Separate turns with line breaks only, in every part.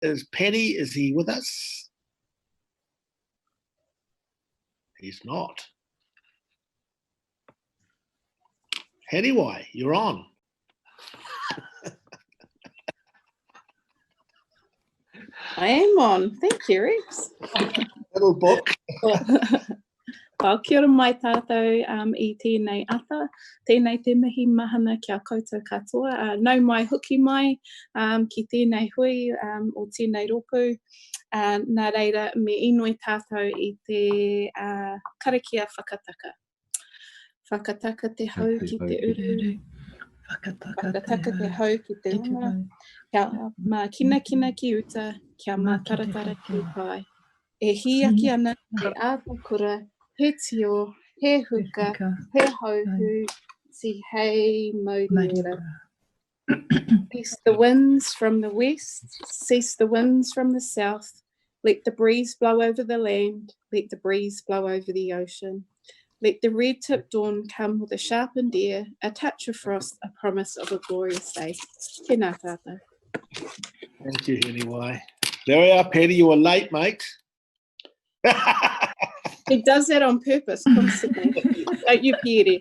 is Penny. Is he with us? He's not. Anyway, you're on.
I am on. Thank you, Rex.
Little book.
Well, kia ora mai tātou I tēnei ata. Tēnei te mihi mahana kia koutou katoa. Nau mai huki mai ki tēnei hui o tēnei roku. Nā reira, me inoi tātou I te karakia whakataka. Whakataka te hau ki te uru. Whakataka te hau ki te ona. Kia mā kina ki uta, kia mā taratara ki pai. E hiaki ana te ātakura, he tio, he huka, he hauhu, si hei mauriora. Cease the winds from the west, cease the winds from the south. Let the breeze blow over the land, let the breeze blow over the ocean. Let the red-tipped dawn come with a sharpened ear, a touch of frost, a promise of a glorious day. Tēnā tātou.
Thank you, anyway. There we are, Petty. You were late, mate.
He does that on purpose, constantly. Don't you, Piri?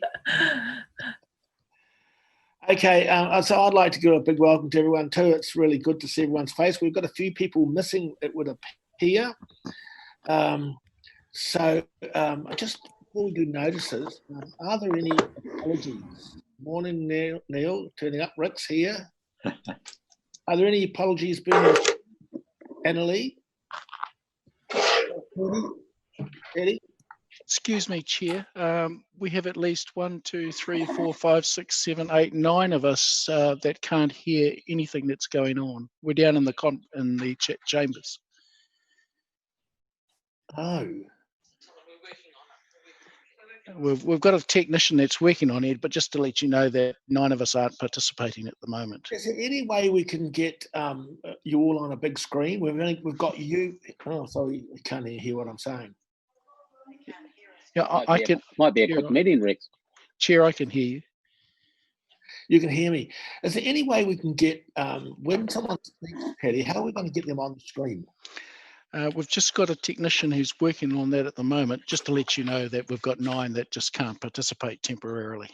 Okay, so I'd like to give a big welcome to everyone too. It's really good to see everyone's face. We've got a few people missing, it would appear. Just before we do notices, are there any apologies? Morning, Neil, turning up. Rick's here. Are there any apologies being Annalie? Eddie?
Excuse me, Chair. We have at least 1, 2, 3, 4, 5, 6, 7, 8, 9 of us that can't hear anything that's going on. We're down in the chat chambers.
Oh.
We've got a technician that's working on it, but just to let you know that 9 of us aren't participating at the moment.
Is there any way we can get you all on a big screen? We've got you. Oh, sorry, you can't hear what I'm saying.
Yeah,
might be a quick meeting, Rex.
Chair, I can hear you.
You can hear me. Is there any way we can get when someone speaks, Patty? How are we going to get them on the screen?
We've just got a technician who's working on that at the moment, just to let you know that we've got 9 that just can't participate temporarily.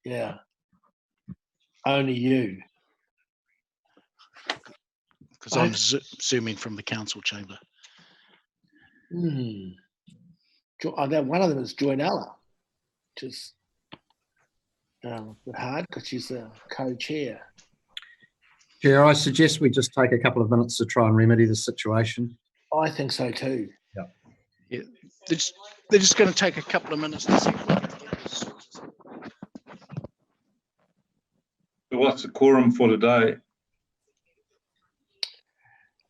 Yeah. Only you.
Because I'm zooming from the council chamber.
One of them is Joynella, which is a bit hard because she's a co-chair.
Chair, I suggest we just take a couple of minutes to try and remedy the situation.
I think so too.
Yeah, they're just going to take a couple of minutes to see what.
So what's the quorum for today?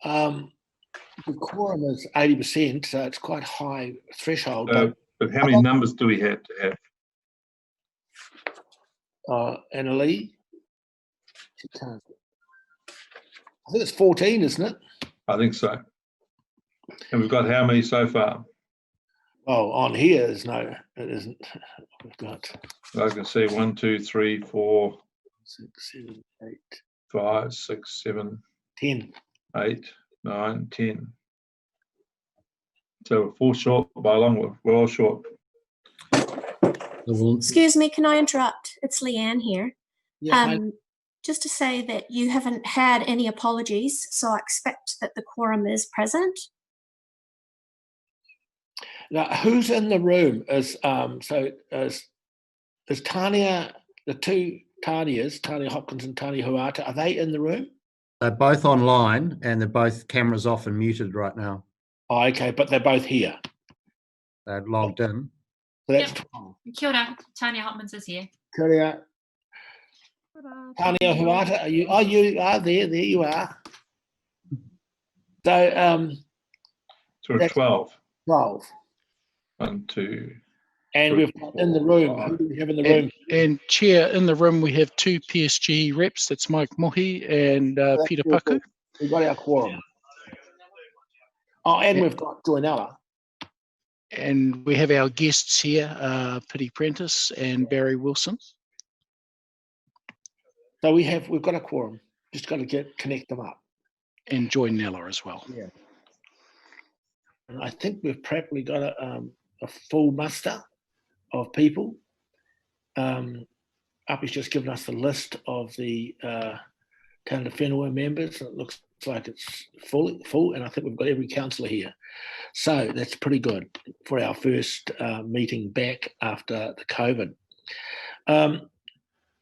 The quorum is 80%, so it's quite high threshold.
But how many numbers do we have to have?
Annalie? She can't. I think it's 14, isn't it?
I think so. And we've got how many so far?
Oh, on here is no, it isn't. We've got.
I can see 1, 2, 3, 4,
6, 7, 8,
5, 6, 7,
10,
8, 9, 10. So we're 4 short by a long way. We're all short.
Excuse me, can I interrupt? It's Leanne here.
Yeah,
just to say that you haven't had any apologies, so I expect that the quorum is present.
Now, who's in the room? Is Tania, the 2 Tanias, Tania Hopkins and Tania Huata, are they in the room?
They're both online and they're both cameras off and muted right now.
Oh, okay, but they're both here.
They're logged in.
So that's
Yep.
12.
Kia ora, Tanya Hopkins is here.
Kia ora. Tania Huata, are you? Oh, you are there. There you are. So,
So we're 12.
12.
1, 2.
And
3,
we've got in the room. Who do we have in the room?
And Chair, in the room we have 2 PSG reps. That's Mike Mohi and Peter Paku.
We've got our quorum. Oh, and we've got Joynella.
And we have our guests here, Piri Prentice and Barry Wilson.
So we've got a quorum. Just got to connect them up.
and join Nella as well.
Yeah. And I think we've probably got a full muster of people. Api's just given us the list of the Tana Whenua members. It looks like it's full, and I think we've got every councillor here. So that's pretty good for our first meeting back after the COVID.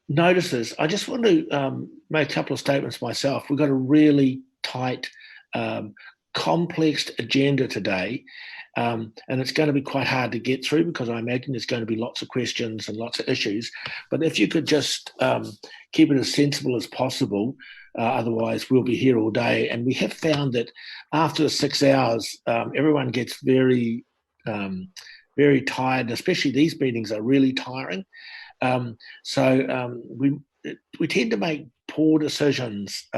Notices. I just want to make a couple of statements myself. We've got a really tight, complex agenda today, and it's going to be quite hard to get through because I imagine there's going to be lots of questions and lots of issues. But if you could just keep it as sensible as possible, otherwise we'll be here all day. And we have found that after 6 hours, everyone gets very, very tired, and especially these meetings are really tiring. So we tend to make poor decisions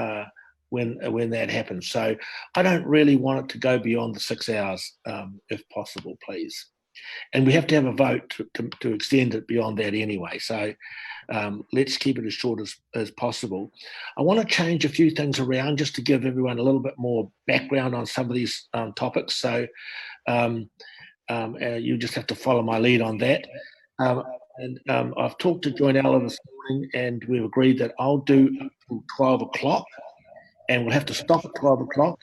when that happens. So I don't really want it to go beyond the 6 hours, if possible, please. And we have to have a vote to extend it beyond that anyway. So let's keep it as short as possible. I want to change a few things around just to give everyone a little bit more background on some of these topics. So you just have to follow my lead on that. And I've talked to Joanella this morning, and we've agreed that I'll do up till 12 o'clock, and we'll have to stop at 12 o'clock,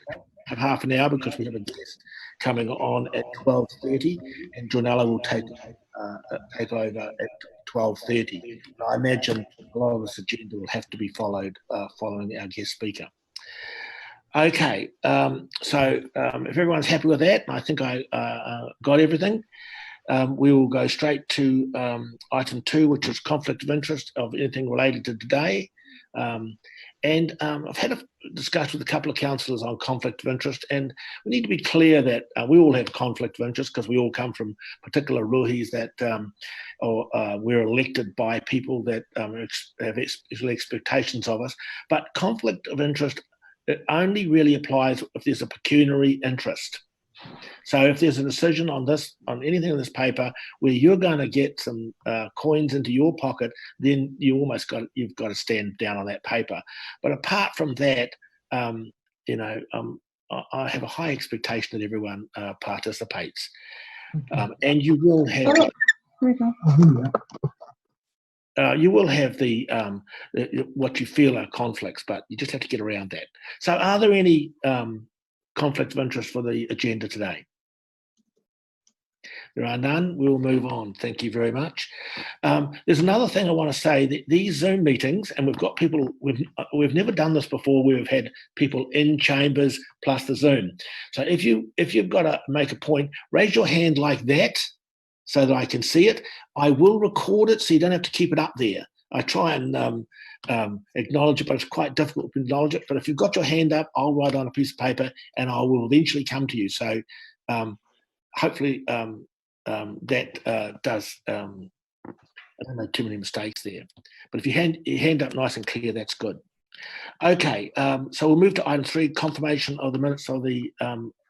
have half an hour because we have a guest coming on at 12:30, and Joanella will take over at 12:30. I imagine a lot of this agenda will have to be followed following our guest speaker. Okay, so if everyone's happy with that, and I think I got everything, we will go straight to item 2, which is conflict of interest of anything related to today. And I've had a discussion with a couple of councillors on conflict of interest, and we need to be clear that we all have conflict of interest because we all come from particular ruhis that we're elected by people that have special expectations of us. But conflict of interest, it only really applies if there's a pecuniary interest. So if there's a decision on anything in this paper where you're going to get some coins into your pocket, then you've got to stand down on that paper. But apart from that, I have a high expectation that everyone participates, and you will have. You will have the what you feel are conflicts, but you just have to get around that. So, are there any conflict of interest for the agenda today? There are none. We'll move on. Thank you very much. There's another thing I want to say. That these Zoom meetings, and we've got people. We've never done this before. We've had people in chambers plus the Zoom. So if you've got to make a point, raise your hand like that, so that I can see it. I will record it, so you don't have to keep it up there. I try and acknowledge it, but it's quite difficult to acknowledge it. But if you've got your hand up, I'll write on a piece of paper, and I will eventually come to you. So hopefully that does. I don't make too many mistakes there. But if you hand up nice and clear, that's good. Okay, so we'll move to item 3, confirmation of the minutes of the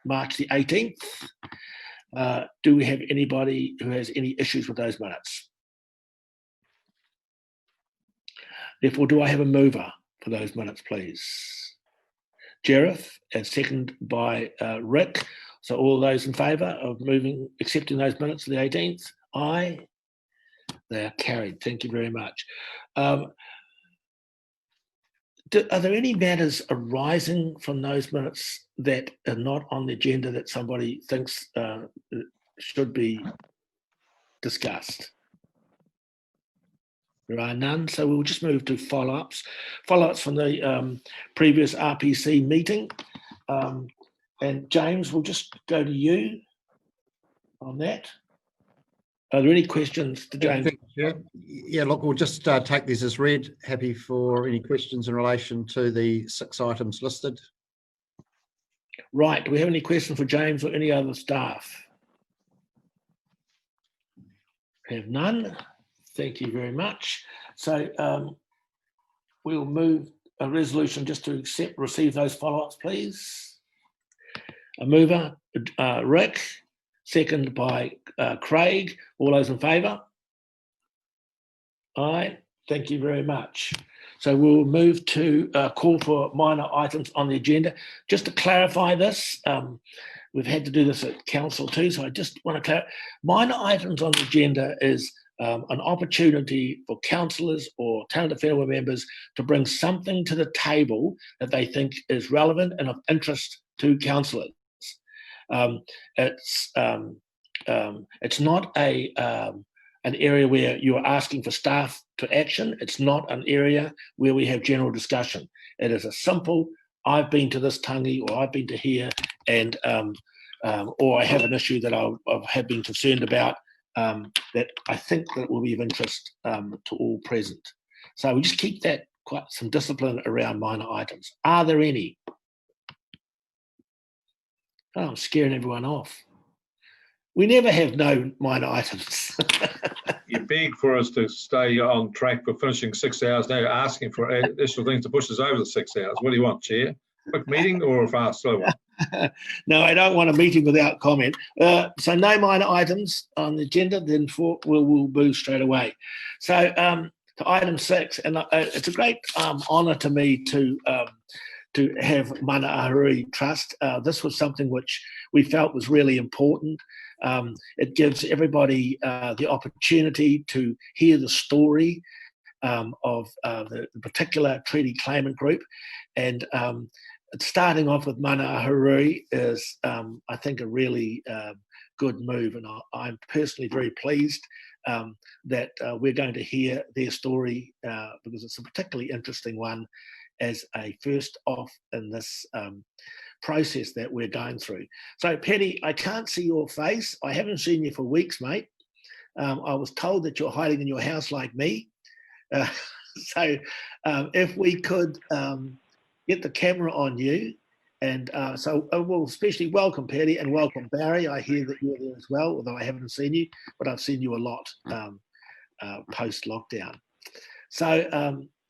March the 18th. Do we have anybody who has any issues with those minutes? Therefore, do I have a mover for those minutes, please? Jareth, and second by Rick. So all those in favour of accepting those minutes of the 18th? Aye. They are carried. Thank you very much. Are there any matters arising from those minutes that are not on the agenda that somebody thinks should be discussed? There are none, so we'll just move to follow-ups. Follow-ups from the previous RPC meeting. And James, we'll just go to you on that. Are there any questions to James?
Yeah, look, we'll just take these as read. Happy for any questions in relation to the 6 items listed.
Right. Do we have any questions for James or any other staff? Have none. Thank you very much. So we'll move a resolution just to receive those follow-ups, please. A mover, Rick. Second by Craig. All those in favour? Aye. Thank you very much. So we'll move to call for minor items on the agenda. Just to clarify this, we've had to do this at council too, so I just want to clarify. Minor items on the agenda is an opportunity for councillors or talented family members to bring something to the table that they think is relevant and of interest to councillors. It's not an area where you are asking for staff to action. It's not an area where we have general discussion. It is a simple, I've been to this tangi or I've been to here, and or I have an issue that I have been concerned about that I think that will be of interest to all present. So we just keep that quite some discipline around minor items. Are there any? Oh, I'm scaring everyone off. We never have no minor items.
You beg for us to stay on track for finishing 6 hours. Now you're asking for additional things to push us over the 6 hours. What do you want, Chair? Quick meeting or a fast, slow one?
No, I don't want a meeting without comment. So no minor items on the agenda, then we'll move straight away. So to item 6, and it's a great honour to me to have Mana Ahuriri Trust. This was something which we felt was really important. It gives everybody the opportunity to hear the story of the particular treaty claimant group. And starting off with Mana Ahuriri is, I think, a really good move. And I'm personally very pleased that we're going to hear their story because it's a particularly interesting one as a first off in this process that we're going through. So, Piri, I can't see your face. I haven't seen you for weeks, mate. I was told that you're hiding in your house like me. So if we could get the camera on you, and so we'll especially welcome Piri and welcome Barry. I hear that you're there as well, although I haven't seen you, but I've seen you a lot post-lockdown. So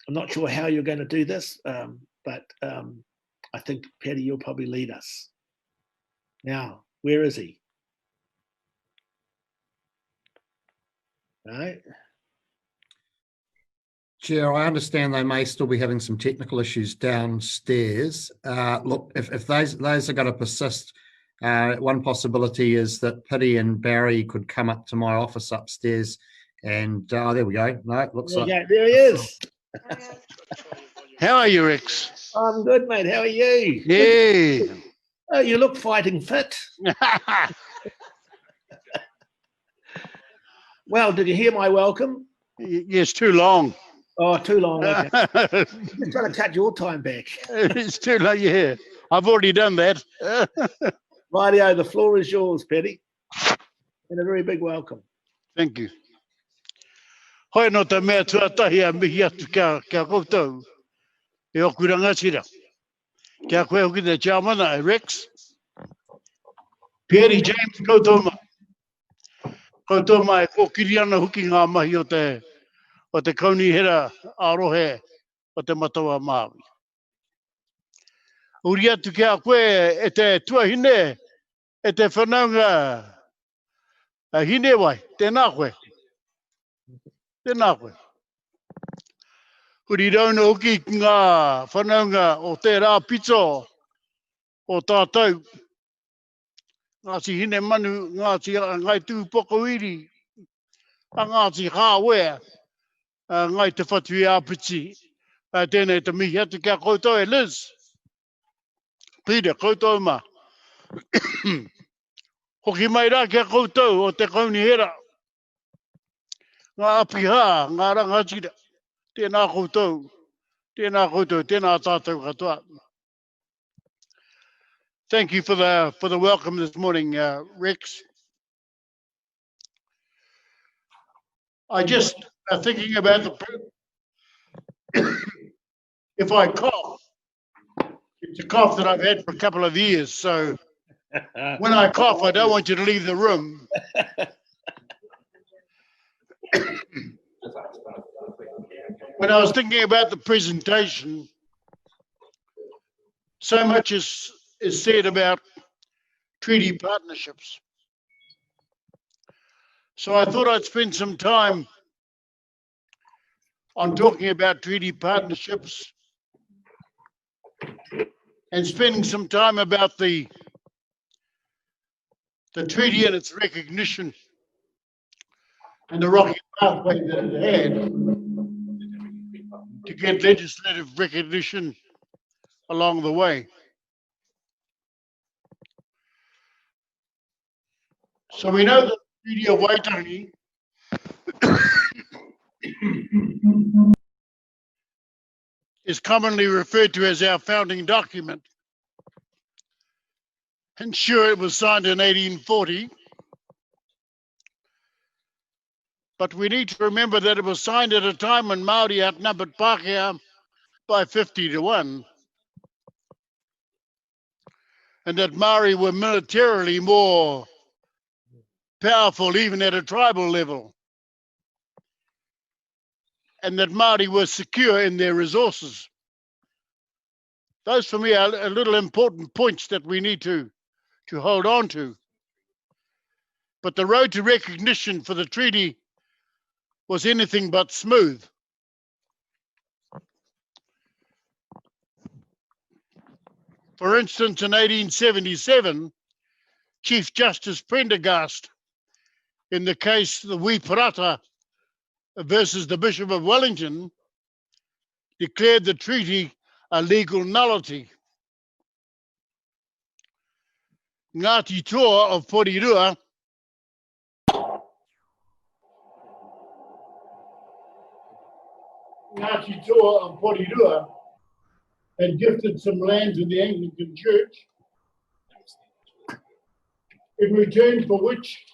I'm not sure how you're going to do this, but I think, Piri, you'll probably lead us. Now, where is he? No.
Chair, I understand they may still be having some technical issues downstairs. Look, if those are going to persist, one possibility is that Piri and Barry could come up to my office upstairs and, there we go. No, it looks like...
Yeah, there he is.
How are you, Rex?
I'm good, mate. How are you?
Yeah.
Oh, you look fighting fit. Well, did you hear my welcome?
Yes, too long.
Oh, too long. Okay. I'm trying to cut your time back.
It's too long, yeah. I've already done that.
Rightio, the floor is yours, Piri. And a very big welcome.
Thank you. Hoi no te mea tuatahi a mihi atu kia koutou. E oku rangatira. Kia koe hoki te chairmana, Rex. Piri James koutou mai. Koutou mai ko kiri ana huki ngā mahi o te kaunihera arohe o te mataua Māori. Uri atu kia koe e te tuahine, e te whanaunga hine wai, tēnā koe. Tēnā koe. Uri rauna hoki ngā whanaunga o te rā pito o tātou. Ngāti hine manu, ngāti ngai tū pokoiri, ngāti hāwea, ngai te whatu i āpiti. Tēnei te mihi atu kia koutou e Liz. Pira, koutou ma. Hoki mai rā kia koutou o te kaunihera. Ngā apiha, ngā rangatira. Tēnā koutou, tēnā tātou katoa. Thank you for the welcome this morning, Rex. I just thinking about if I cough, it's a cough that I've had for a couple of years. So when I cough, I don't want you to leave the room. When I was thinking about the presentation, so much is said about treaty partnerships. So I thought I'd spend some time on talking about treaty partnerships and spending some time about the treaty and its recognition and the rocky pathway that it had to get legislative recognition along the way. So we know that the Treaty of Waitangi is commonly referred to as our founding document. And sure, it was signed in 1840. But we need to remember that it was signed at a time when Māori outnumbered Pākehā by 50-1. And that Māori were militarily more powerful even at a tribal level. And that Māori were secure in their resources. Those for me are little important points that we need to hold on to. But the road to recognition for the treaty was anything but smooth. For instance, in 1877, Chief Justice Prendergast, in the case the Wiparata versus the Bishop of Wellington, declared the treaty a legal nullity. Ngāti Toa of Porirua had gifted some land to the Anglican Church, in return for which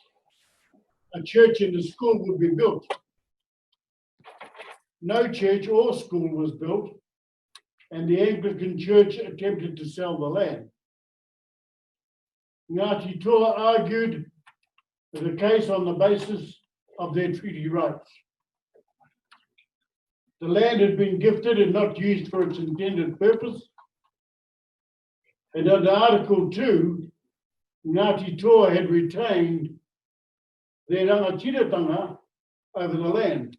a church and a school would be built. No church or school was built, and the Anglican Church attempted to sell the land. Ngāti Toa argued the case on the basis of their treaty rights. The land had been gifted and not used for its intended purpose. And under Article 2, Ngāti Toa had retained their rangatiratanga over the land.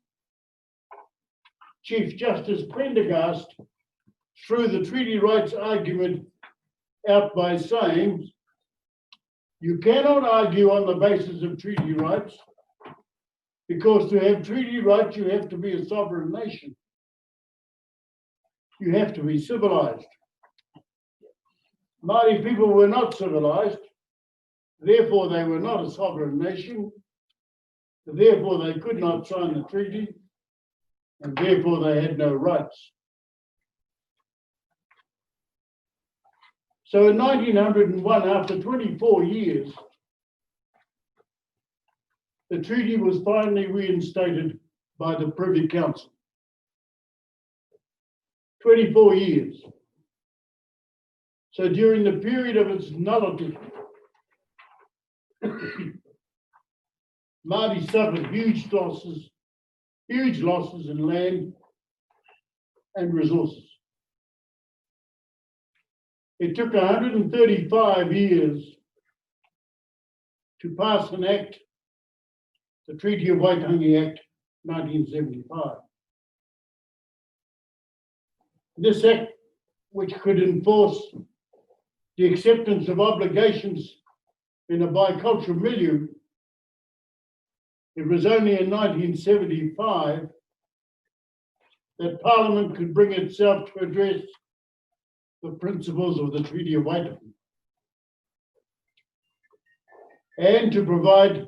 Chief Justice Prendergast threw the treaty rights argument out by saying, you cannot argue on the basis of treaty rights, because to have treaty rights, you have to be a sovereign nation. You have to be civilized. Māori people were not civilized, therefore they were not a sovereign nation, therefore they could not sign the treaty, and therefore they had no rights. So in 1901, after 24 years, the treaty was finally reinstated by the Privy Council. 24 years. So during the period of its nullity, Māori suffered huge losses in land and resources. It took 135 years to pass an act, the Treaty of Waitangi Act, 1975. This act, which could enforce the acceptance of obligations in a bicultural milieu, it was only in 1975 that Parliament could bring itself to address the principles of the Treaty of Waitangi and to provide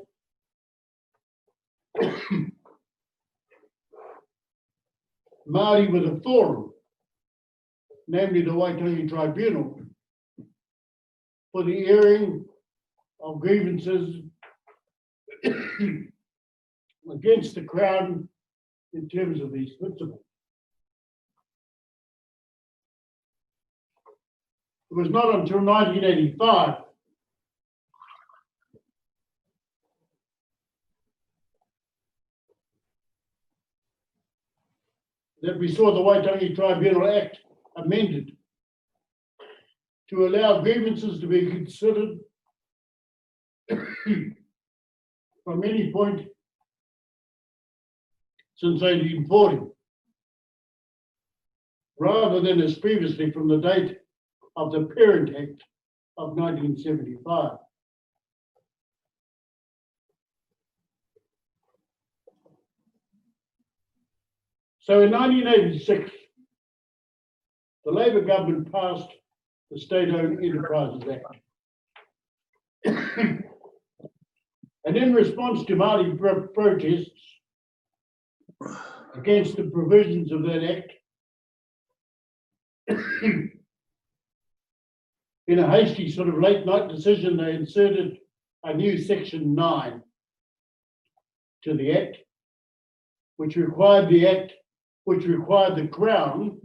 Māori with a forum, namely the Waitangi Tribunal, for the airing of grievances against the Crown in terms of these principles. It was not until 1985 that we saw the Waitangi Tribunal Act amended to allow grievances to be considered from any point since 1840. rather than as previously from the date of the Parent Act of 1975. So in 1986, the Labor government passed the State-Owned Enterprises Act. And in response to Māori protests against the provisions of that act, in a hasty sort of late night decision, they inserted a new section 9 to the act, which required the Crown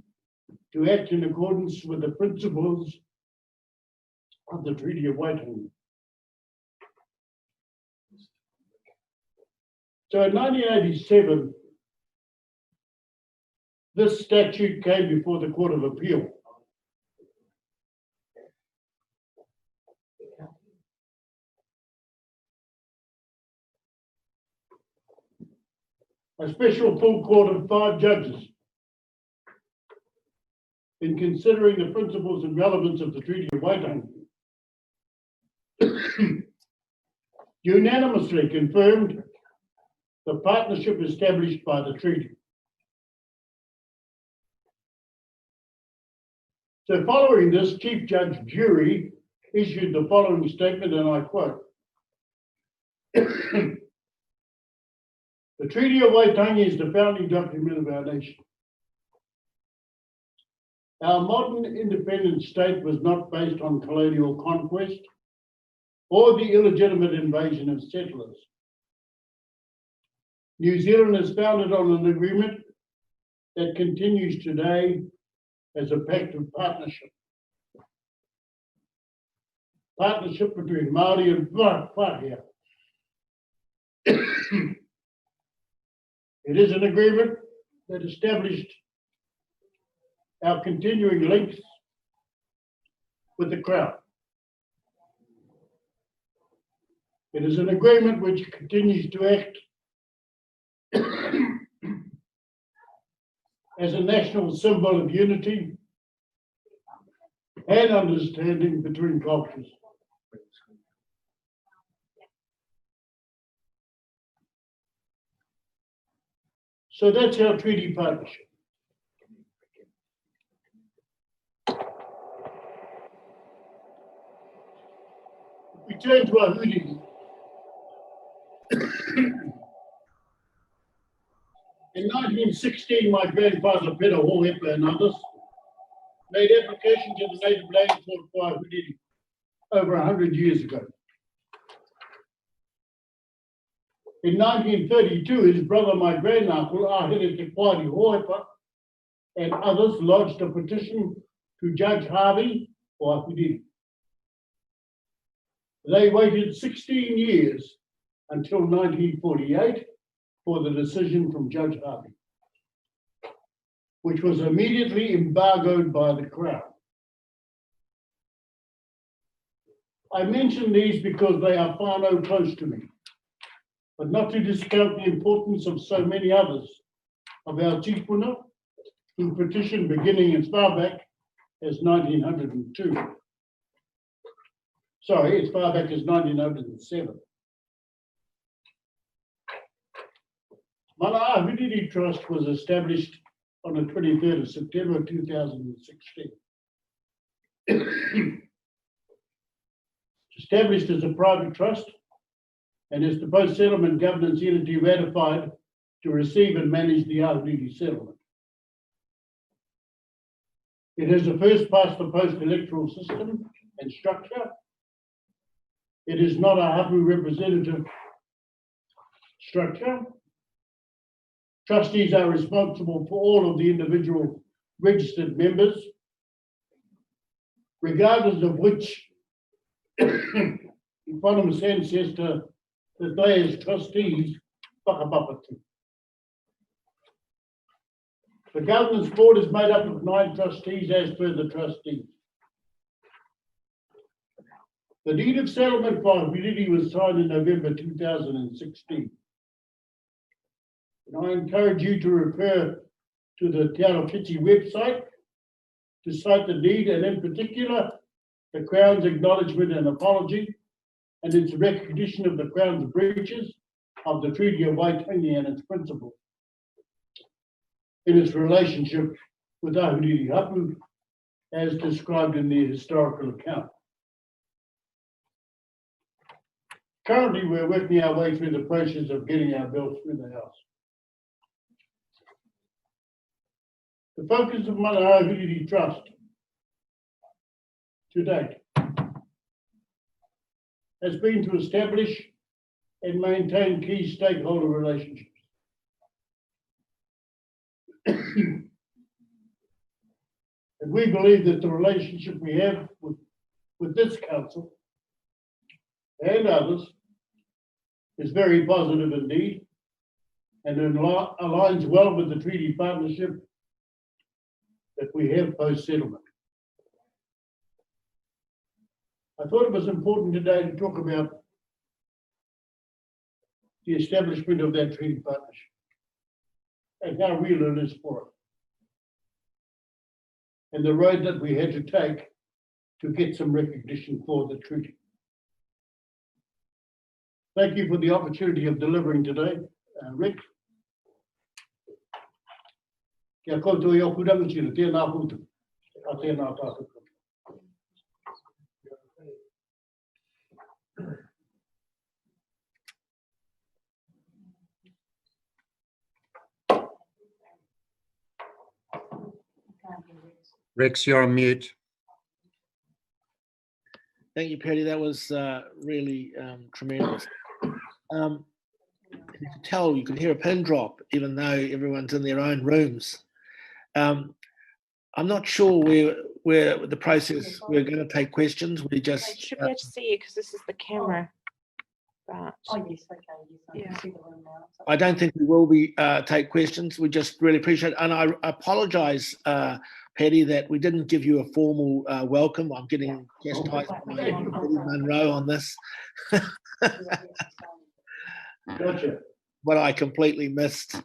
to act in accordance with the principles of the Treaty of Waitangi. So in 1987, this statute came before the Court of Appeal. A special full court of 5 judges, in considering the principles and relevance of the Treaty of Waitangi, unanimously confirmed the partnership established by the treaty. So following this, Chief Judge Piri issued the following statement, and I quote, "The Treaty of Waitangi is the founding document of our nation. Our modern independent state was not based on colonial conquest or the illegitimate invasion of settlers. New Zealand is founded on an agreement that continues today as a pact of partnership. Partnership between Māori and Pākehā. It is an agreement that established our continuing links with the Crown. It is an agreement which continues to act as a national symbol of unity and understanding between cultures. So that's our treaty partnership. We turn to Ahuriri. In 1916, my grandfather, Peter Hohepa and others, made application to the Native Land Court for Ahuriri over 100 years ago. In 1932, his brother, my granduncle, Ahuriri Hohepa, and others lodged a petition to Judge Harvey for Ahuriri. They waited 16 years until 1948 for the decision from Judge Harvey, which was immediately embargoed by the Crown. I mention these because they are far no close to me, but not to discount the importance of so many others of our tīpuna who petitioned beginning as far back as 1902. Sorry, as far back as 1907. Mana Ahuriri Trust was established on the 23rd of September 2016. Established as a private trust and is the post-settlement governance entity ratified to receive and manage the Ahuriri settlement. It has a first-past-the-post electoral system and structure. It is not a hapu representative structure. Trustees are responsible for all of the individual registered members, regardless of which eponymous ancestor that they as trustees whakapapatu. The governance board is made up of 9 trustees as per the trustees. The deed of settlement for Ahuriri was signed in November 2016. And I encourage you to refer to the Te Arokechi website to cite the deed and in particular the Crown's acknowledgement and apology and its recognition of the Crown's breaches of the Treaty of Waitangi and its principles in its relationship with Ahuriri Hapu as described in the historical account. Currently, we're working our way through the process of getting our bill through the House. The focus of Mana Ahuriri Trust to date has been to establish and maintain key stakeholder relationships. And we believe that the relationship we have with this council and others is very positive indeed and aligns well with the treaty partnership that we have post-settlement. I thought it was important today to talk about the establishment of that treaty partnership and how real it is for it, and the road that we had to take to get some recognition for the treaty. Thank you for the opportunity of delivering today, Rick. Kia koutou i oku rangatira, tēnā putu, a tēnā tātou.
Rex, you're on mute.
Thank you, Piri. That was really tremendous. You can tell, you can hear a pin drop, even though everyone's in their own rooms. I'm not sure where the process, we're going to take questions. We
I
just,
should be able to see you because this is the camera. But
Oh, yes, okay, yes, I
Yeah.
can see the room now. So-
I don't think we will be take questions. We just really appreciate it. And I apologise, Patty, that we didn't give you a formal welcome. I'm getting chastised by Patty Munro on this.
Gotcha.
But I completely missed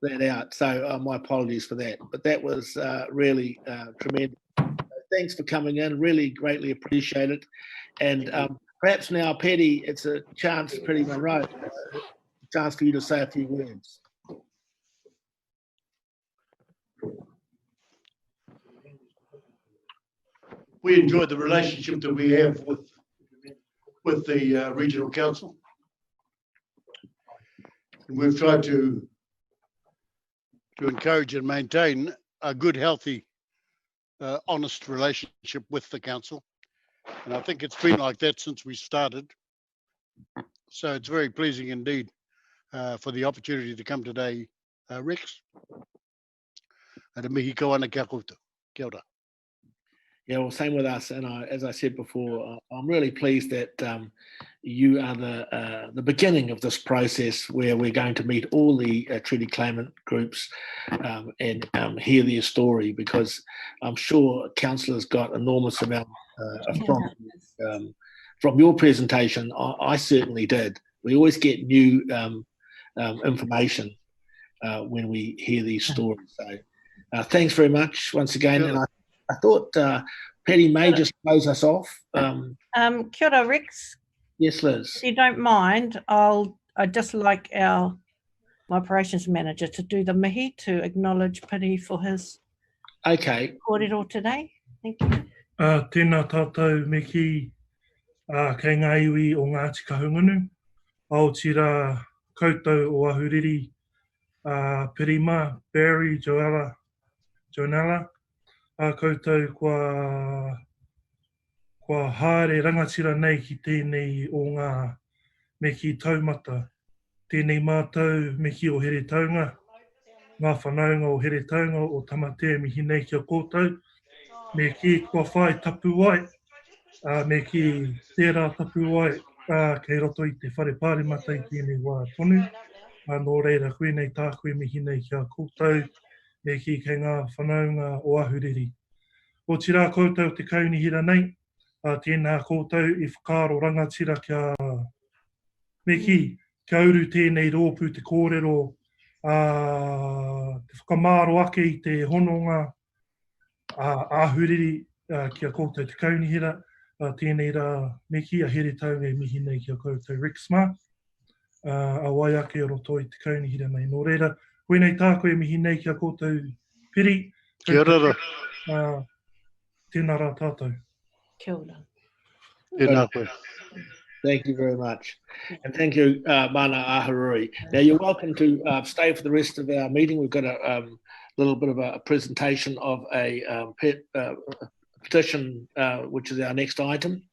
that out. So my apologies for that. But that was really tremendous. Thanks for coming in. Really greatly appreciate it. And perhaps now, Patty, it's a chance, Patty Munro, a chance for you to say a few words.
We enjoy the relationship that we have with the regional council. And we've tried to encourage and maintain a good, healthy, honest relationship with the council. And I think it's been like that since we started. So it's very pleasing indeed for the opportunity to come today, Rex. And mihi ko ana kia koutou. Kia ora.
Yeah, well, same with us. And as I said before, I'm really pleased that you are the beginning of this process where we're going to meet all the treaty claimant groups and hear their story, because I'm sure councillors got enormous amount from your presentation. I certainly did. We always get new information when we hear these stories. So thanks very much once again. And I thought Patty may just close us off.
Kia ora, Rex.
Yes, Liz.
If you don't mind, I'd just like my operations manager to do the mihi to acknowledge Piri for his kōrero today. Thank you.
Tēnā tātou me ki kei ngā iwi o Ngāti Kahungunu. Aotira koutou o Ahuriri, Pirima, Barry, Joanella. Koutou kua haere rangatira nei ki tēnei o ngā me ki taumata. Tēnei mātou me ki o here taunga, ngā whanaunga o here taunga o tamatea mihi nei kia koutou. Me ki kua whai tapu ai, me ki tērā tapu ai, kei roto i te whare pāremata i tēnei wā tonu. Nō reira, koe nei tākoe mihi nei kia koutou, me ki kei ngā whanaunga o Ahuriri. O tira koutou te kaunihira nei, tēnā koutou I whakaaro rangatira kia me ki, kia uru tēnei rōpū te kōrero, te whakamāro ake I te hononga, Ahuriri kia koutou te kaunihira, tēnei rā meki a here taunga e mihi nei kia koutou Rexma. A wai ake o roto i te kaunihira nei. Nō reira, koe nei tāko e mihi nei kia koutou Piri.
Kia rara.
Tēnā rā tātou.
Kia ora.
Tēnā koe.
Thank you very much. And thank you, Mana Ahuriri. Now, you're welcome to stay for the rest of our meeting. We've got a little bit of a presentation of a petition, which is our next item.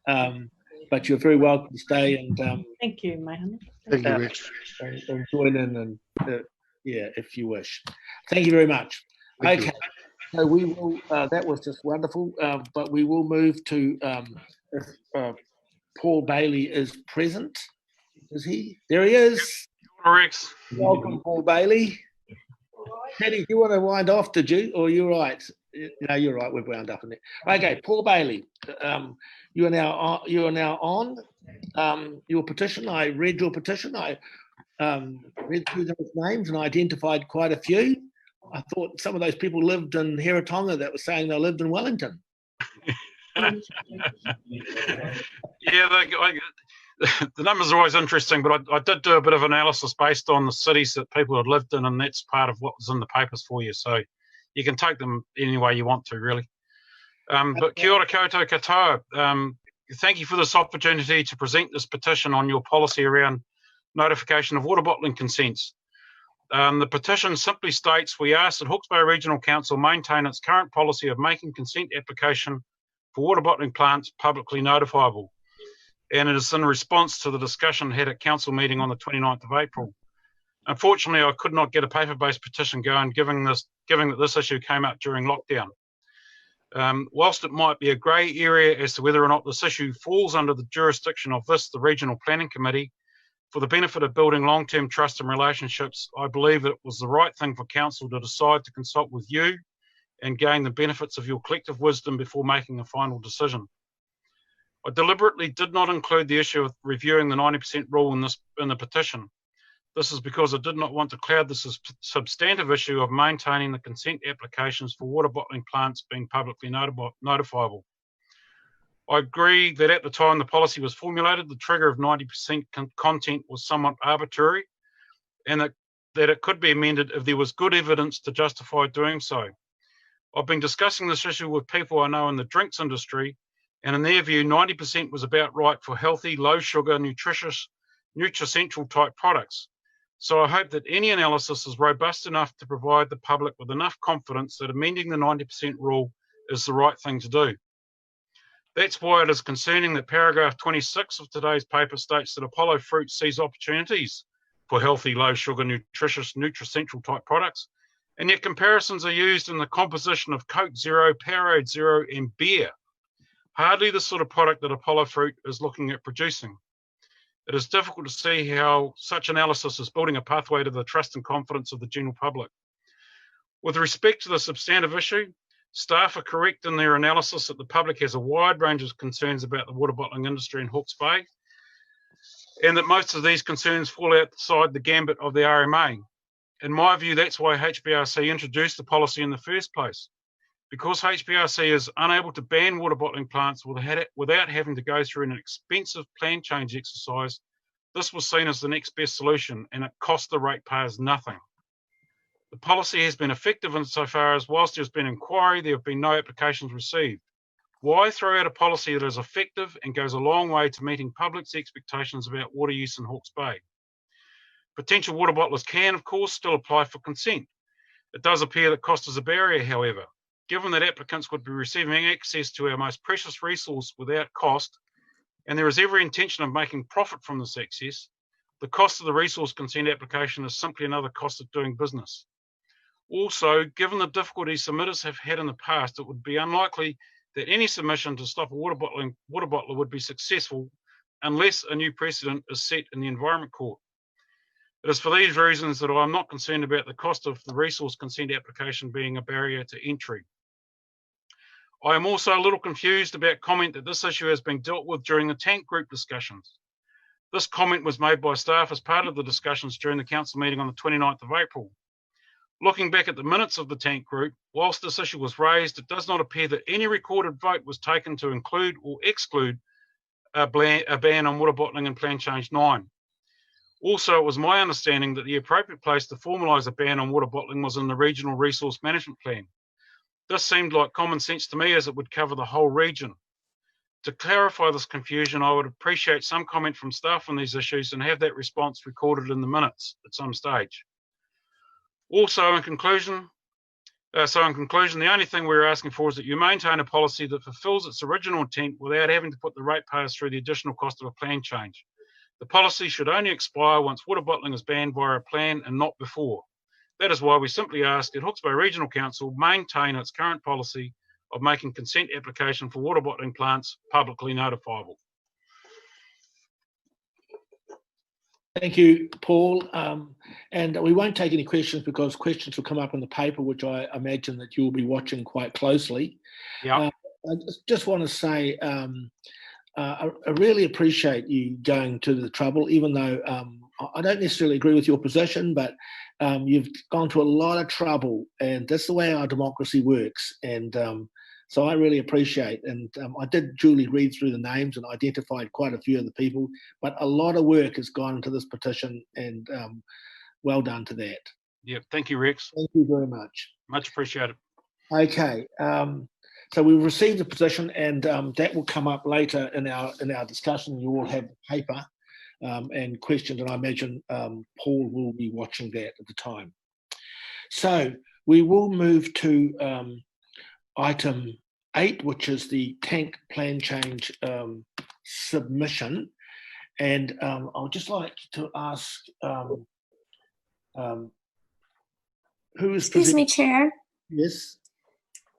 But you're very welcome to stay and
Thank you, Mahana.
Thank you, Rex.
and join in and yeah, if you wish. Thank you very much.
Thank you.
Okay, so we will. That was just wonderful. But we will move to if Paul Bailey is present. Is he? There he is.
Rex.
Welcome, Paul Bailey. Teddy, do you want to wind off? Did you? Or you're right? No, you're right. We've wound up in it. Okay, Paul Bailey. You are now on your petition. I read your petition. I read through those names and identified quite a few. I thought some of those people lived in Heratonga that were saying they lived in Wellington.
Yeah, the numbers are always interesting, but I did do a bit of analysis based on the cities that people had lived in, and that's part of what was in the papers for you. So you can take them any way you want to, really. But kia ora koutou katoa. Thank you for this opportunity to present this petition on your policy around notification of water bottling consents. The petition simply states, we ask that Hawke's Bay Regional Council maintain its current policy of making consent application for water bottling plants publicly notifiable. And it is in response to the discussion had at council meeting on the 29th of April. Unfortunately, I could not get a paper-based petition going, given that this issue came up during lockdown. Whilst it might be a grey area as to whether or not this issue falls under the jurisdiction of the Regional Planning Committee, for the benefit of building long-term trust and relationships, I believe it was the right thing for council to decide to consult with you and gain the benefits of your collective wisdom before making a final decision. I deliberately did not include the issue of reviewing the 90% rule in the petition. This is because I did not want to cloud the substantive issue of maintaining the consent applications for water bottling plants being publicly notifiable. I agree that at the time the policy was formulated, the trigger of 90% content was somewhat arbitrary, and that it could be amended if there was good evidence to justify doing so. I've been discussing this issue with people I know in the drinks industry, and in their view, 90% was about right for healthy, low sugar, nutritious, nutricential type products. So I hope that any analysis is robust enough to provide the public with enough confidence that amending the 90% rule is the right thing to do. That's why it is concerning that paragraph 26 of today's paper states that Apollo Fruit sees opportunities for healthy, low sugar, nutritious, nutricential type products, and yet comparisons are used in the composition of Coke Zero, Powerade Zero, and beer. Hardly the sort of product that Apollo Fruit is looking at producing. It is difficult to see how such analysis is building a pathway to the trust and confidence of the general public. With respect to the substantive issue, staff are correct in their analysis that the public has a wide range of concerns about the water bottling industry in Hawke's Bay, and that most of these concerns fall outside the gambit of the RMA. In my view, that's why HBRC introduced the policy in the first place. Because HBRC is unable to ban water bottling plants without having to go through an expensive plan change exercise, this was seen as the next best solution, and it cost the ratepayers nothing. The policy has been effective insofar as whilst there's been inquiry, there have been no applications received. Why throw out a policy that is effective and goes a long way to meeting public's expectations about water use in Hawke's Bay? Potential water bottlers can, of course, still apply for consent. It does appear that cost is a barrier, however. Given that applicants would be receiving access to our most precious resource without cost, and there is every intention of making profit from this access, the cost of the resource consent application is simply another cost of doing business. Also, given the difficulties submitters have had in the past, it would be unlikely that any submission to stop a water bottler would be successful unless a new precedent is set in the Environment Court. It is for these reasons that I'm not concerned about the cost of the resource consent application being a barrier to entry. I am also a little confused about comment that this issue has been dealt with during the tank group discussions. This comment was made by staff as part of the discussions during the council meeting on the 29th of April. Looking back at the minutes of the tank group, whilst this issue was raised, it does not appear that any recorded vote was taken to include or exclude a ban on water bottling in Plan Change 9. Also, it was my understanding that the appropriate place to formalise a ban on water bottling was in the Regional Resource Management Plan. This seemed like common sense to me, as it would cover the whole region. To clarify this confusion, I would appreciate some comment from staff on these issues and have that response recorded in the minutes at some stage. Also, in conclusion, the only thing we're asking for is that you maintain a policy that fulfills its original intent without having to put the ratepayers through the additional cost of a plan change. The policy should only expire once water bottling is banned via a plan and not before. That is why we simply ask that Hawke's Bay Regional Council maintain its current policy of making consent application for water bottling plants publicly notifiable.
Thank you, Paul. And we won't take any questions because questions will come up in the paper, which I imagine that you'll be watching quite closely.
Yeah.
I just want to say I really appreciate you going to the trouble, even though I don't necessarily agree with your position, but you've gone to a lot of trouble, and that's the way our democracy works. And so I really appreciate, and I did duly read through the names and identified quite a few of the people, but a lot of work has gone into this petition, and well done to that.
Yeah, thank you, Rex.
Thank you very much.
Much appreciated.
Okay, so we've received the petition, and that will come up later in our discussion. You will have the paper and questions, and I imagine Paul will be watching that at the time. So we will move to item 8, which is the tank plan change submission. And I would just like to ask who is
Excuse me, Chair.
Yes.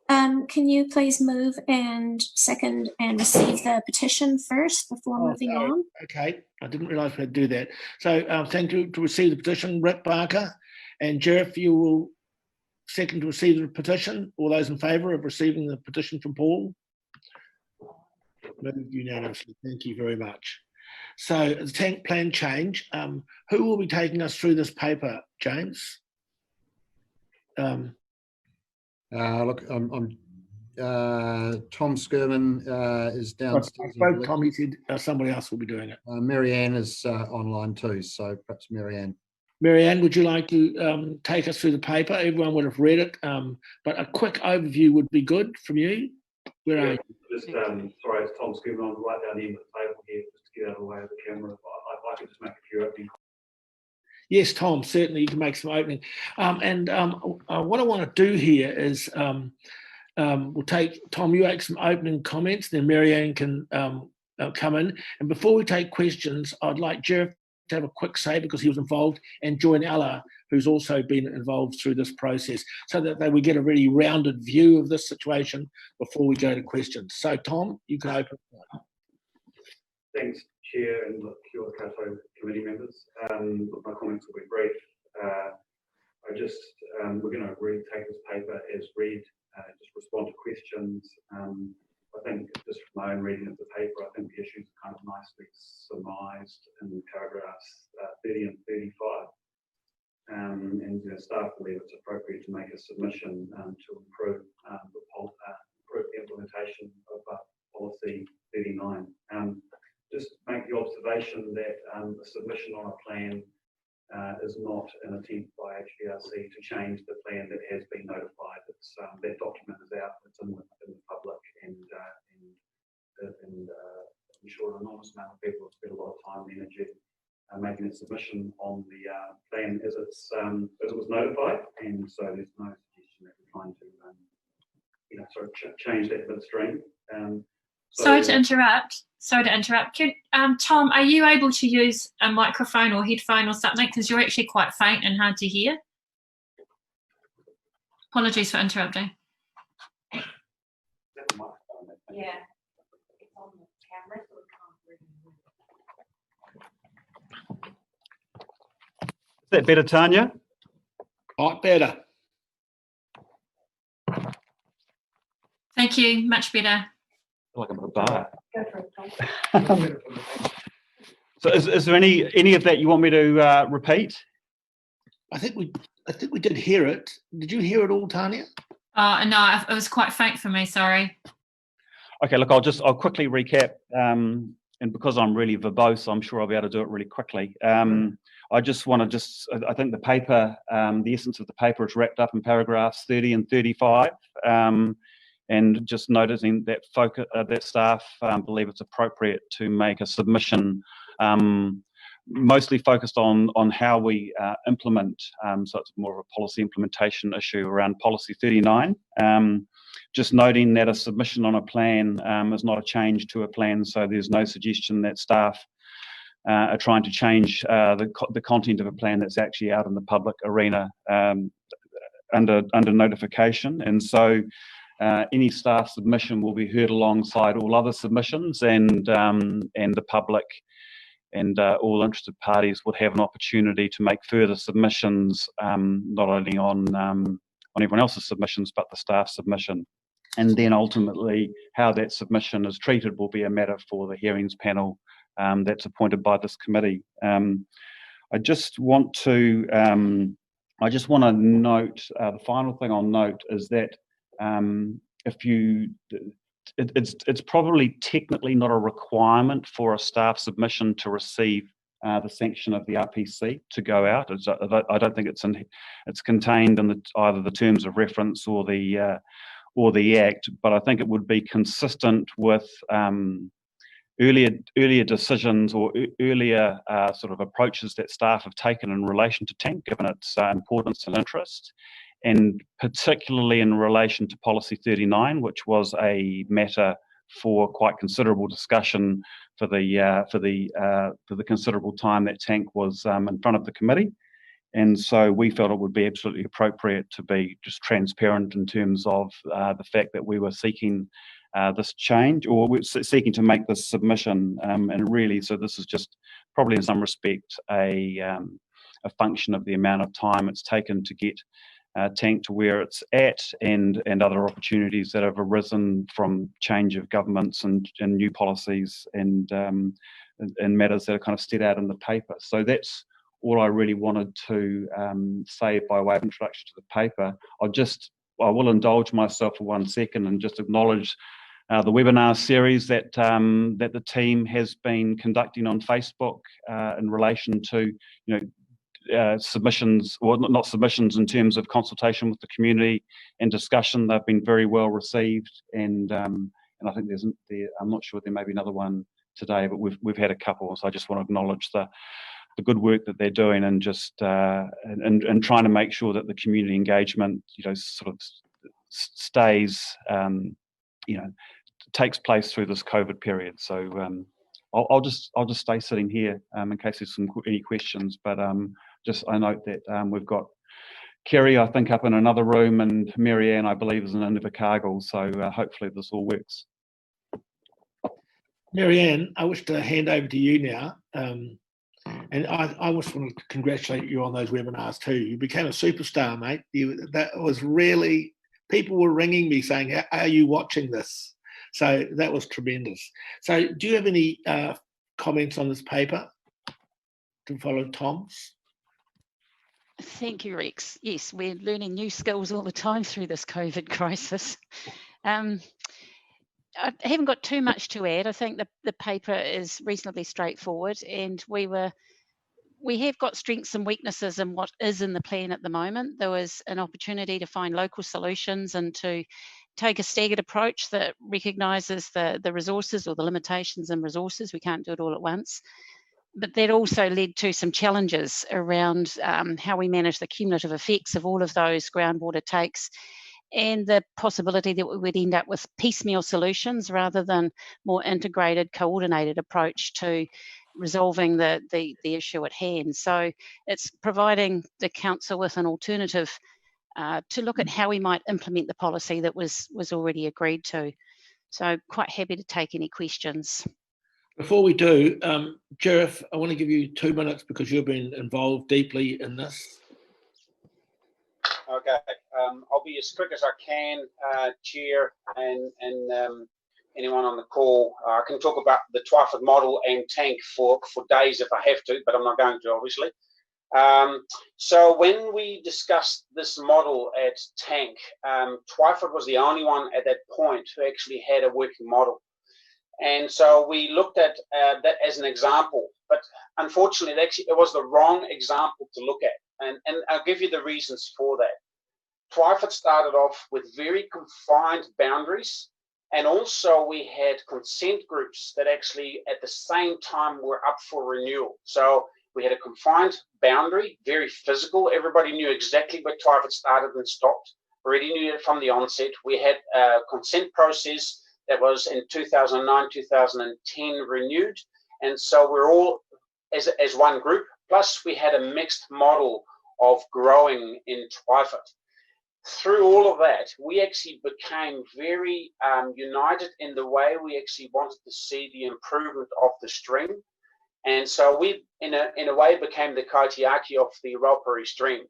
Can you please move and second and receive the petition first before moving on?
Okay, I didn't realise we had to do that. So thank you to receive the petition, Rick Barker. And Jeff, you will second to receive the petition. All those in favour of receiving the petition from Paul? Moved unanimously. Thank you very much. So the tank plan change. Who will be taking us through this paper, James?
Look, I'm Tom Skirman is downstairs.
I spoke to Tom, he said somebody else will be doing it.
Marianne is online too, so perhaps Marianne.
Marianne, would you like to take us through the paper? Everyone would have read it, but a quick overview would be good from you. Where are you?
Just, sorry, it's Tom Skirman. I'm right down the end of the table here, just to get out of the way of the camera. I'd like to just make a few opening.
Yes, Tom, certainly you can make some opening. What I want to do here is we'll take, Tom, you make some opening comments, then Marianne can come in. And before we take questions, I'd like Jeff to have a quick say because he was involved, and join Ella, who's also been involved through this process, so that we get a really rounded view of this situation before we go to questions. So, Tom, you can open.
Thanks, Chair, and Kia ora koutou committee members. My comments will be brief. We're going to really take this paper as read, just respond to questions. I think just from my own reading of the paper, I think the issues are kind of nicely surmised in paragraphs 30 and 35. And staff believe it's appropriate to make a submission to improve the implementation of policy 39. Just make the observation that the submission on a plan is not an attempt by HBRC to change the plan that has been notified. It's that document is out, it's in the public, and I'm sure an enormous amount of people have spent a lot of time and energy making a submission on the plan as it was notified, and so there's no suggestion that we're trying to change that midstream.
Sorry to interrupt. Tom, are you able to use a microphone or headphone or something? Because you're actually quite faint and hard to hear. Apologies for interrupting.
Yeah. It's on the camera, so we can't really.
Is that better, Tanya?
Lot better.
Thank you. Much better.
Like I'm at a bar.
Go for it, Tom.
So is there any of that you want me to repeat?
I think I think we did hear it. Did you hear it all, Tanya?
No, it was quite faint for me, sorry.
Okay, look, I'll quickly recap, and because I'm really verbose, I'm sure I'll be able to do it really quickly. I just want to I think the paper, the essence of the paper is wrapped up in paragraphs 30 and 35, and just noticing that that staff believe it's appropriate to make a submission, mostly focused on how we implement, so it's more of a policy implementation issue around policy 39. Just noting that a submission on a plan is not a change to a plan, so there's no suggestion that staff are trying to change the content of a plan that's actually out in the public arena under notification. And so any staff submission will be heard alongside all other submissions, and the public and all interested parties would have an opportunity to make further submissions, not only on everyone else's submissions, but the staff submission. And then ultimately, how that submission is treated will be a matter for the hearings panel that's appointed by this committee. I just want to note, the final thing I'll note is that it's probably technically not a requirement for a staff submission to receive the sanction of the RPC to go out. I don't think it's contained in either the terms of reference or the Act, but I think it would be consistent with earlier decisions or earlier sort of approaches that staff have taken in relation to TANK, given its importance and interest, and particularly in relation to Policy 39, which was a matter for quite considerable discussion for the considerable time that TANK was in front of the committee. And so we felt it would be absolutely appropriate to be just transparent in terms of the fact that we were seeking this change, or we're seeking to make this submission, and really, so this is just probably in some respect a function of the amount of time it's taken to get TANK to where it's at, and other opportunities that have arisen from change of governments and new policies and matters that are kind of set out in the paper. So that's all I really wanted to say by way of introduction to the paper. I will indulge myself for 1 second and just acknowledge the webinar series that the team has been conducting on Facebook in relation to, submissions, or not submissions in terms of consultation with the community and discussion. They've been very well received, and I think I'm not sure, there may be another one today, but we've had a couple. So I just want to acknowledge the good work that they're doing, and just and trying to make sure that the community engagement, sort of stays, takes place through this COVID period. So I'll just stay sitting here in case there's any questions. But I note that we've got Kerry, I think, up in another room, and Marianne, I believe, is in Invercargill. So hopefully this all works.
Marianne, I wish to hand over to you now. And I just want to congratulate you on those webinars too. You became a superstar, mate. That was really, people were ringing me saying, are you watching this? So that was tremendous. So do you have any comments on this paper to follow Tom's?
Thank you, Rex. Yes, we're learning new skills all the time through this COVID crisis. I haven't got too much to add. I think the paper is reasonably straightforward, and we have got strengths and weaknesses in what is in the plan at the moment. There was an opportunity to find local solutions and to take a staggered approach that recognises the resources or the limitations in resources. We can't do it all at once. But that also led to some challenges around how we manage the cumulative effects of all of those groundwater takes, and the possibility that we would end up with piecemeal solutions rather than more integrated, coordinated approach to resolving the issue at hand. So it's providing the council with an alternative to look at how we might implement the policy that was already agreed to. So quite happy to take any questions.
Before we do, Sheriff, I want to give you 2 minutes because you've been involved deeply in this.
Okay, I'll be as quick as I can, Chair, and anyone on the call. I can talk about the Twyford model and TANK for days if I have to, but I'm not going to, obviously. So when we discussed this model at Tank, Twyford was the only one at that point who actually had a working model. And so we looked at that as an example, but unfortunately it was the wrong example to look at. And I'll give you the reasons for that. Twyford started off with very confined boundaries, and also we had consent groups that actually at the same time were up for renewal. So we had a confined boundary, very physical. Everybody knew exactly where Twyford started and stopped. Already knew it from the onset. We had a consent process that was in 2009, 2010 renewed. And so we're all as one group. Plus we had a mixed model of growing in Twyford. Through all of that, we actually became very united in the way we actually wanted to see the improvement of the stream. And so we, in a way, became the kaitiaki of the Waterways stream.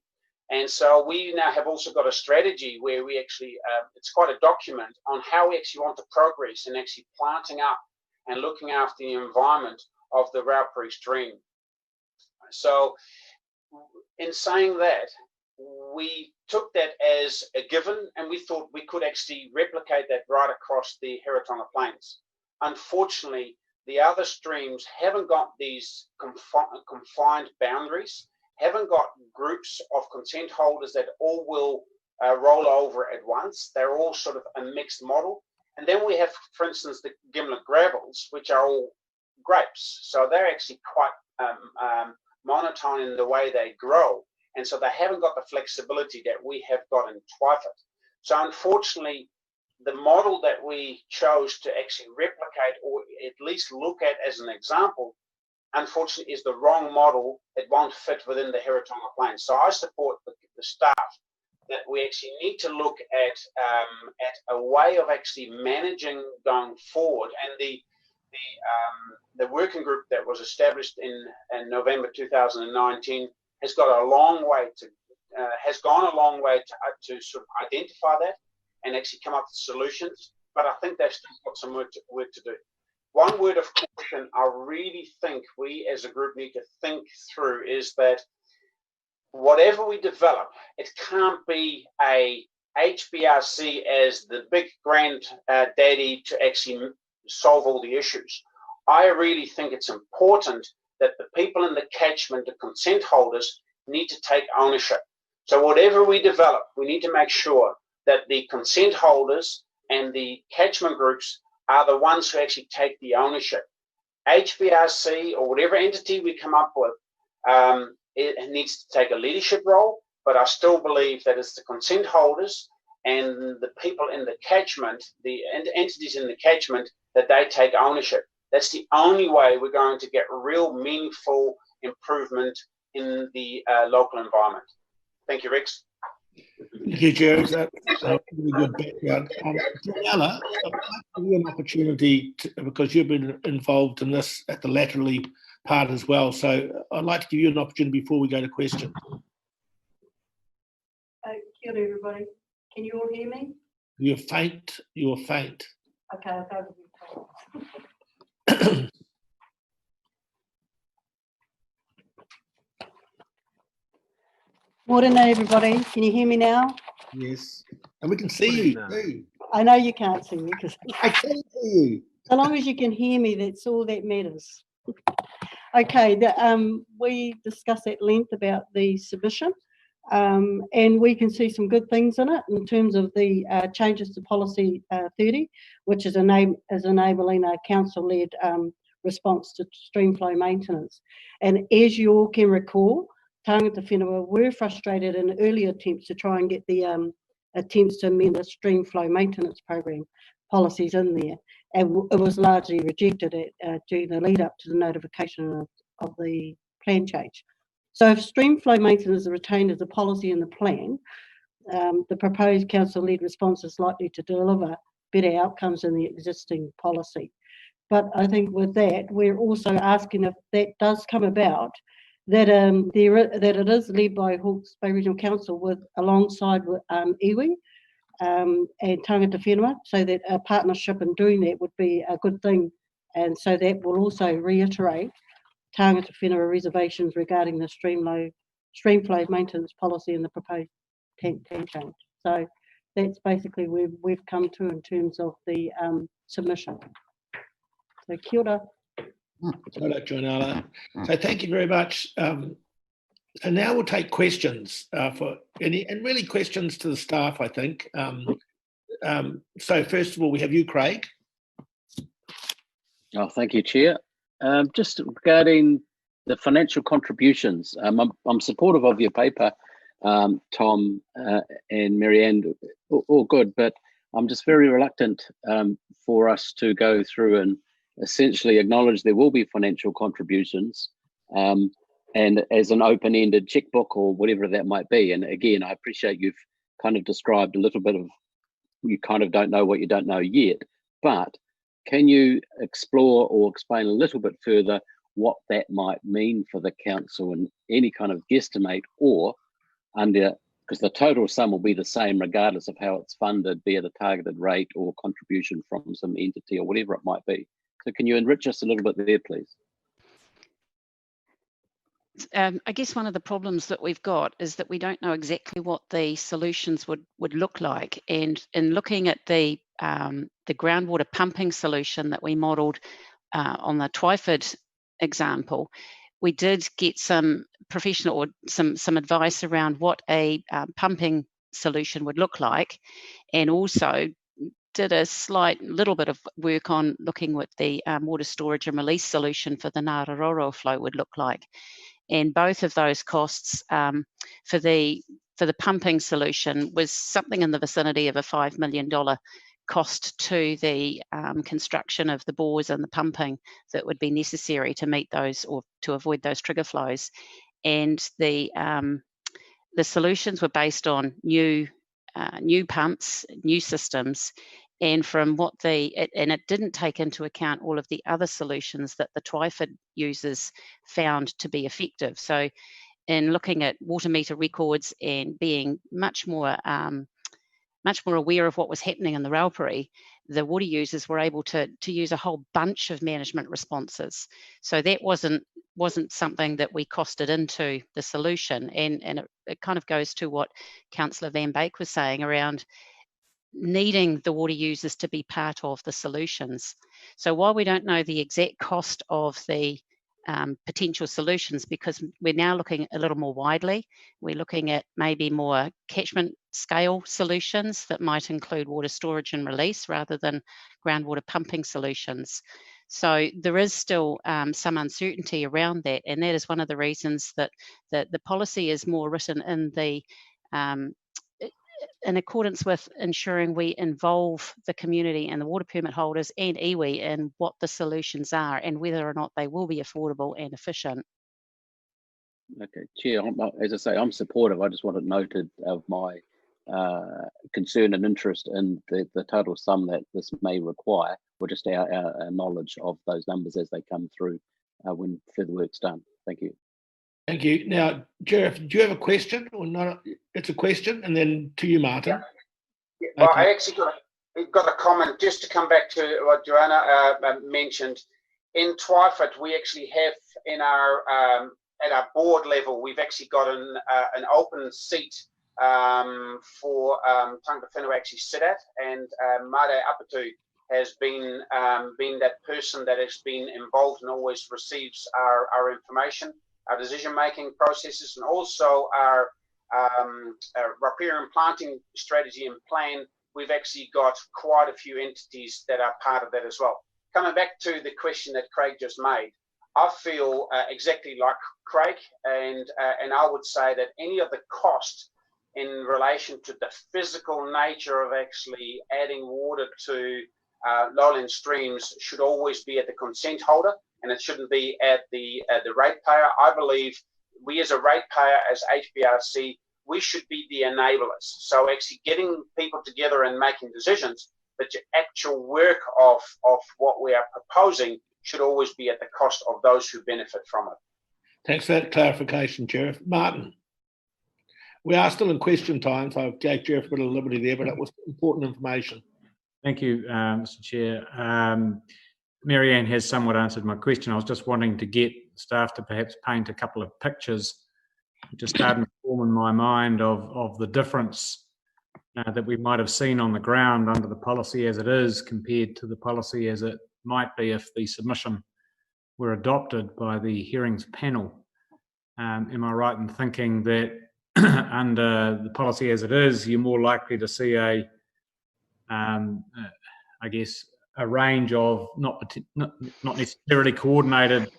And so we now have also got a strategy where we actually, it's quite a document on how we actually want to progress in actually planting up and looking after the environment of the Waterways stream. So in saying that, we took that as a given, and we thought we could actually replicate that right across the Heretaunga Plains. Unfortunately, the other streams haven't got these confined boundaries, haven't got groups of consent holders that all will roll over at once. They're all sort of a mixed model. And then we have, for instance, the gimlet gravels, which are all grapes. So they're actually quite monotone in the way they grow. And so they haven't got the flexibility that we have got in Twyford. So unfortunately, the model that we chose to actually replicate or at least look at as an example, unfortunately, is the wrong model. It won't fit within the Heretaunga Plains. So I support the staff that we actually need to look at a way of actually managing going forward. And the working group that was established in November 2019 has got a long way to has gone a long way to sort of identify that and actually come up with solutions. But I think they've still got some work to do. One word of caution I really think we as a group need to think through is that whatever we develop, it can't be a HBRC as the big granddaddy to actually solve all the issues. I really think it's important that the people in the catchment, the consent holders, need to take ownership. So whatever we develop, we need to make sure that the consent holders and the catchment groups are the ones who actually take the ownership. HBRC or whatever entity we come up with, it needs to take a leadership role, but I still believe that it's the consent holders and the people in the catchment, the entities in the catchment, that they take ownership. That's the only way we're going to get real meaningful improvement in the local environment. Thank you, Rex.
Thank you, Jerry. That's a really good background. Daniela, I'd like to give you an opportunity because you've been involved in this at the laterally part as well. So I'd like to give you an opportunity before we go to questions.
Kia ora, everybody. Can you all hear me?
You're faint. You're faint.
Okay, I'll go with you. Morning, everybody. Can you hear me now?
Yes. And we can see you too.
I know you can't see me because
I can see you.
So long as you can hear me, that's all that matters. Okay, we discussed at length about the submission, and we can see some good things in it in terms of the changes to Policy 30, which is enabling a council-led response to stream flow maintenance. And as you all can recall, Tangata Whenua were frustrated in early attempts to try and get the attempts to amend the stream flow maintenance program policies in there. And it was largely rejected during the lead up to the notification of the plan change. So if stream flow maintenance is retained as a policy in the plan, the proposed council-led response is likely to deliver better outcomes in the existing policy. But I think with that, we're also asking if that does come about, that it is led by Hawke's Bay Regional Council alongside with iwi and Tangata Whenua, so that a partnership in doing that would be a good thing. And so that will also reiterate Tangata Whenua reservations regarding the stream stream flow maintenance policy and the proposed tank change. So that's basically where we've come to in terms of the submission. So kia ora.
Kia ora, Joanna. So thank you very much. So now we'll take questions for any, and really questions to the staff, I think. So first of all, we have you, Craig.
Oh, thank you, Chair. Just regarding the financial contributions, I'm supportive of your paper, Tom and Marianne, all good, but I'm just very reluctant for us to go through and essentially acknowledge there will be financial contributions and as an open-ended checkbook or whatever that might be. And again, I appreciate you've kind of described a little bit of, you kind of don't know what you don't know yet, but can you explore or explain a little bit further what that might mean for the council and any kind of guesstimate, or under, because the total sum will be the same regardless of how it's funded, be it a targeted rate or contribution from some entity or whatever it might be. So can you enrich us a little bit there, please?
I guess one of the problems that we've got is that we don't know exactly what the solutions would look like. And in looking at the groundwater pumping solution that we modelled on the Twyford example, we did get some professional or some advice around what a pumping solution would look like, and also did a slight little bit of work on looking what the water storage and release solution for the Ngāraroto flow would look like. And both of those costs for the pumping solution was something in the vicinity of a $5 million cost to the construction of the bores and the pumping that would be necessary to meet those or to avoid those trigger flows. And the solutions were based on new pumps, new systems, and from what it didn't take into account all of the other solutions that the Twyford users found to be effective. So in looking at water meter records and being much more aware of what was happening in the Raupiri, the water users were able to use a whole bunch of management responses. So that wasn't something that we costed into the solution. And it kind of goes to what Councillor Van Beek was saying around needing the water users to be part of the solutions. So while we don't know the exact cost of the potential solutions, because we're now looking a little more widely, we're looking at maybe more catchment scale solutions that might include water storage and release rather than groundwater pumping solutions. So there is still some uncertainty around that, and that is one of the reasons that the policy is more written in accordance with ensuring we involve the community and the water permit holders and iwi in what the solutions are and whether or not they will be affordable and efficient.
Okay, Chair, as I say, I'm supportive. I just wanted noted of my concern and interest in the total sum that this may require, or just our knowledge of those numbers as they come through when further work's done. Thank you.
Thank you. Now, Jeff, do you have a question or not? It's a question, and then to you, Martin.
Yeah. Well,
Okay.
I actually got a comment just to come back to what Joanna mentioned. In Twyford, we actually have in our at our board level, we've actually got an open seat for tangata whenua actually sit at, and Mare Apatu has been that person that has been involved and always receives our information, our decision-making processes, and also our riparian planting strategy and plan. We've actually got quite a few entities that are part of that as well. Coming back to the question that Craig just made, I feel exactly like Craig, and I would say that any of the cost in relation to the physical nature of actually adding water to lowland streams should always be at the consent holder, and it shouldn't be at the ratepayer. I believe we as a ratepayer, as HBRC, we should be the enablers. So actually getting people together and making decisions, but the actual work of what we are proposing should always be at the cost of those who benefit from it.
Thanks for that clarification, Sheriff. Martin, we are still in question time, so I gave Sheriff a bit of liberty there, but it was important information.
Thank you, Mr. Chair. Marianne has somewhat answered my question. I was just wanting to get staff to perhaps paint a couple of pictures just starting to form in my mind of the difference that we might have seen on the ground under the policy as it is compared to the policy as it might be if the submission were adopted by the hearings panel. Am I right in thinking that under the policy as it is, you're more likely to see I guess, a range of not necessarily coordinated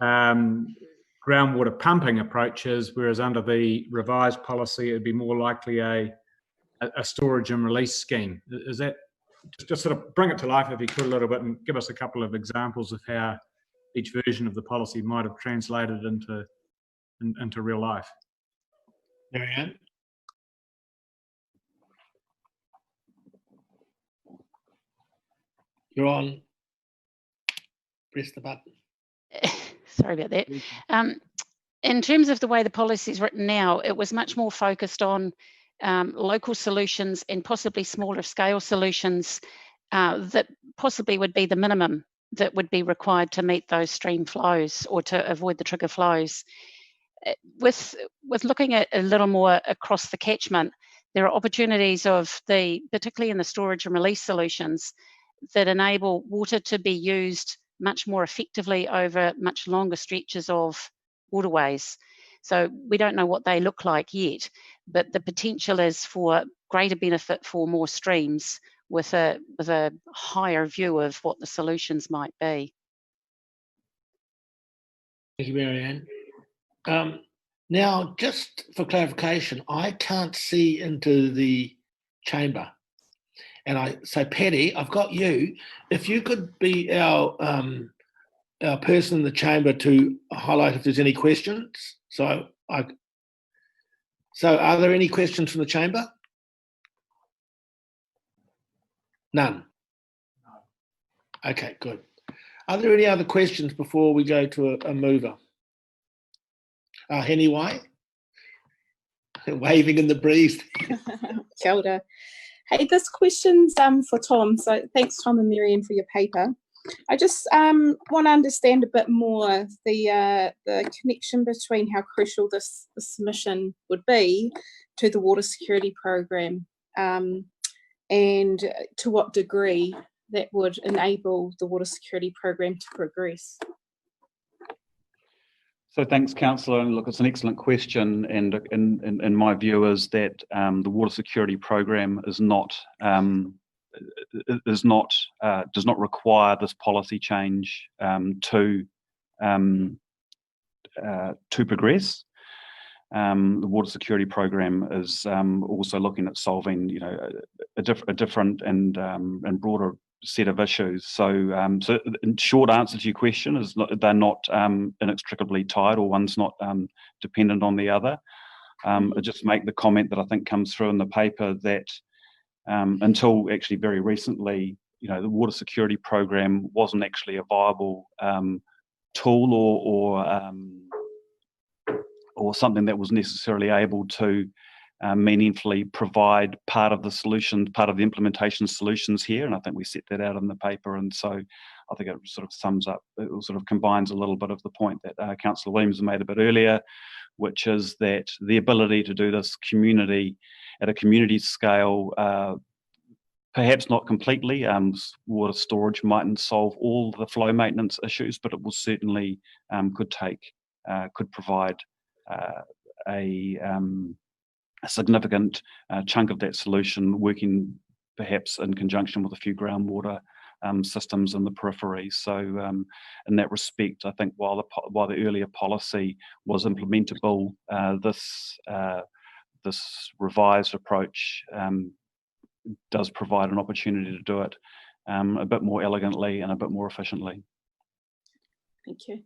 groundwater pumping approaches, whereas under the revised policy, it'd be more likely a storage and release scheme. Is that just sort of bring it to life if you could a little bit and give us a couple of examples of how each version of the policy might have translated into real life?
Marianne? You're on. Press the button.
Sorry about that. In terms of the way the policy is written now, it was much more focused on local solutions and possibly smaller scale solutions that possibly would be the minimum that would be required to meet those stream flows or to avoid the trigger flows. With looking at a little more across the catchment, there are opportunities particularly in the storage and release solutions, that enable water to be used much more effectively over much longer stretches of waterways. So we don't know what they look like yet, but the potential is for greater benefit for more streams with a higher view of what the solutions might be.
Thank you, Marianne. Now, just for clarification, I can't see into the chamber. And so Patty, I've got you. If you could be our person in the chamber to highlight if there's any questions. So are there any questions from the chamber? None. No. Okay, good. Are there any other questions before we go to a mover? Henny White, waving in the breeze.
Kia ora. Hey, this question's for Tom. So thanks, Tom and Marianne, for your paper. I just want to understand a bit more the connection between how crucial this mission would be to the water security program, and to what degree that would enable the water security program to progress.
So thanks, Councillor. And look, it's an excellent question. And in my view is that the water security program does not require this policy change to progress. The water security program is also looking at solving, a different and broader set of issues. So, in short answer to your question is they're not inextricably tied, or one's not dependent on the other. I just make the comment that I think comes through in the paper that until actually very recently, the water security program wasn't actually a viable tool or something that was necessarily able to meaningfully provide part of the solution, part of the implementation solutions here. And I think we set that out in the paper. And so I think it sort of sums up, it sort of combines a little bit of the point that Councillor Williams made a bit earlier, which is that the ability to do this at a community scale, perhaps not completely, water storage mightn't solve all the flow maintenance issues, but it will certainly could provide a significant chunk of that solution, working perhaps in conjunction with a few groundwater systems in the periphery. So in that respect, I think while the earlier policy was implementable, this revised approach does provide an opportunity to do it a bit more elegantly and a bit more efficiently.
Thank you.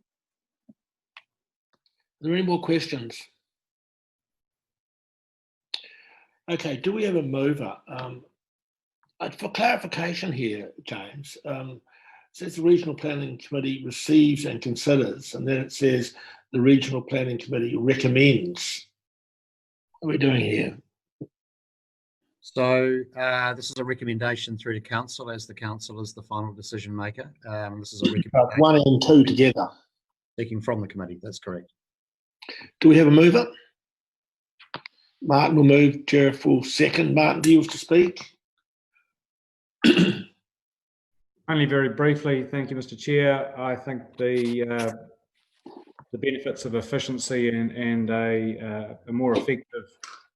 Are there any more questions? Okay, do we have a mover? For clarification here, James, it says the Regional Planning Committee receives and considers, and then it says the Regional Planning Committee recommends. What are we doing here?
So this is a recommendation through to council, as the council is the final decision maker. This is a recommendation.
1 and 2 together.
Speaking from the committee, that's correct.
Do we have a mover? Martin will move, Sheriff will second. Martin, do you wish to speak?
Only very briefly, thank you, Mr. Chair. I think the benefits of efficiency and a more effective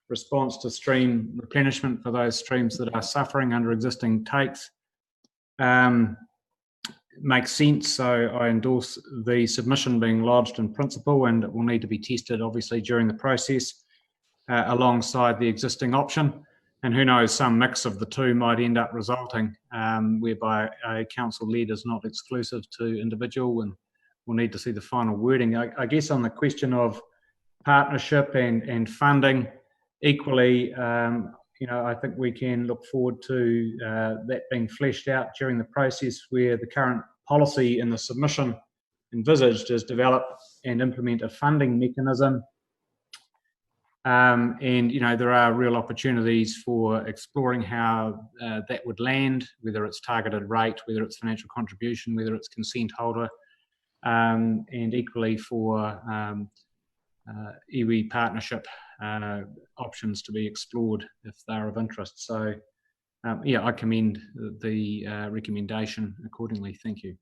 response to stream replenishment for those streams that are suffering under existing takes makes sense. So I endorse the submission being lodged in principle, and it will need to be tested obviously during the process alongside the existing option. And who knows, some mix of the two might end up resulting whereby a council lead is not exclusive to individual, and we'll need to see the final wording. I guess on the question of partnership and funding, equally, I think we can look forward to that being fleshed out during the process, where the current policy in the submission envisaged is develop and implement a funding mechanism. And there are real opportunities for exploring how that would land, whether it's targeted rate, whether it's financial contribution, whether it's consent holder, and equally for iwi partnership options to be explored if they're of interest. So I commend the recommendation accordingly. Thank you.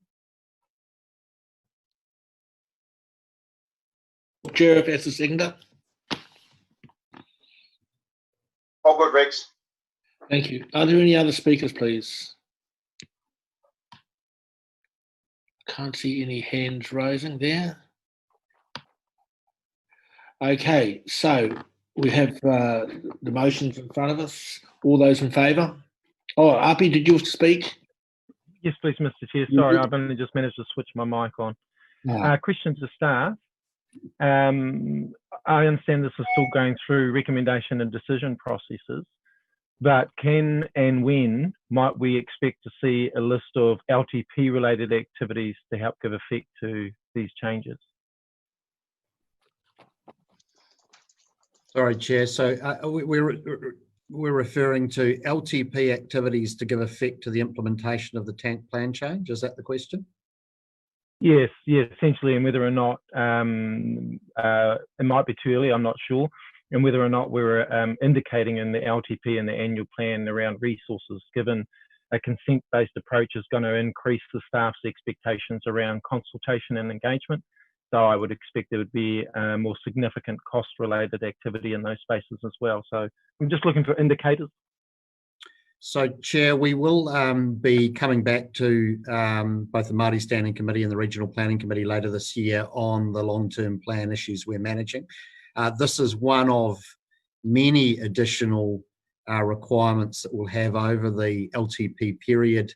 Sheriff, as a seconder.
All good, Rex.
Thank you. Are there any other speakers, please? Can't see any hands rising there. Okay, so we have the motions in front of us. All those in favour? Oh, Api, did you wish to speak?
Yes, please, Mr. Chair. Sorry, I've only just managed to switch my mic on. Question to staff. I understand this is still going through recommendation and decision processes, but can and when might we expect to see a list of LTP related activities to help give effect to these changes?
Sorry, Chair. So we're referring to LTP activities to give effect to the implementation of the tank plan change. Is that the question?
Yes, essentially, and whether or not it might be too early, I'm not sure, and whether or not we're indicating in the LTP and the annual plan around resources, given a consent-based approach is going to increase the staff's expectations around consultation and engagement. So I would expect there would be more significant cost-related activity in those spaces as well. So I'm just looking for indicators.
So, Chair, we will be coming back to both the Māori Standing Committee and the Regional Planning Committee later this year on the long-term plan issues we're managing. This is one of many additional requirements that we'll have over the LTP period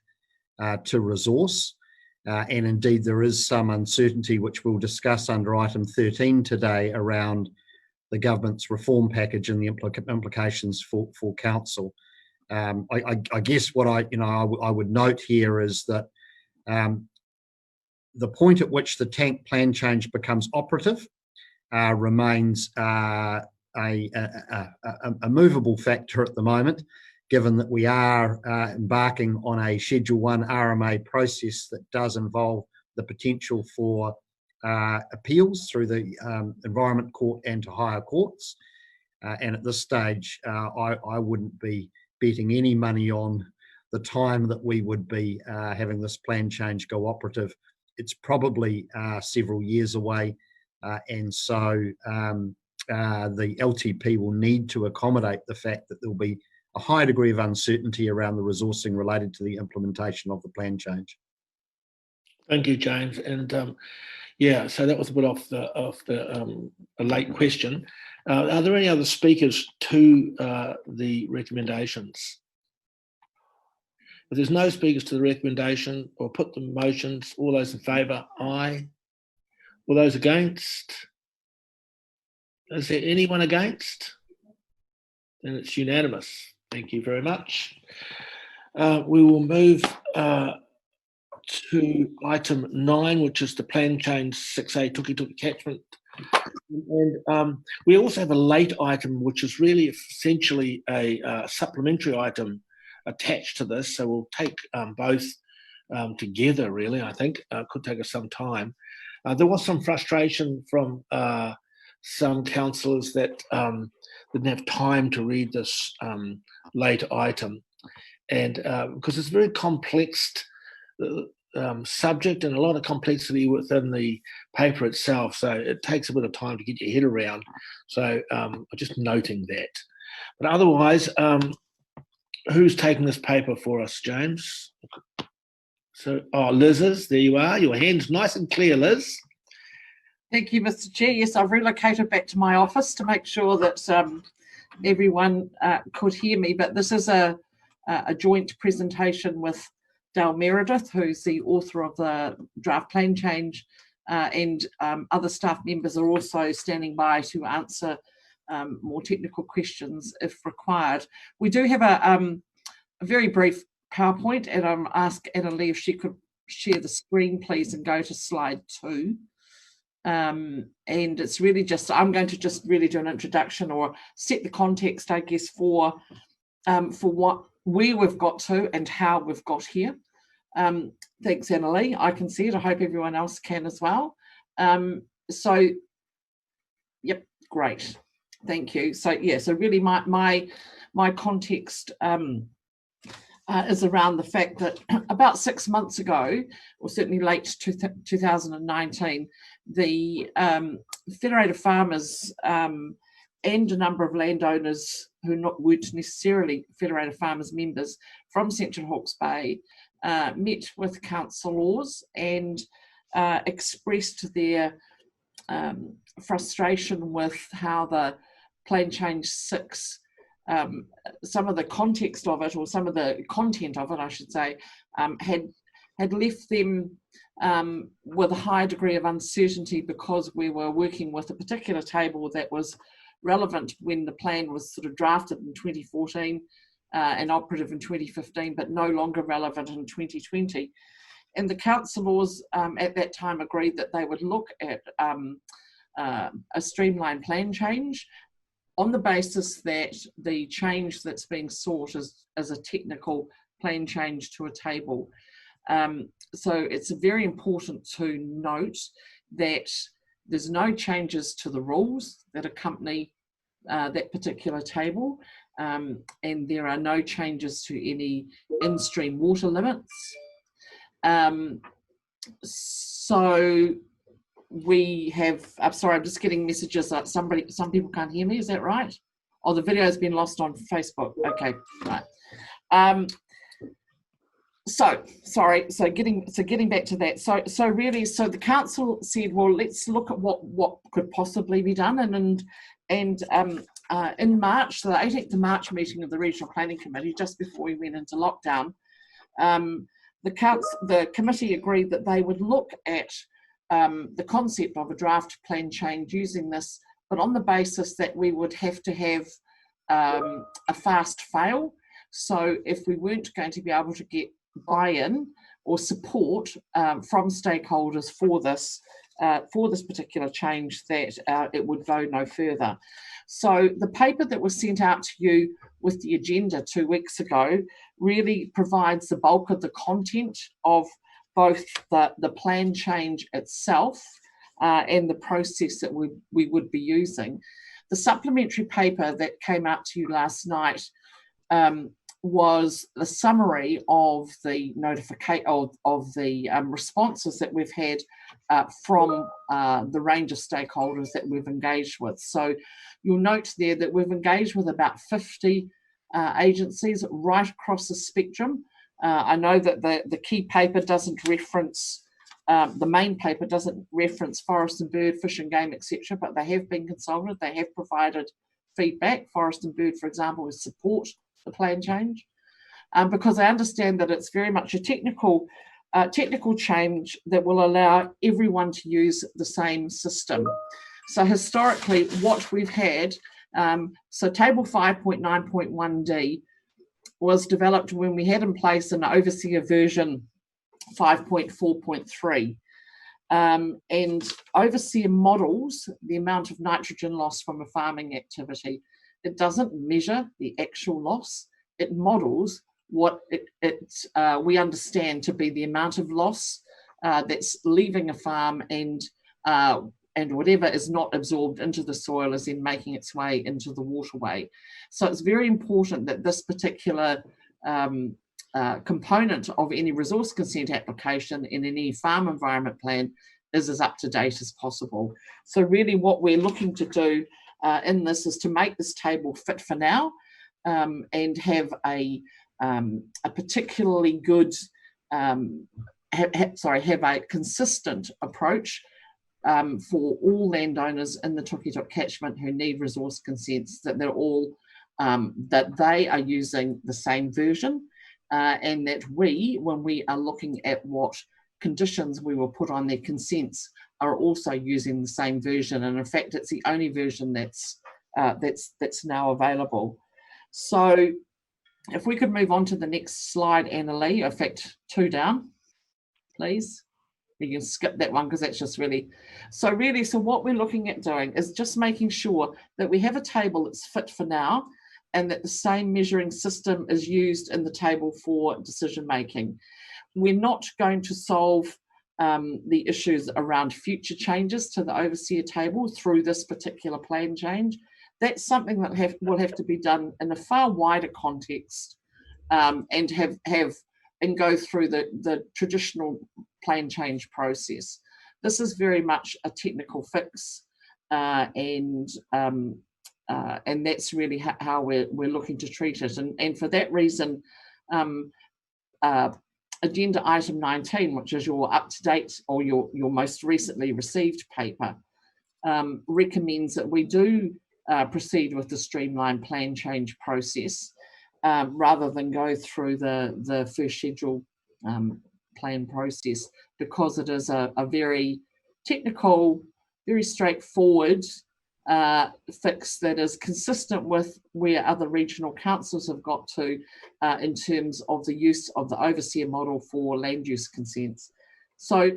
to resource. And indeed, there is some uncertainty, which we'll discuss under item 13 today, around the government's reform package and the implications for council. I guess what I would note here is that the point at which the tank plan change becomes operative remains a movable factor at the moment, given that we are embarking on a Schedule 1 RMA process that does involve the potential for appeals through the Environment Court and to higher courts. And at this stage, I wouldn't be betting any money on the time that we would be having this plan change go operative. It's probably several years away, and so the LTP will need to accommodate the fact that there'll be a high degree of uncertainty around the resourcing related to the implementation of the plan change.
Thank you, James. And yeah, so that was a bit off the a late question. Are there any other speakers to the recommendations? If there's no speakers to the recommendation, or put the motions, all those in favour, aye. All those against? Is there anyone against? Then it's unanimous. Thank you very much. We will move to item 9, which is the plan change 6A Tukituki Catchment. And we also have a late item, which is really essentially a supplementary item attached to this. So we'll take both together, really, I think. Could take us some time. There was some frustration from some councillors that didn't have time to read this late item, and because it's a very complex subject and a lot of complexity within the paper itself, so it takes a bit of time to get your head around. So just noting that. But otherwise, who's taking this paper for us, James? So, Liz is, there you are. Your hand's nice and clear, Liz.
Thank you, Mr. Chair. Yes, I've relocated back to my office to make sure that everyone could hear me, but this is a joint presentation with Dale Meredith, who's the author of the draft plan change, and other staff members are also standing by to answer more technical questions if required. We do have a very brief PowerPoint, and I'm asking Anna Lee if she could share the screen, please, and go to slide 2. And it's really just, I'm going to just really do an introduction or set the context, I guess, for where we've got to and how we've got here. Thanks, Anna Lee. I can see it. I hope everyone else can as well. So, yep, great. Thank you. So, yeah, so really my context is around the fact that about 6 months ago, or certainly late 2019, the Federated Farmers and a number of landowners who weren't necessarily Federated Farmers members from Central Hawke's Bay met with councillors and expressed their frustration with how the Plan Change 6, some of the context of it, or some of the content of it, I should say, had left them with a high degree of uncertainty, because we were working with a particular table that was relevant when the plan was sort of drafted in 2014 and operative in 2015, but no longer relevant in 2020. And the councillors at that time agreed that they would look at a streamlined plan change on the basis that the change that's being sought is a technical plan change to a table. So it's very important to note that there's no changes to the rules that accompany that particular table, and there are no changes to any in-stream water limits. So we have, I'm sorry, I'm just getting messages that some people can't hear me, is that right? Oh, the video has been lost on Facebook. Okay, right. So sorry, so getting back to that. So really, so the council said, well, let's look at what could possibly be done, and in March, the 18th of March meeting of the Regional Planning Committee, just before we went into lockdown, the committee agreed that they would look at the concept of a draft plan change using this, but on the basis that we would have to have a fast fail. So if we weren't going to be able to get buy-in or support from stakeholders for this particular change, that it would go no further. So the paper that was sent out to you with the agenda 2 weeks ago really provides the bulk of the content of both the plan change itself and the process that we would be using. The supplementary paper that came out to you last night was the summary of the notification of the responses that we've had from the range of stakeholders that we've engaged with. So you'll note there that we've engaged with about 50 agencies right across the spectrum. I know that the key paper doesn't reference, the main paper doesn't reference forest and bird, fish and game, etc., but they have been consulted, they have provided feedback. Forest and bird, for example, is support the plan change, because I understand that it's very much a technical change that will allow everyone to use the same system. So historically, what we've had, so table 5.9.1D was developed when we had in place an overseer version 5.4.3. And overseer models the amount of nitrogen loss from a farming activity. It doesn't measure the actual loss, it models what we understand to be the amount of loss that's leaving a farm and and whatever is not absorbed into the soil is then making its way into the waterway. So it's very important that this particular component of any resource consent application in any farm environment plan is as up to date as possible. So really what we're looking to do in this is to make this table fit for now, and have a particularly good, have a consistent approach for all landowners in the Tukituki catchment who need resource consents, that they're all, that they are using the same version, and that we, when we are looking at what conditions we will put on their consents, are also using the same version. And in fact, it's the only version that's now available. So if we could move on to the next slide, Annalie, in fact, 2 down, please. You can skip that one because that's just really, so what we're looking at doing is just making sure that we have a table that's fit for now, and that the same measuring system is used in the table for decision making. We're not going to solve the issues around future changes to the overseer table through this particular plan change. That's something that will have to be done in a far wider context, and go through the traditional plan change process. This is very much a technical fix, and that's really how we're looking to treat it. And for that reason, agenda item 19, which is your up-to-date or your most recently received paper, recommends that we do proceed with the streamlined plan change process, rather than go through the first schedule plan process, because it is a very technical, very straightforward fix that is consistent with where other regional councils have got to in terms of the use of the overseer model for land use consents. So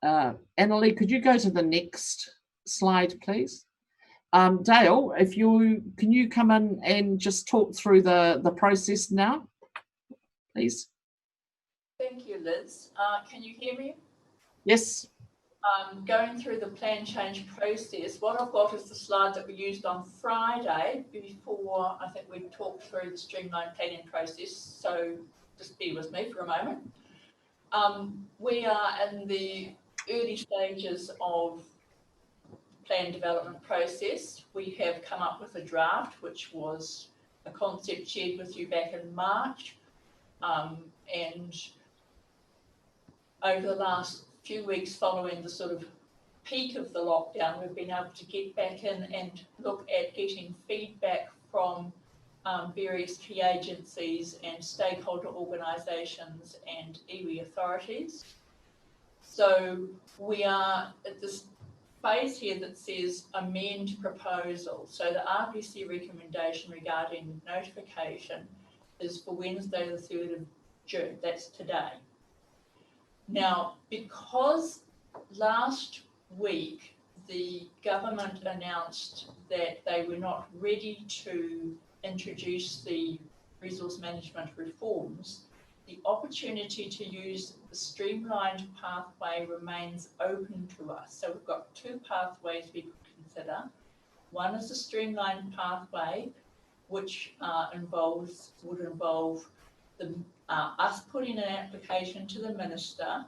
Annalie, could you go to the next slide, please? Dale, can you come in and just talk through the process now, please?
Thank you, Liz. Can you hear me?
Yes.
Going through the plan change process, what I've got is the slide that we used on Friday before I think we talked through the streamlined planning process, so just bear with me for a moment. We are in the early stages of plan development process. We have come up with a draft, which was a concept shared with you back in March, and over the last few weeks following the sort of peak of the lockdown, we've been able to get back in and look at getting feedback from various key agencies and stakeholder organisations and iwi authorities. So we are at this phase here that says amend proposal. So the RPC recommendation regarding notification is for Wednesday the 3rd of June, that's today. Now, because last week the government announced that they were not ready to introduce the resource management reforms, the opportunity to use the streamlined pathway remains open to us. So we've got 2 pathways we could consider. One is the streamlined pathway, which would involve us putting an application to the minister,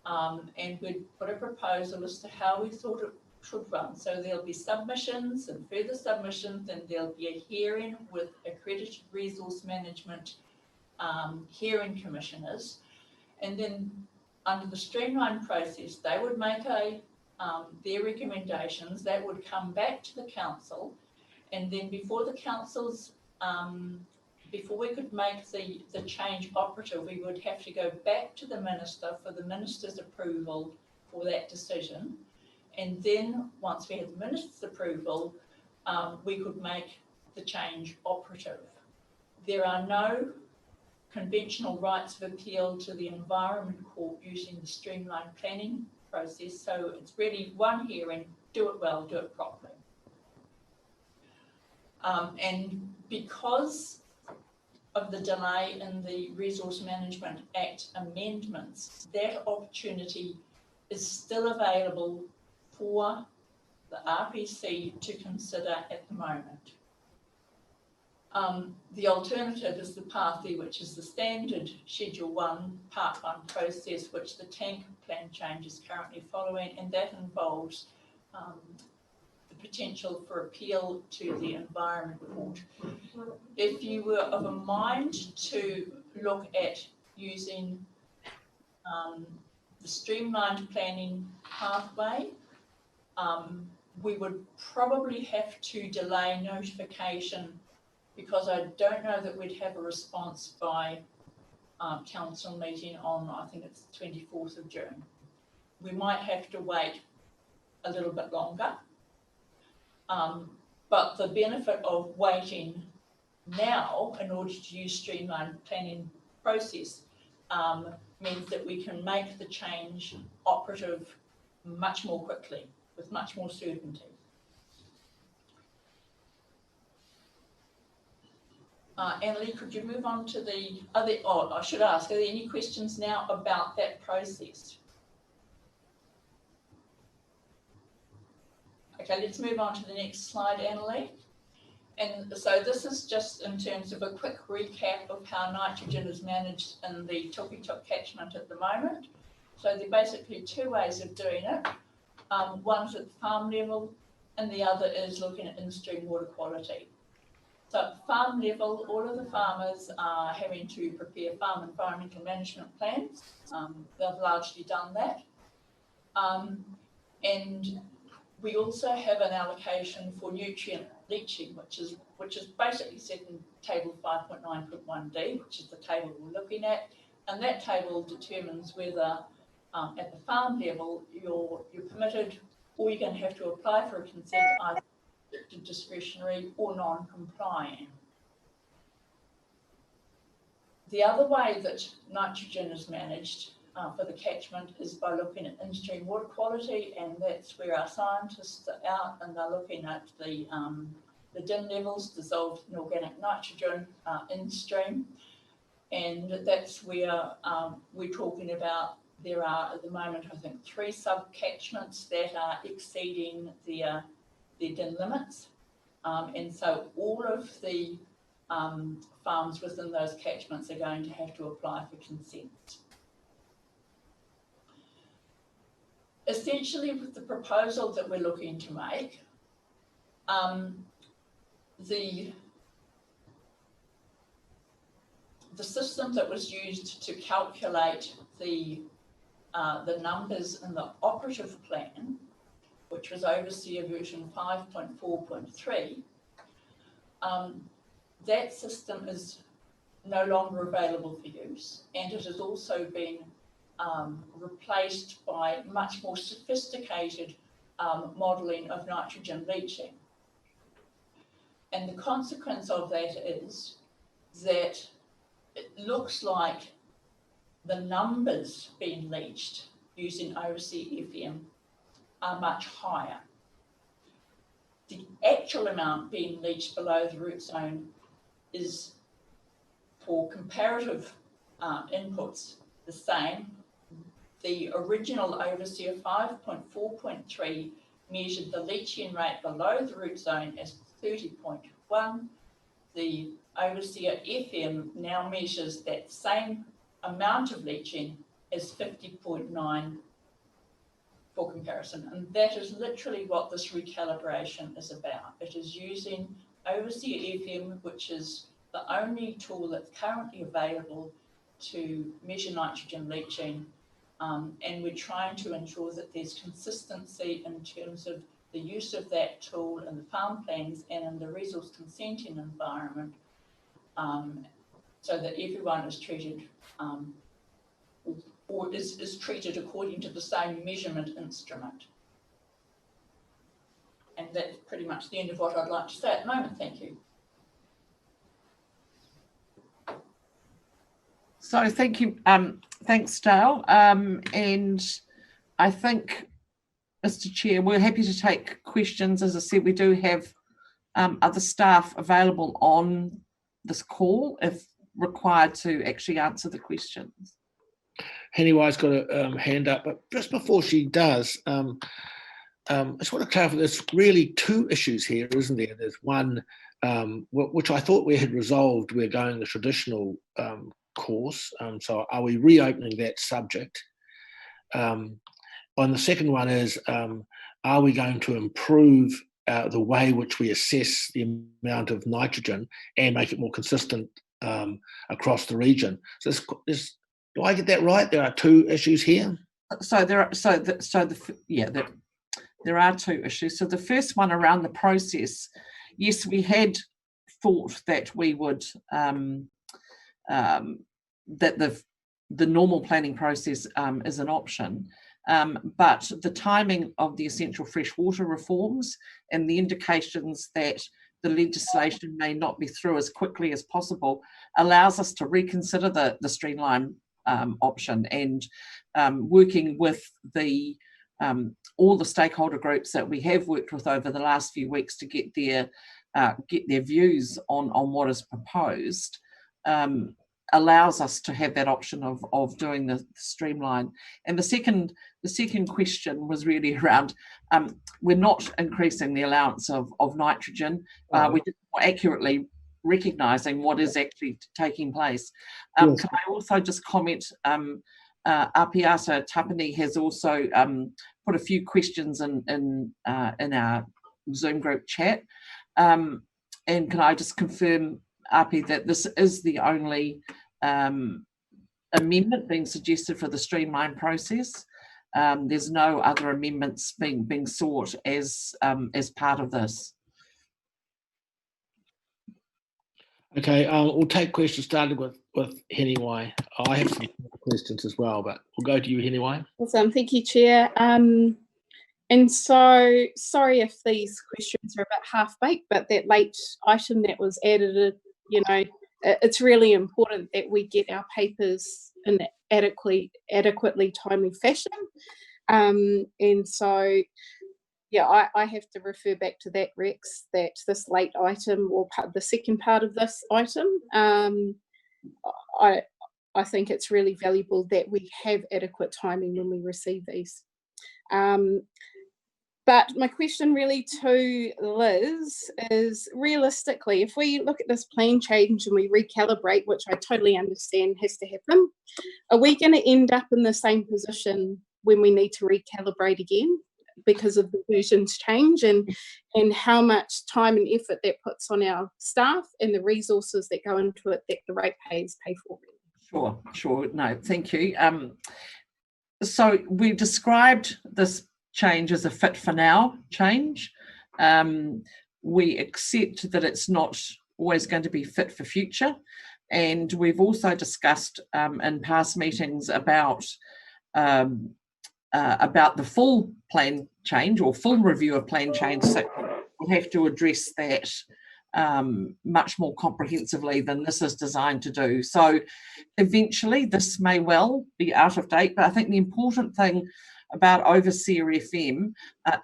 and we'd put a proposal as to how we thought it should run. So there'll be submissions and further submissions, and there'll be a hearing with accredited resource management hearing commissioners. And then under the streamlined process, they would make their recommendations, that would come back to the council, and then before the council's before we could make the change operative, we would have to go back to the minister for the minister's approval for that decision. And then once we had the minister's approval, we could make the change operative. There are no conventional rights of appeal to the Environment Court using the streamlined planning process. So it's really one hearing, do it well, do it properly. And because of the delay in the Resource Management Act amendments, that opportunity is still available for the RPC to consider at the moment. The alternative is the pathway, which is the standard Schedule 1, Part 1 process, which the tank plan change is currently following, and that involves the potential for appeal to the Environment Court. If you were of a mind to look at using the streamlined planning pathway, we would probably have to delay notification, because I don't know that we'd have a response by council meeting on, I think it's the 24th of June. We might have to wait a little bit longer. But the benefit of waiting now in order to use streamlined planning process means that we can make the change operative much more quickly, with much more certainty. Annalie, could you move on to the other, oh, I should ask, are there any questions now about that process? Okay, let's move on to the next slide, Annalie. And so this is just in terms of a quick recap of how nitrogen is managed in the Tukituki catchment at the moment. So there are basically two ways of doing it. One's at the farm level, and the other is looking at in-stream water quality. So at farm level, all of the farmers are having to prepare farm environmental management plans. They've largely done that. And we also have an allocation for nutrient leaching, which is basically set in table 5.9.1D, which is the table we're looking at. And that table determines whether at the farm level you're permitted, or you're going to have to apply for a consent either discretionary or non-compliant. The other way that nitrogen is managed for the catchment is by looking at in-stream water quality, and that's where our scientists are out and they're looking at the DIN levels, dissolved in organic nitrogen in stream, and that's where we're talking about. There are at the moment, I think, 3 sub-catchments that are exceeding their DIN limits, and so all of the farms within those catchments are going to have to apply for consent. Essentially, with the proposal that we're looking to make, the system that was used to calculate the numbers in the operative plan, which was Overseer version 5.4.3, that system is no longer available for use, and it has also been replaced by much more sophisticated modelling of nitrogen leaching. And the consequence of that is that it looks like the numbers being leached using Overseer FM are much higher. The actual amount being leached below the root zone is, for comparative inputs, the same. The original Overseer 5.4.3 measured the leaching rate below the root zone as 30.1. The Overseer FM now measures that same amount of leaching as 50.9 for comparison. And that is literally what this recalibration is about. It is using Overseer FM, which is the only tool that's currently available to measure nitrogen leaching. And we're trying to ensure that there's consistency in terms of the use of that tool in the farm plans and in the resource consenting environment, so that everyone is treated or is treated according to the same measurement instrument. And that's pretty much the end of what I'd like to say at the moment. Thank you.
So thank you, thanks Dale, and I think, Mr. Chair, we're happy to take questions. As I said, we do have other staff available on this call if required to actually answer the questions.
Henny White's got a hand up, but just before she does, I just want to clarify, there's really two issues here, isn't there? There's one, which I thought we had resolved, we're going the traditional course. So are we reopening that subject? And the second one is, are we going to improve the way which we assess the amount of nitrogen and make it more consistent across the region? So do I get that right? There are two issues here.
So there are two issues. So the first one around the process, yes, we had thought that we would that the normal planning process is an option, but the timing of the essential freshwater reforms and the indications that the legislation may not be through as quickly as possible allows us to reconsider the streamline option, and working with the all the stakeholder groups that we have worked with over the last few weeks to get their views on what is proposed, allows us to have that option of doing the streamline. And the second question was really around, we're not increasing the allowance of nitrogen. We're just more accurately recognising what is actually taking place.
Yes.
Can I also just comment, Apiata Tapani has also put a few questions in our Zoom group chat. And can I just confirm, Api, that this is the only amendment being suggested for the streamline process? There's no other amendments being sought as part of this.
Okay, we'll take questions starting with Heniwai. I have some questions as well, but we'll go to you, Heniwai.
Awesome, thank you, Chair. And so, sorry if these questions are a bit half-baked, but that late item that was added, you know, it's really important that we get our papers in adequately timely fashion. And so, yeah, I have to refer back to that, Rex, that this late item, or the second part of this item, I think it's really valuable that we have adequate timing when we receive these. But my question really to Liz is, realistically, if we look at this plan change and we recalibrate, which I totally understand has to happen, are we going to end up in the same position when we need to recalibrate again because of the versions change, and how much time and effort that puts on our staff and the resources that go into it that the ratepayers pay for?
Sure. No, thank you. So we described this change as a fit for now change. We accept that it's not always going to be fit for future, and we've also discussed in past meetings about the full plan change or full review of plan change. So we'll have to address that much more comprehensively than this is designed to do. So eventually this may well be out of date, but I think the important thing about Overseer FM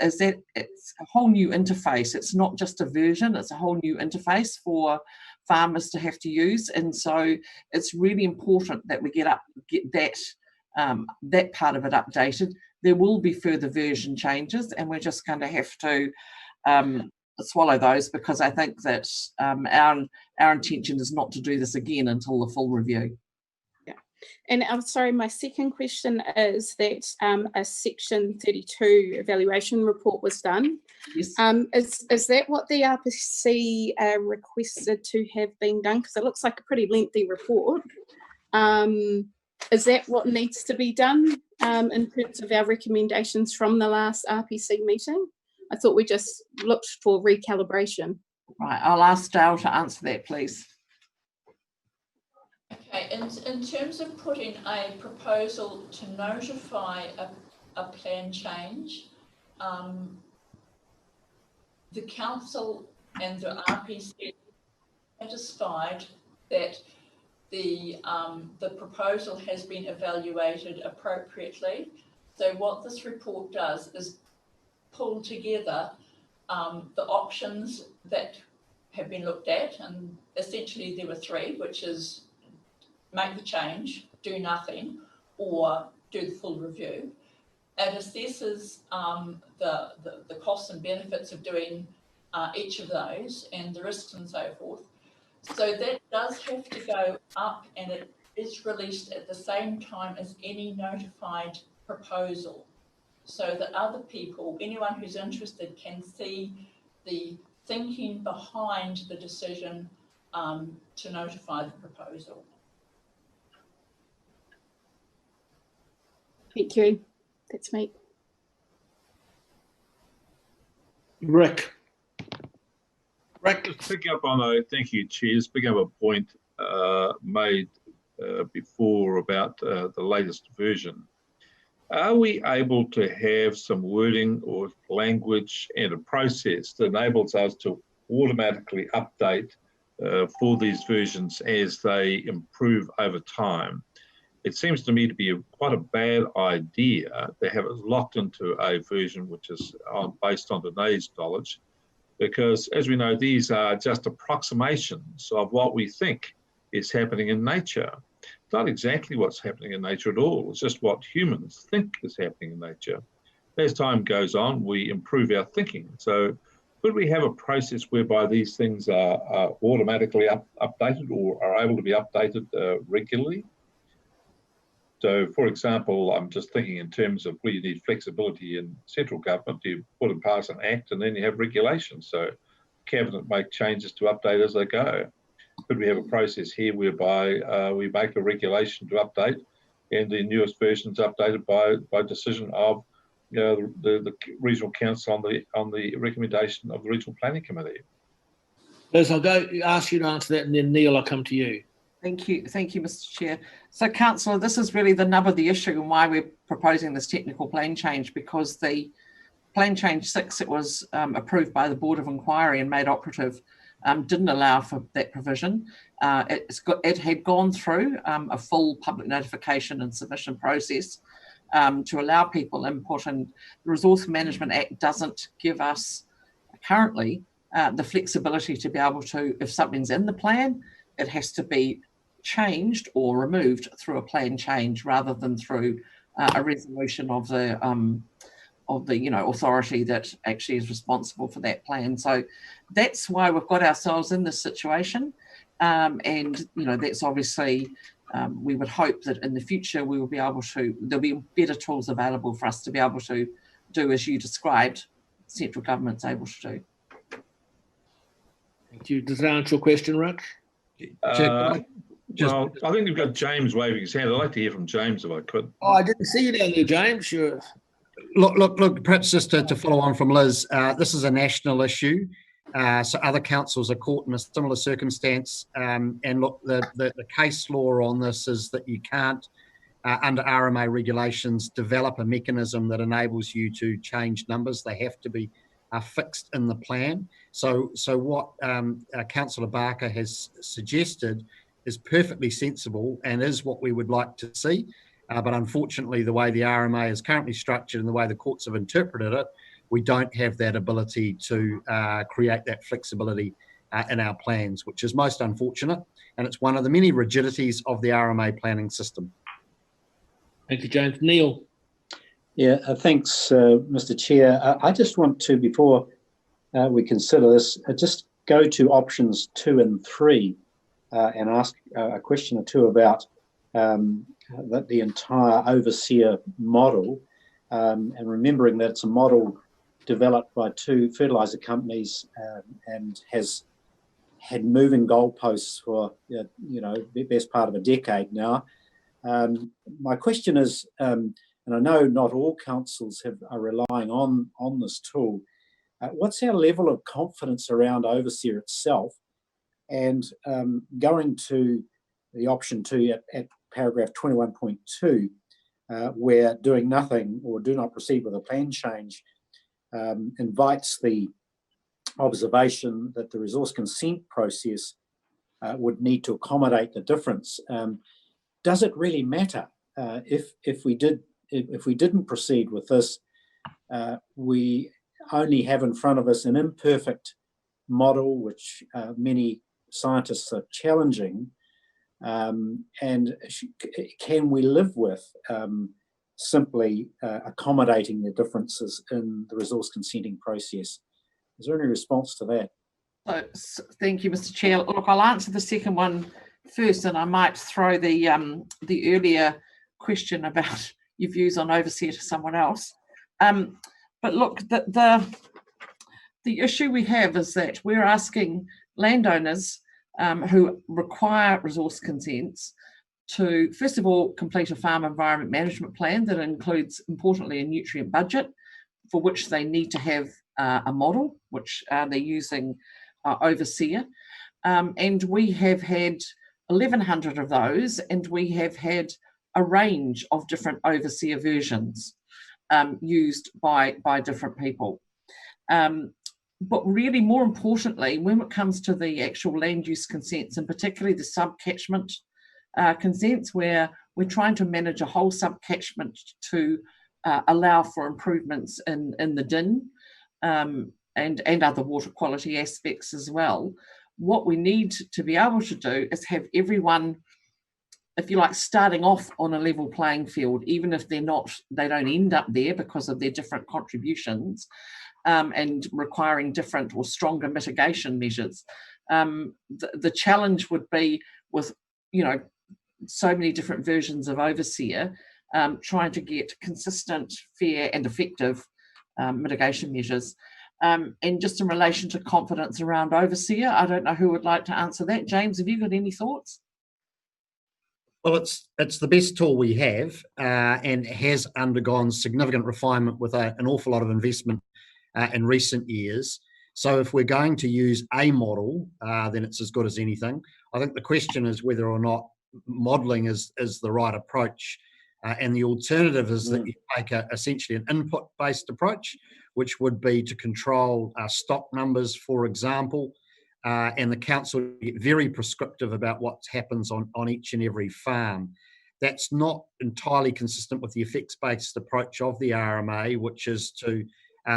is that it's a whole new interface. It's not just a version, it's a whole new interface for farmers to have to use. And so it's really important that we get that part of it updated. There will be further version changes, and we're just going to have to swallow those, because I think that our intention is not to do this again until the full review.
Yeah, and I'm sorry, my second question is that a Section 32 evaluation report was done.
Yes.
Is that what the RPC requested to have been done? Because it looks like a pretty lengthy report. Is that what needs to be done in terms of our recommendations from the last RPC meeting? I thought we just looked for recalibration.
Right, I'll ask Dale to answer that, please.
Okay, in terms of putting a proposal to notify a plan change, the council and the RPC satisfied that the proposal has been evaluated appropriately. So what this report does is pull together the options that have been looked at, and essentially there were three, which is make the change, do nothing, or do the full review. It assesses the costs and benefits of doing each of those and the risks and so forth. So that does have to go up, and it is released at the same time as any notified proposal, so that other people, anyone who's interested, can see the thinking behind the decision to notify the proposal.
Thank you. That's me.
Rick.
Just pick up on a, thank you, Chair, just pick up a point made before about the latest version. Are we able to have some wording or language and a process that enables us to automatically update for these versions as they improve over time? It seems to me to be quite a bad idea to have it locked into a version which is based on today's knowledge, because as we know, these are just approximations of what we think is happening in nature. It's not exactly what's happening in nature at all. It's just what humans think is happening in nature. As time goes on, we improve our thinking. So could we have a process whereby these things are automatically updated or are able to be updated regularly? So, for example, I'm just thinking in terms of where you need flexibility in central government, you put and pass an act and then you have regulations. So Cabinet make changes to update as they go. Could we have a process here whereby we make a regulation to update and the newest version's updated by decision of the Regional Council on the recommendation of the Regional Planning Committee?
Liz, I'll go ask you to answer that, and then Neil, I'll come to you.
Thank you, Mr. Chair. So, Councillor, this is really the nub of the issue and why we're proposing this technical plan change, because the Plan Change 6 that was approved by the Board of Inquiry and made operative didn't allow for that provision. It had gone through a full public notification and submission process to allow people input, and the Resource Management Act doesn't give us currently the flexibility to be able to, if something's in the plan, it has to be changed or removed through a plan change rather than through a resolution of the authority that actually is responsible for that plan. So that's why we've got ourselves in this situation, and that's obviously we would hope that in the future we will be able to, there'll be better tools available for us to be able to do as you described, central government's able to do.
Thank you. Does that answer your question, Rick?
Well, I think we've got James waving his hand. I'd like to hear from James if I could.
Oh, I didn't see you down there, James. Sure.
Look, perhaps just to follow on from Liz, this is a national issue. So other councils are caught in a similar circumstance. And look, the case law on this is that you can't, under RMA regulations, develop a mechanism that enables you to change numbers. They have to be fixed in the plan. So what Councillor Barker has suggested is perfectly sensible and is what we would like to see. But unfortunately, the way the RMA is currently structured and the way the courts have interpreted it, we don't have that ability to create that flexibility in our plans, which is most unfortunate. And it's one of the many rigidities of the RMA planning system.
Thank you, James. Neil.
Yeah, thanks, Mr. Chair. I just want to, before we consider this, just go to options 2 and 3 and ask a question or two about the entire overseer model, and remembering that it's a model developed by 2 fertiliser companies and has had moving goalposts for the best part of a decade now. My question is, and I know not all councils are relying on this tool, what's our level of confidence around overseer itself? And going to the option 2 at paragraph 21.2, where doing nothing or do not proceed with a plan change invites the observation that the resource consent process would need to accommodate the difference. Does it really matter if we didn't proceed with this? We only have in front of us an imperfect model, which many scientists are challenging. And can we live with simply accommodating the differences in the resource consenting process. Is there any response to that?
Thank you, Mr. Chair. Look, I'll answer the second one first, and I might throw the earlier question about your views on overseer to someone else. But look, the issue we have is that we're asking landowners who require resource consents to, first of all, complete a farm environment management plan that includes, importantly, a nutrient budget for which they need to have a model, which they're using overseer. And we have had 1,100 of those, and we have had a range of different overseer versions used by different people. But really, more importantly, when it comes to the actual land use consents, and particularly the sub-catchment consents, where we're trying to manage a whole sub-catchment to allow for improvements in the DIN and other water quality aspects as well, what we need to be able to do is have everyone, if you like, starting off on a level playing field, even if they don't end up there because of their different contributions and requiring different or stronger mitigation measures. The challenge would be with, so many different versions of overseer, trying to get consistent, fair and effective mitigation measures. And just in relation to confidence around overseer, I don't know who would like to answer that. James, have you got any thoughts?
Well, it's the best tool we have, and has undergone significant refinement with an awful lot of investment in recent years. So if we're going to use a model, then it's as good as anything. I think the question is whether or not modelling is the right approach. And the alternative is that you take essentially an input-based approach, which would be to control stock numbers, for example, and the council get very prescriptive about what happens on each and every farm. That's not entirely consistent with the effects-based approach of the RMA, which is to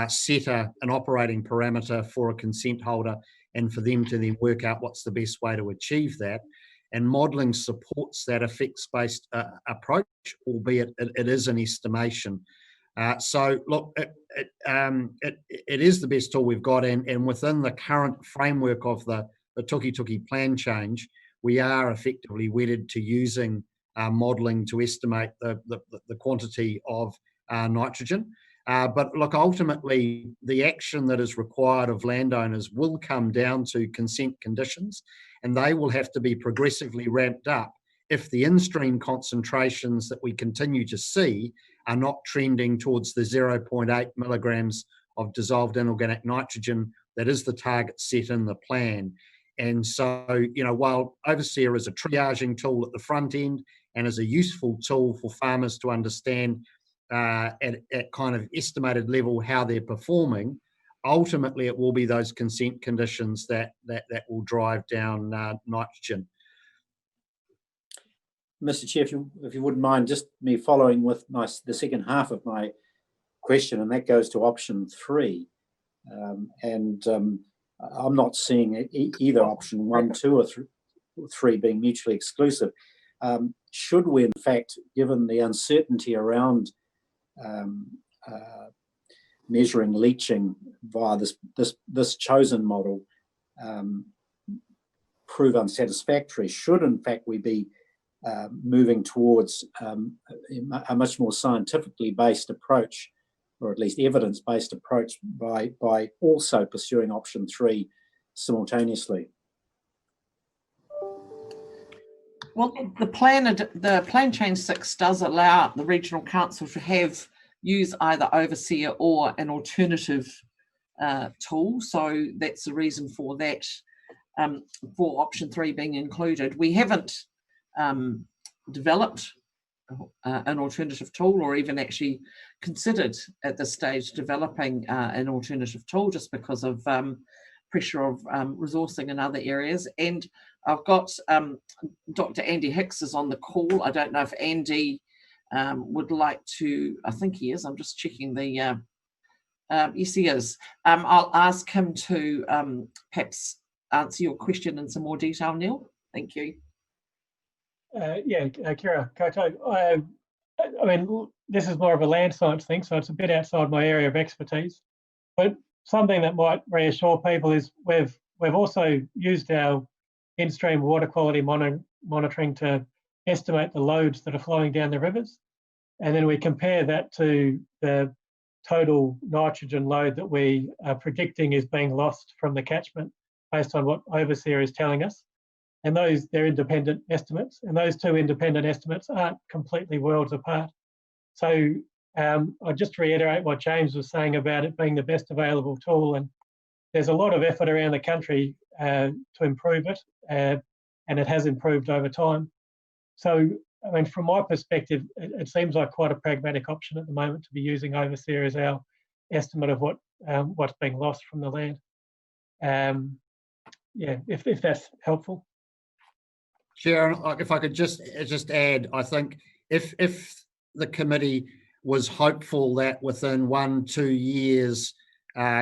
set an operating parameter for a consent holder and for them to then work out what's the best way to achieve that. And modelling supports that effects-based approach, albeit it is an estimation. So look, it is the best tool we've got, and within the current framework of the Tukituki plan change, we are effectively wedded to using modelling to estimate the quantity of nitrogen. But look, ultimately, the action that is required of landowners will come down to consent conditions, and they will have to be progressively ramped up if the in-stream concentrations that we continue to see are not trending towards the 0.8 milligrams of dissolved inorganic nitrogen that is the target set in the plan. And so, while overseer is a triaging tool at the front end and is a useful tool for farmers to understand at kind of estimated level how they're performing, ultimately it will be those consent conditions that will drive down nitrogen.
Mr. Chair, if you wouldn't mind, just me following with the second half of my question, and that goes to option 3. I'm not seeing either option 1, 2, or 3 being mutually exclusive. Should we, in fact, given the uncertainty around measuring leaching via this chosen model, prove unsatisfactory, should in fact we be moving towards a much more scientifically based approach, or at least evidence-based approach, by also pursuing option 3 simultaneously?
Well, the plan change 6 does allow the regional council to use either overseer or an alternative tool. So that's the reason for that, for option 3 being included. We haven't developed an alternative tool, or even actually considered at this stage developing an alternative tool, just because of pressure of resourcing in other areas. And I've got Dr. Andy Hicks is on the call. I don't know if Andy would like to, I think he is, I'm just checking the, yes he is. I'll ask him to perhaps answer your question in some more detail, Neil. Thank you.
Yeah, Kira, koutou. I mean, this is more of a land science thing, so it's a bit outside my area of expertise. But something that might reassure people is we've also used our in-stream water quality monitoring to estimate the loads that are flowing down the rivers. And then we compare that to the total nitrogen load that we are predicting is being lost from the catchment based on what Overseer is telling us. And they're independent estimates, and those two independent estimates aren't completely worlds apart. So I'll just reiterate what James was saying about it being the best available tool, and there's a lot of effort around the country to improve it, and it has improved over time. So, I mean, from my perspective, it seems like quite a pragmatic option at the moment to be using Overseer as our estimate of what's being lost from the land. Yeah, if that's helpful.
Chair, if I could just add, I think if the committee was hopeful that within 1-2 years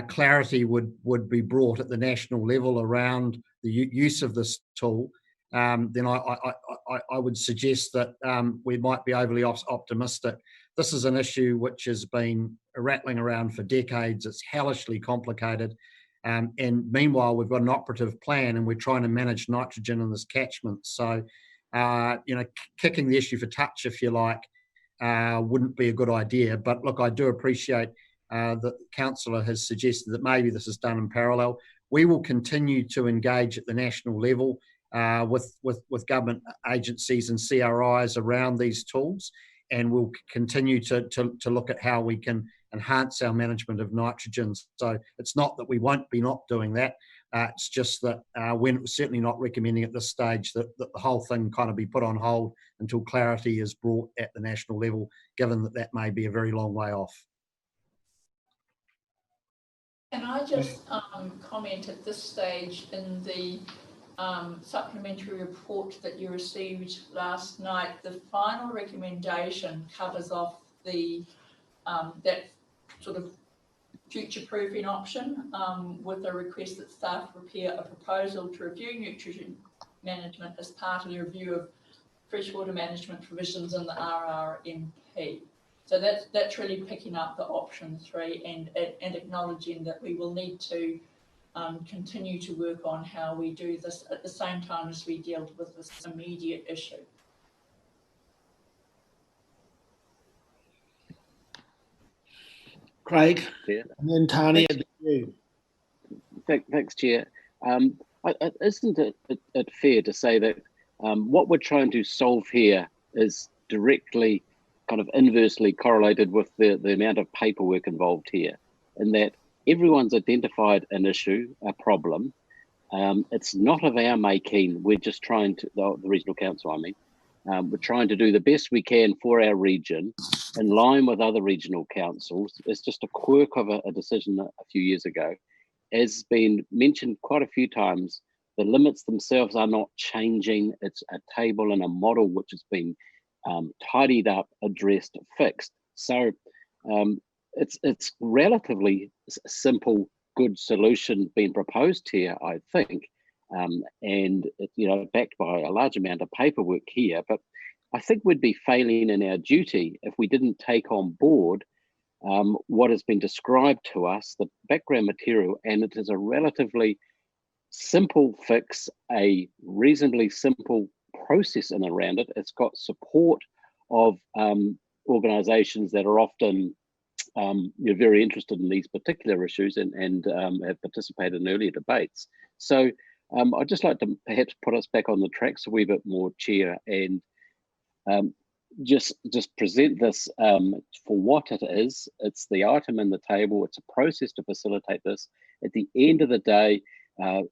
clarity would be brought at the national level around the use of this tool, then I would suggest that we might be overly optimistic. This is an issue which has been rattling around for decades. It's hellishly complicated. And meanwhile, we've got an operative plan and we're trying to manage nitrogen in this catchment. So, kicking the issue for touch, if you like, wouldn't be a good idea. But look, I do appreciate that the councillor has suggested that maybe this is done in parallel. We will continue to engage at the national level with government agencies and CRIs around these tools, and we'll continue to look at how we can enhance our management of nitrogen. So it's not that we won't be not doing that. It's just that we're certainly not recommending at this stage that the whole thing kind of be put on hold until clarity is brought at the national level, given that that may be a very long way off.
Can I just comment at this stage in the supplementary report that you received last night, the final recommendation covers off the that sort of future-proofing option with a request that staff prepare a proposal to review nutrition management as part of the review of freshwater management provisions in the RRMP. So that's really picking up the option 3 and acknowledging that we will need to continue to work on how we do this at the same time as we deal with this immediate issue.
Craig,
Yeah.
and then Tanya, you.
Thanks, Chair. Isn't it fair to say that what we're trying to solve here is directly kind of inversely correlated with the amount of paperwork involved here, in that everyone's identified an issue, a problem. It's not of our making. We're just trying to, the Regional Council, I mean, we're trying to do the best we can for our region in line with other regional councils. It's just a quirk of a decision a few years ago. As been mentioned quite a few times, the limits themselves are not changing. It's a table and a model which has been tidied up, addressed, fixed. So it's relatively simple, good solution being proposed here, I think, and backed by a large amount of paperwork here. But I think we'd be failing in our duty if we didn't take on board what has been described to us, the background material, and it is a relatively simple fix, a reasonably simple process in around it. It's got support of organisations that are often very interested in these particular issues and have participated in earlier debates. So I'd just like to perhaps put us back on the tracks a wee bit more, Chair, and just present this for what it is. It's the item in the table. It's a process to facilitate this. At the end of the day,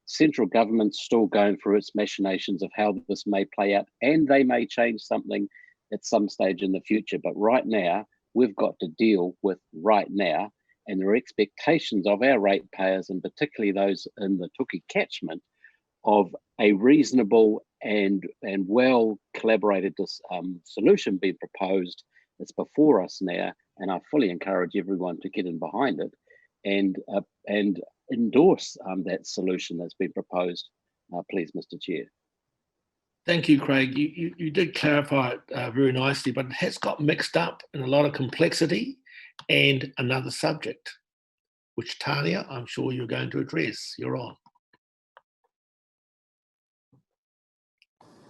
central government's still going through its machinations of how this may play out, and they may change something at some stage in the future. But right now, we've got to deal with right now, and there are expectations of our ratepayers, and particularly those in the Tukituki catchment, of a reasonable and well collaborated solution being proposed. It's before us now, and I fully encourage everyone to get in behind it and endorse that solution that's been proposed, please, Mr. Chair.
Thank you, Craig. You did clarify it very nicely, but it has got mixed up in a lot of complexity and another subject, which Tania, I'm sure you're going to address. You're on.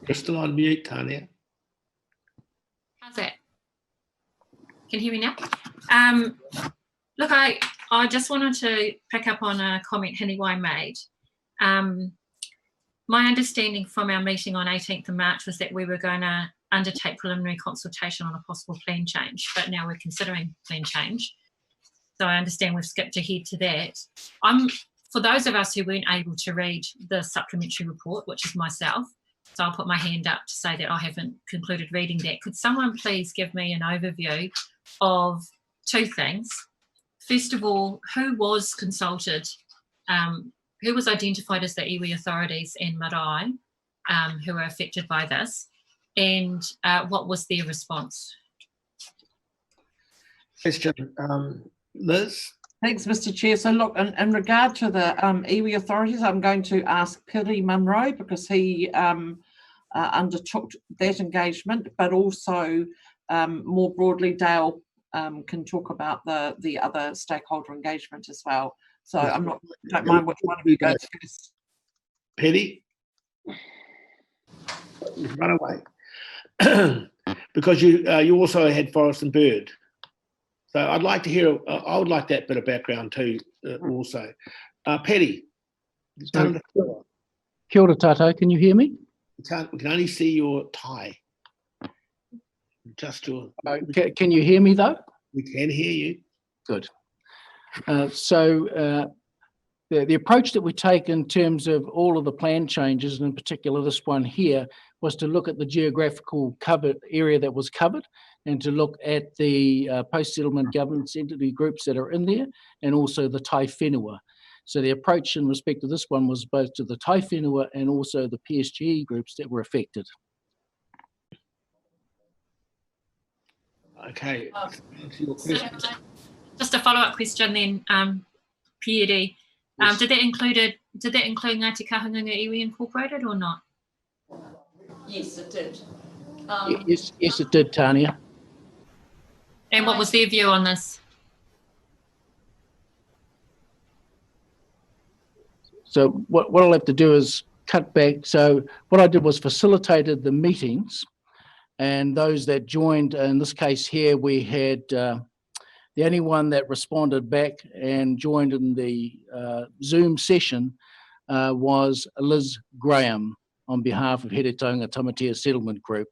You're still on mute, Tania.
How's that? Can you hear me now? Look, I just wanted to pick up on a comment Hiniwai made. My understanding from our meeting on 18th of March was that we were going to undertake preliminary consultation on a possible plan change, but now we're considering plan change. So I understand we've skipped ahead to that. For those of us who weren't able to read the supplementary report, which is myself, so I'll put my hand up to say that I haven't concluded reading that. Could someone please give me an overview of two things? First of all, who was consulted, who was identified as the iwi authorities and marae who are affected by this, and what was their response?
Question, Liz?
Thanks, Mr. Chair. So look, in regard to the iwi authorities, I'm going to ask Piri Munro because he undertook that engagement, but also more broadly, Dale can talk about the other stakeholder engagement as well. So I don't mind which one of you goes first.
Piri? Run away. Because you also had forest and bird. So I'd like to hear, I would like that bit of background too, also. Piri?
So, kia ora tātou, can you hear me?
We can only see your tie. Just your...
Can you hear me though?
We can hear you.
Good. So the approach that we take in terms of all of the plan changes, and in particular this one here, was to look at the geographical covered area that was covered and to look at the post-settlement governance entity groups that are in there and also the tai whenua. So the approach in respect to this one was both to the tai whenua and also the PSGE groups that were affected.
Okay.
Just a follow-up question then, Piri. Did that include Ngāti Kahunganga Iwi Incorporated or not?
Yes, it did.
Yes, it did, Tania.
And what was their view on this?
So what I'll have to do is cut back. So what I did was facilitated the meetings, and those that joined, in this case here, we had the only one that responded back and joined in the Zoom session was Liz Graham on behalf of Heretaunga Tamatea Settlement Group.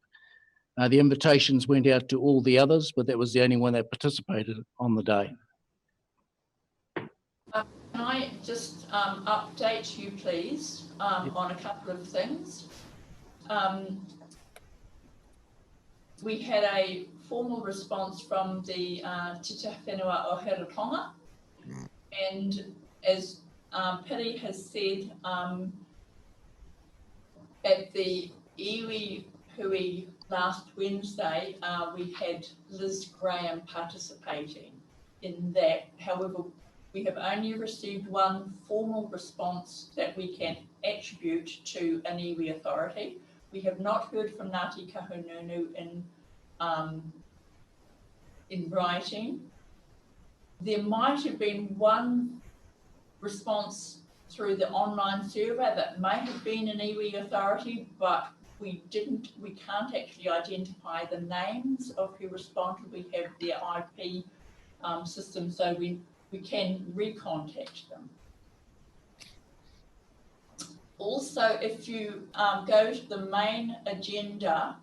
The invitations went out to all the others, but that was the only one that participated on the day.
Can I just update you, please, on a couple of things? We had a formal response from the Tita Whenua o Heretaunga, and as Piri has said, at the iwi hui last Wednesday, we had Liz Graham participating in that. However, we have only received one formal response that we can attribute to an iwi authority. We have not heard from Ngāti Kahungunu in writing. There might have been one response through the online survey that may have been an iwi authority, but we can't actually identify the names of who responded. We have their IP system, so we can recontact them. Also, if you go to the main agenda,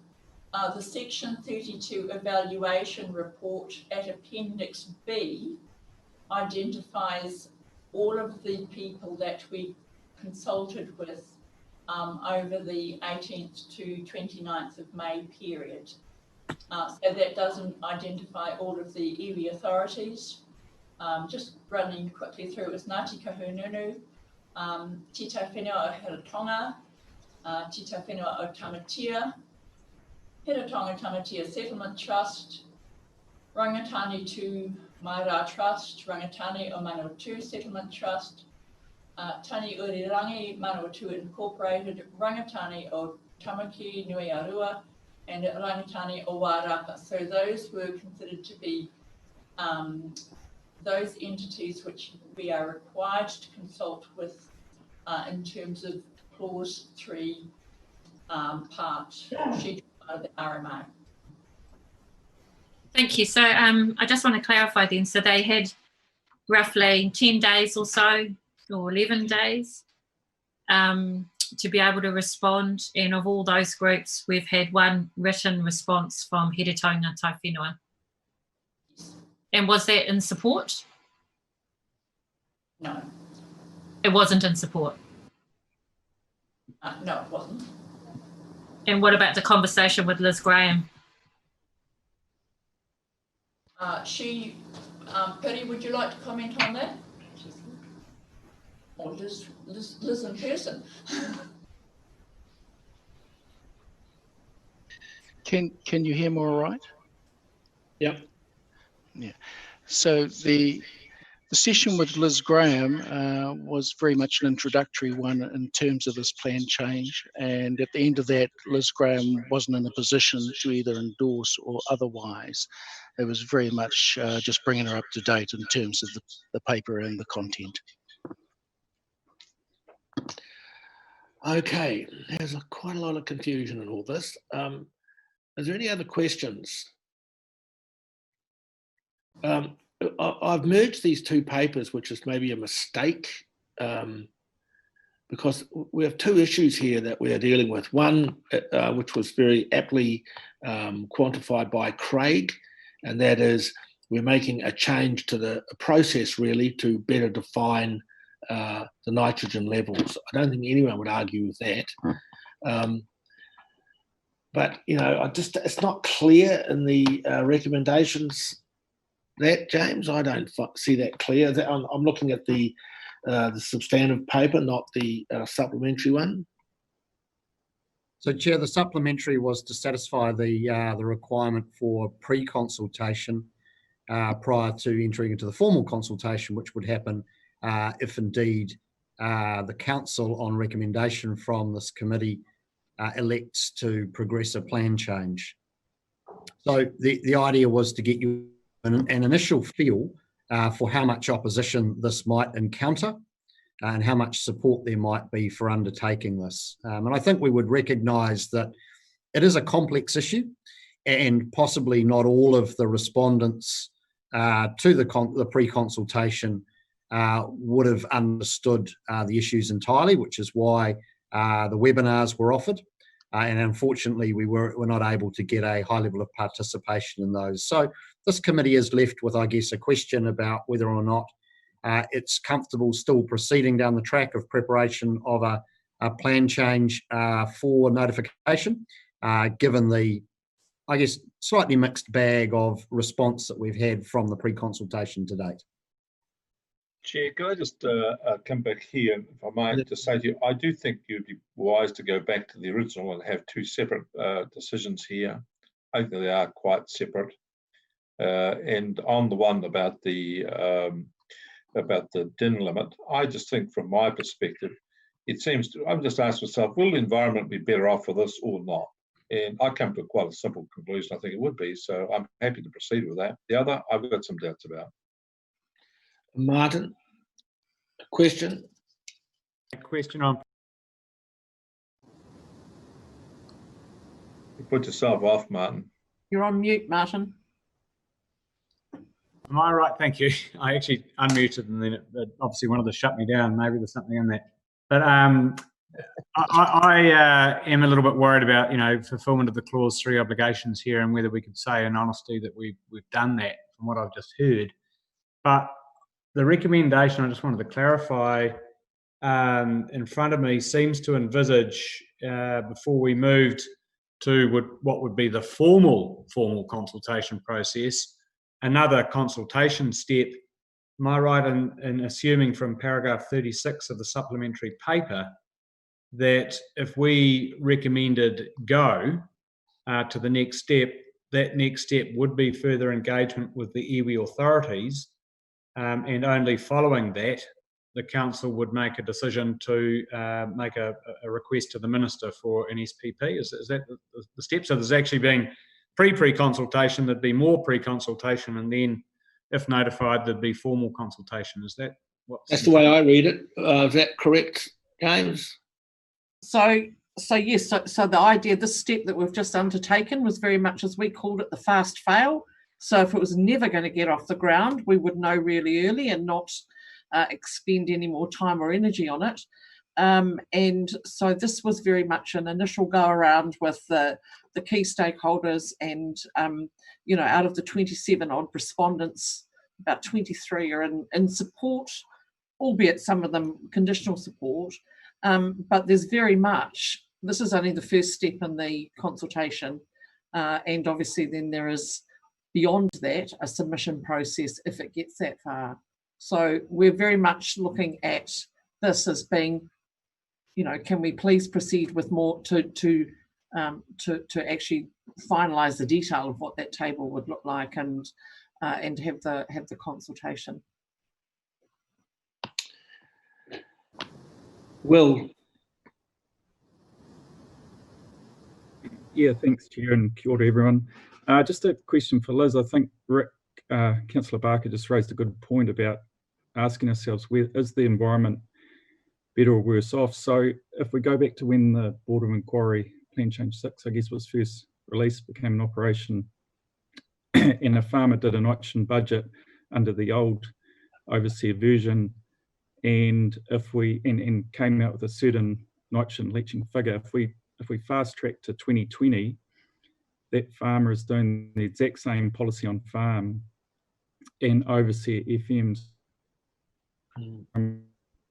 the Section 32 evaluation report at Appendix B identifies all of the people that we consulted with over the 18th to 29th of May period. So that doesn't identify all of the iwi authorities. Just running quickly through, it was Ngāti Kahungunu, Tita Whenua o Heretaunga, Tita Whenua o Tamatea, Heretaunga Tamatea Settlement Trust, Rangatani Tū Maira Trust, Rangatani o Manawatu Settlement Trust, Tani Urirangi Manawatu Incorporated, Rangatani o Tamaki, Nui Arua, and Rangitane o Wāraka. So those were considered to be those entities which we are required to consult with in terms of clause 3 part schedule of the RMA.
Thank you. So I just want to clarify then. So they had roughly 10 days or so, or 11 days, to be able to respond. And of all those groups, we've had one written response from Heretaunga Taiwhenua. And was that in support?
No.
It wasn't in support?
No, it wasn't.
And what about the conversation with Liz Graham?
Piri, would you like to comment on that? Or Liz in person?
Can you hear me all right?
Yep.
Yeah. So the session with Liz Graham was very much an introductory one in terms of this plan change, and at the end of that, Liz Graham wasn't in a position to either endorse or otherwise. It was very much just bringing her up to date in terms of the paper and the content.
Okay, there's quite a lot of confusion in all this. Is there any other questions? I've merged these two papers, which is maybe a mistake, because we have two issues here that we are dealing with. One, which was very aptly quantified by Craig, and that is we're making a change to the process really to better define the nitrogen levels. I don't think anyone would argue with that. But, you know, it's not clear in the recommendations that, James. I don't see that clear. I'm looking at the substantive paper, not the supplementary one.
So, Chair, the supplementary was to satisfy the requirement for pre-consultation prior to entering into the formal consultation, which would happen if indeed the council, on recommendation from this committee, elects to progress a plan change. So the idea was to get you an initial feel for how much opposition this might encounter and how much support there might be for undertaking this. And I think we would recognise that it is a complex issue, and possibly not all of the respondents to the pre-consultation would have understood the issues entirely, which is why the webinars were offered. And unfortunately, we were not able to get a high level of participation in those. So this committee is left with, I guess, a question about whether or not it's comfortable still proceeding down the track of preparation of a plan change for notification, given the, I guess, slightly mixed bag of response that we've had from the pre-consultation to date.
Chair, can I just come back here, if I might, to say to you, I do think you'd be wise to go back to the original and have two separate decisions here. I think they are quite separate. And on the one about the DIN limit, I just think from my perspective, it seems to, I'm just asking myself, will the environment be better off for this or not? And I come to quite a simple conclusion. I think it would be, so I'm happy to proceed with that. The other, I've got some doubts about.
Martin, a question?
A question on.
You put yourself off, Martin.
You're on mute, Martin.
Am I right? Thank you. I actually unmuted and then it obviously wanted to shut me down. Maybe there's something in that. But I am a little bit worried about, you know, fulfilment of the clause 3 obligations here and whether we could say in honesty that we've done that from what I've just heard. But the recommendation, I just wanted to clarify, in front of me seems to envisage, before we moved to what would be the formal consultation process, another consultation step. Am I right in assuming from paragraph 36 of the supplementary paper that if we recommended go to the next step, that next step would be further engagement with the iwi authorities, and only following that the council would make a decision to make a request to the minister for an SPP. Is that the step? So there's actually being pre-consultation, there'd be more pre-consultation, and then if notified, there'd be formal consultation. Is that what?
That's the way I read it. Is that correct, James?
So yes, so the idea, this step that we've just undertaken was very much, as we called it, the fast fail. So if it was never going to get off the ground, we would know really early and not expend any more time or energy on it. And so this was very much an initial go around with the key stakeholders, and you know, out of the 27 odd respondents, about 23 are in support, albeit some of them conditional support. But there's very much, this is only the first step in the consultation, and obviously then there is beyond that a submission process if it gets that far. So we're very much looking at this as being, you know, can we please proceed with more to actually finalise the detail of what that table would look like, and have the consultation.
Will.
Yeah, thanks, Chair, and kia ora, everyone. Just a question for Liz. I think Rick, Councillor Barker just raised a good point about asking ourselves, where is the environment better or worse off? So if we go back to when the Board of Inquiry Plan Change 6, I guess, was first released, became an operation, and a farmer did an auction budget under the old overseer version, and if we and came out with a certain nitrogen leaching figure, if we fast track to 2020, that farmer is doing the exact same policy on farm, and overseer FM's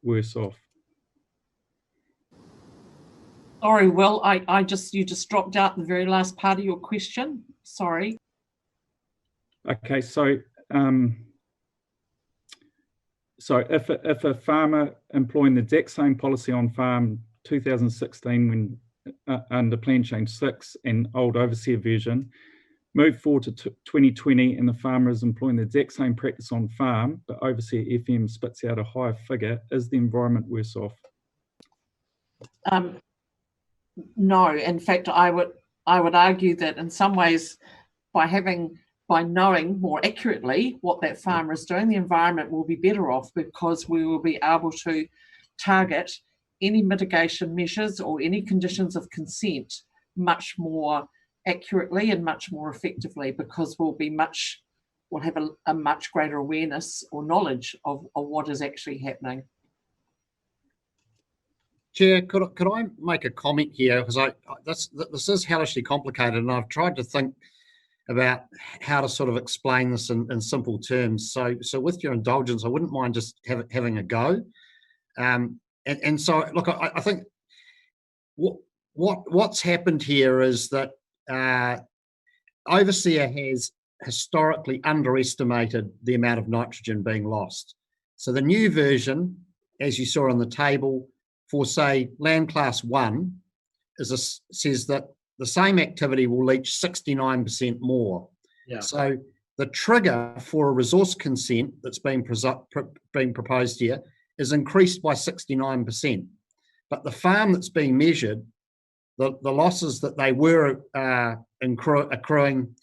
worse off.
Sorry, Will, you just dropped out the very last part of your question. Sorry.
Okay, so if a farmer employing the exact same policy on farm 2016 when under Plan Change 6 and old overseer version, move forward to 2020 and the farmer is employing the exact same practice on farm, but overseer FM spits out a higher figure, is the environment worse off?
No, in fact, I would argue that in some ways, by knowing more accurately what that farmer is doing, the environment will be better off, because we will be able to target any mitigation measures or any conditions of consent much more accurately and much more effectively, because we'll have a much greater awareness or knowledge of what is actually happening.
Chair, could I make a comment here? Because this is hellishly complicated, and I've tried to think about how to sort of explain this in simple terms. So with your indulgence, I wouldn't mind just having a go. And so, look, I think what's happened here is that Overseer has historically underestimated the amount of nitrogen being lost. So the new version, as you saw on the table, for say land class 1, says that the same activity will leach 69% more.
Yeah.
So the trigger for a resource consent that's being proposed here is increased by 69%. But the farm that's being measured, the losses that they were accruing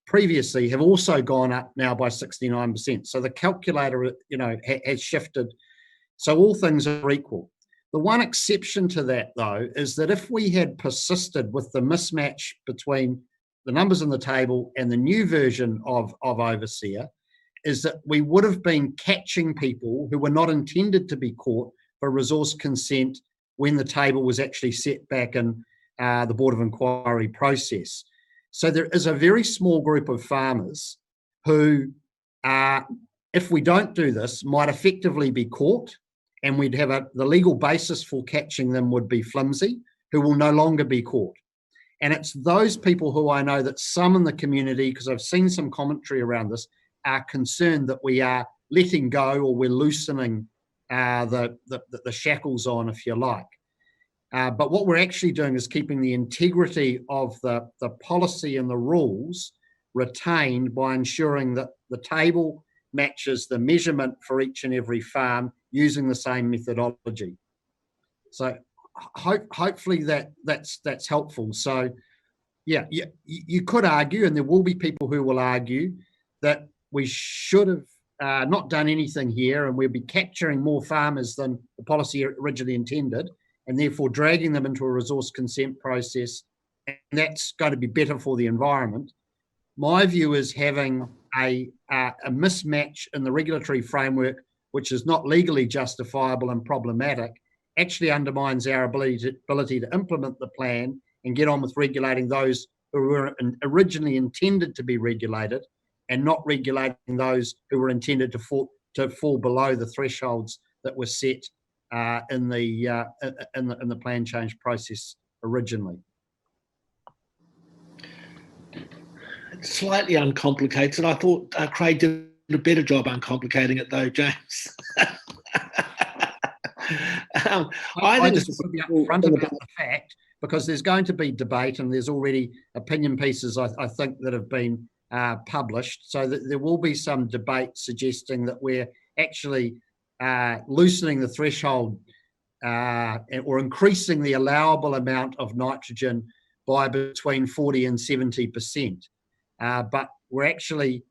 previously have also gone up now by 69%. So the calculator, has shifted. So all things are equal. The one exception to that, though, is that if we had persisted with the mismatch between the numbers on the table and the new version of Overseer, is that we would have been catching people who were not intended to be caught for resource consent when the table was actually set back in the Board of Inquiry process. So there is a very small group of farmers who, if we don't do this, might effectively be caught, and we'd have the legal basis for catching them would be flimsy, who will no longer be caught. And it's those people who I know that some in the community, because I've seen some commentary around this, are concerned that we are letting go, or we're loosening the shackles on, if you like. But what we're actually doing is keeping the integrity of the policy and the rules retained by ensuring that the table matches the measurement for each and every farm using the same methodology. So hopefully that's helpful. So yeah, you could argue, and there will be people who will argue, that we should have not done anything here, and we'll be capturing more farmers than the policy originally intended, and therefore dragging them into a resource consent process, and that's going to be better for the environment. My view is having a mismatch in the regulatory framework, which is not legally justifiable and problematic, actually undermines our ability to implement the plan and get on with regulating those who were originally intended to be regulated, and not regulating those who were intended to fall below the thresholds that were set in the plan change process originally.
It's slightly uncomplicated. I thought Craig did a better job uncomplicating it, though, James.
I just want to be upfront about the fact, because there's going to be debate, and there's already opinion pieces, I think, that have been published, so that there will be some debate suggesting that we're actually loosening the threshold or increasing the allowable amount of nitrogen by between 40 and 70%. But we're actually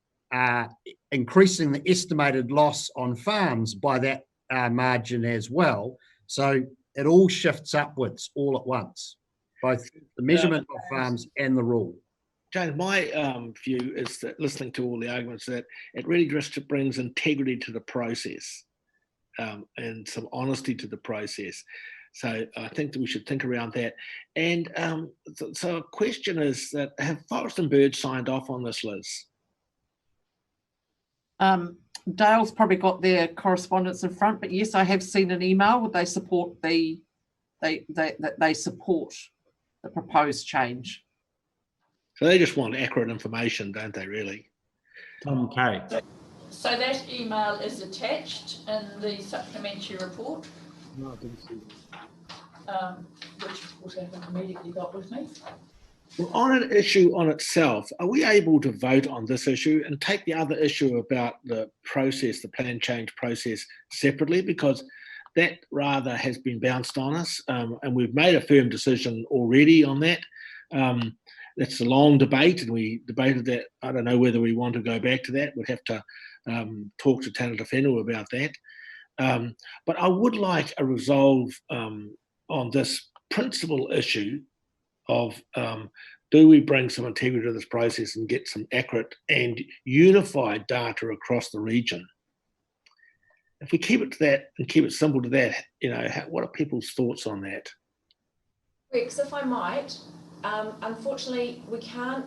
increasing the estimated loss on farms by that margin as well. So it all shifts upwards all at once, both the measurement of farms and the rule.
James, my view is that, listening to all the arguments, that it really just brings integrity to the process and some honesty to the process. So I think that we should think around that. And so a question is that, have Forest and Bird signed off on this, Liz?
Dale's probably got their correspondence in front, but yes, I have seen an email where they support they support the proposed change.
So they just want accurate information, don't they, really?
Tom K.
So that email is attached in the supplementary report.
No, I didn't see
that. Which of course I haven't immediately got with me.
Well, on an issue on itself, are we able to vote on this issue and take the other issue about the process, the plan change process, separately? Because that rather has been bounced on us, and we've made a firm decision already on that. It's a long debate, and we debated that. I don't know whether we want to go back to that. We'd have to talk to Tana Whenua about that. But I would like a resolve on this principal issue of do we bring some integrity to this process and get some accurate and unified data across the region? If we keep it to that and keep it simple to that, what are people's thoughts on that?
Rex, if I might, unfortunately, we can't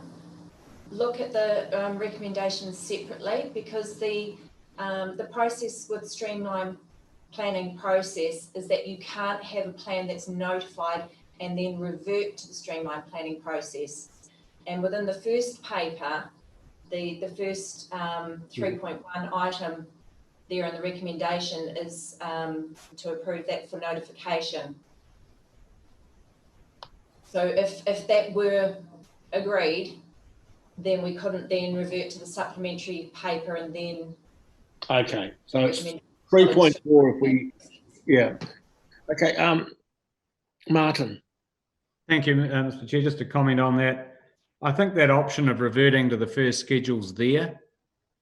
look at the recommendations separately, because the process with streamlined planning process is that you can't have a plan that's notified and then revert to the streamlined planning process. And within the first paper, the first 3.1 item there in the recommendation is to approve that for notification. So if that were agreed, then we couldn't then revert to the supplementary paper and then.
Okay, so it's 3.4 if we, yeah. Okay, Martin.
Thank you, Mr. Chair. Just to comment on that, I think that option of reverting to the first schedule's there.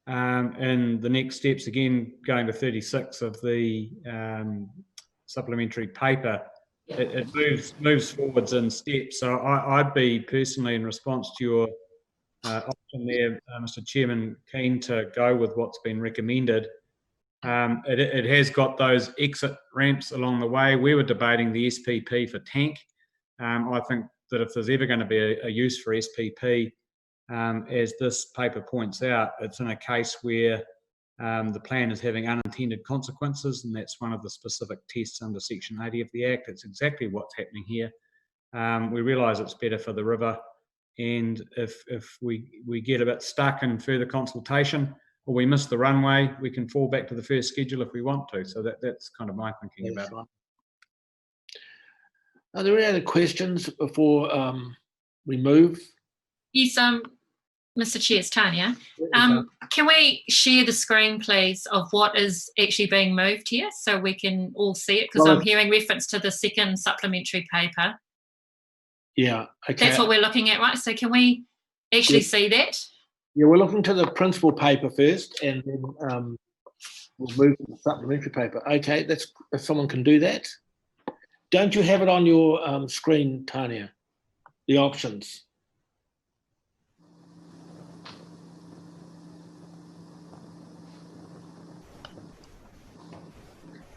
And the next steps, again, going to 36 of the supplementary paper, it moves forwards in steps. So I'd be personally, in response to your option there, Mr. Chairman, keen to go with what's been recommended. It has got those exit ramps along the way. We were debating the SPP for tank. I think that if there's ever going to be a use for SPP, as this paper points out, it's in a case where the plan is having unintended consequences, and that's one of the specific tests under Section 80 of the Act. It's exactly what's happening here. We realise it's better for the river, and if we get a bit stuck in further consultation, or we miss the runway, we can fall back to the first schedule if we want to. So that's kind of my thinking about it.
Are there any other questions before we move?
Yes, Mr. Chair, it's Tanya. Can we share the screen, please, of what is actually being moved here so we can all see it? Because I'm hearing reference to the second supplementary paper.
Yeah, okay.
That's what we're looking at, right? So can we actually see that?
Yeah, we're looking to the principal paper first, and then we'll move to the supplementary paper. Okay, that's if someone can do that. Don't you have it on your screen, Tanya? The options.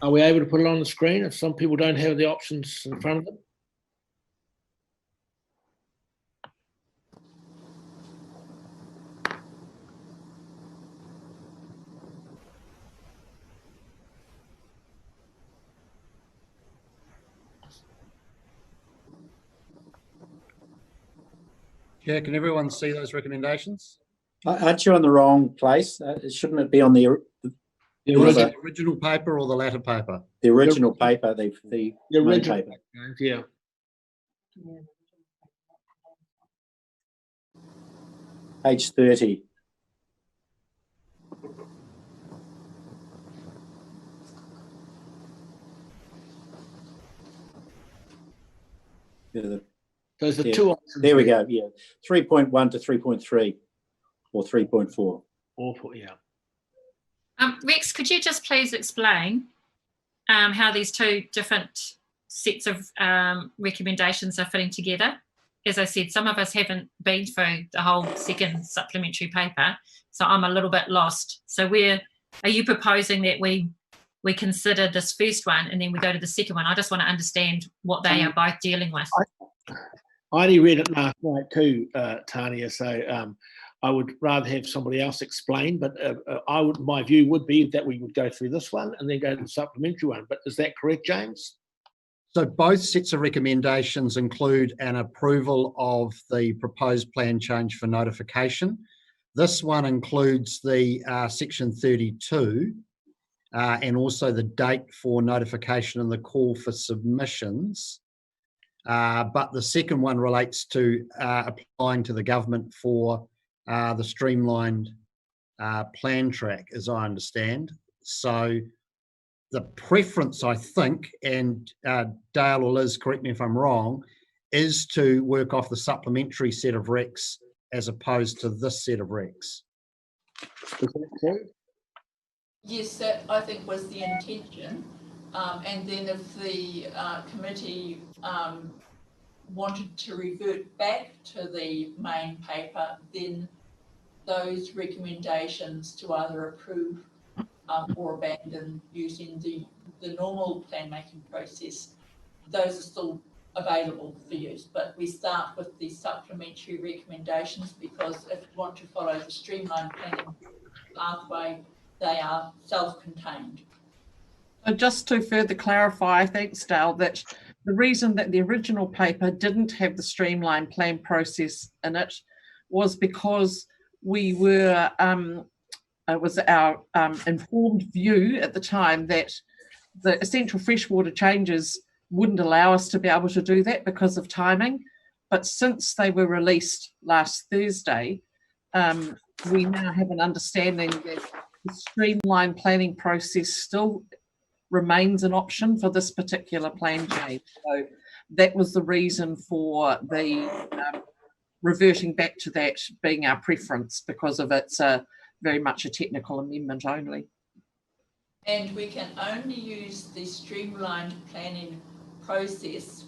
Are we able to put it on the screen if some people don't have the options in front of them?
Yeah, can everyone see those recommendations?
Aren't you on the wrong place? Shouldn't it be on the
original paper or the latter paper?
The original paper, the main paper.
Yeah.
Page 30. Yeah,
those are two options.
There we go. Yeah, 3.1 to 3.3 or 3.4.
Awful, yeah.
Rex, could you just please explain how these two different sets of recommendations are fitting together? As I said, some of us haven't been through the whole second supplementary paper, so I'm a little bit lost. So are you proposing that we consider this first one and then we go to the second one? I just want to understand what they are both dealing with.
I only read it last night too, Tanya, so I would rather have somebody else explain, but my view would be that we would go through this one and then go to the supplementary one. But is that correct, James?
So both sets of recommendations include an approval of the proposed plan change for notification. This one includes the section 32 and also the date for notification and the call for submissions. But the second one relates to applying to the government for the streamlined plan track, as I understand. So the preference, I think, and Dale or Liz, correct me if I'm wrong, is to work off the supplementary set of recs as opposed to this set of recs.
Is that true?
Yes, that I think was the intention. And then if the committee wanted to revert back to the main paper, then those recommendations to either approve or abandon using the normal plan making process, those are still available for use. But we start with the supplementary recommendations because if you want to follow the streamlined planning pathway, they are self-contained.
So just to further clarify, thanks Dale, that the reason that the original paper didn't have the streamlined plan process in it was because we were, it was our informed view at the time that the essential freshwater changes wouldn't allow us to be able to do that because of timing. But since they were released last Thursday, we now have an understanding that the streamlined planning process still remains an option for this particular plan change. So that was the reason for the reverting back to that being our preference, because of it's very much a technical amendment only.
And we can only use the streamlined planning process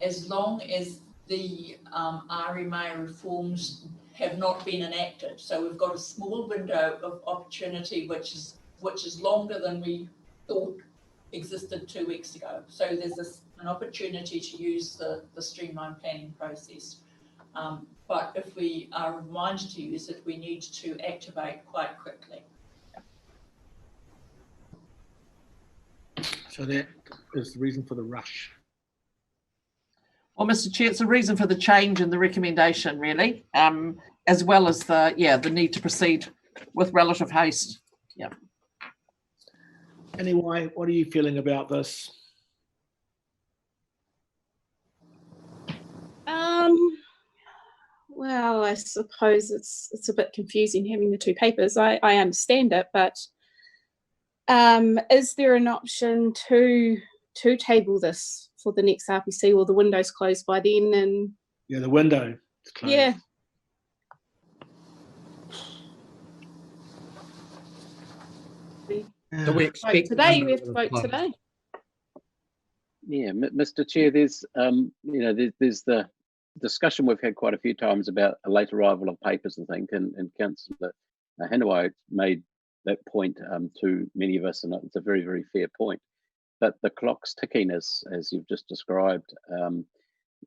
as long as the RMA reforms have not been enacted. So we've got a small window of opportunity which is longer than we thought existed 2 weeks ago. So there's an opportunity to use the streamlined planning process. But if we are reminded to use it, we need to activate quite quickly.
So that is the reason for the rush.
Well, Mr. Chair, it's a reason for the change in the recommendation, really, as well as the need to proceed with relative haste. Yeah.
Anyway, what are you feeling about this?
Well, I suppose it's a bit confusing having the two papers. I understand it, but is there an option to table this for the next RPC, or the window's closed by then? And
yeah, the window is closed.
yeah.
Do we expect
Today we have to vote today.
Yeah, Mr. Chair, there's there's the discussion we've had quite a few times about a late arrival of papers and things, and Councillor Hanaway made that point to many of us, and it's a very, very fair point. But the clock's ticking, as you've just described.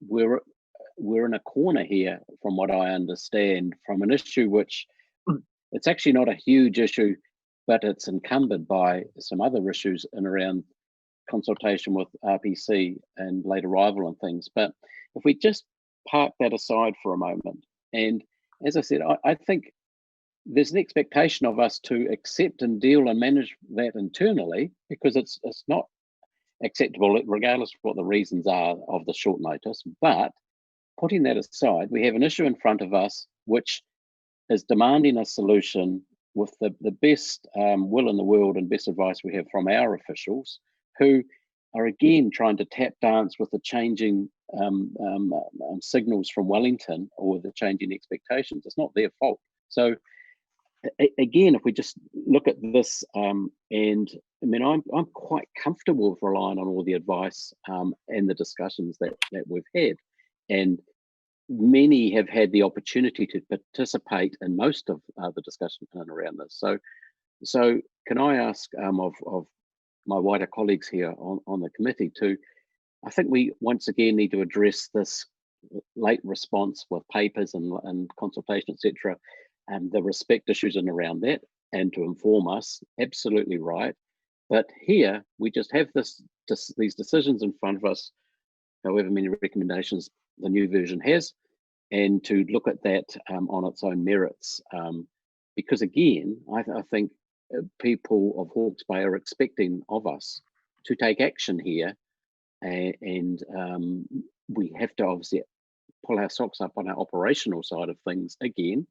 We're in a corner here, from what I understand, from an issue which it's actually not a huge issue, but it's encumbered by some other issues in around consultation with RPC and late arrival and things. But if we just park that aside for a moment, and as I said, I think there's an expectation of us to accept and deal and manage that internally, because it's not acceptable regardless of what the reasons are of the short notice. But putting that aside, we have an issue in front of us which is demanding a solution with the best will in the world and best advice we have from our officials, who are again trying to tap dance with the changing signals from Wellington, or the changing expectations. It's not their fault. So again, if we just look at this, and I mean, I'm quite comfortable with relying on all the advice and the discussions that we've had, and many have had the opportunity to participate in most of the discussion around this. So can I ask of my wider colleagues here on the committee I think we once again need to address this late response with papers and consultation, etc., and the respect issues in around that, and to inform us. Absolutely right. But here we just have these decisions in front of us, however many recommendations the new version has, and to look at that on its own merits. Because again, I think people of Hawke's Bay are expecting of us to take action here, and we have to obviously pull our socks up on our operational side of things again,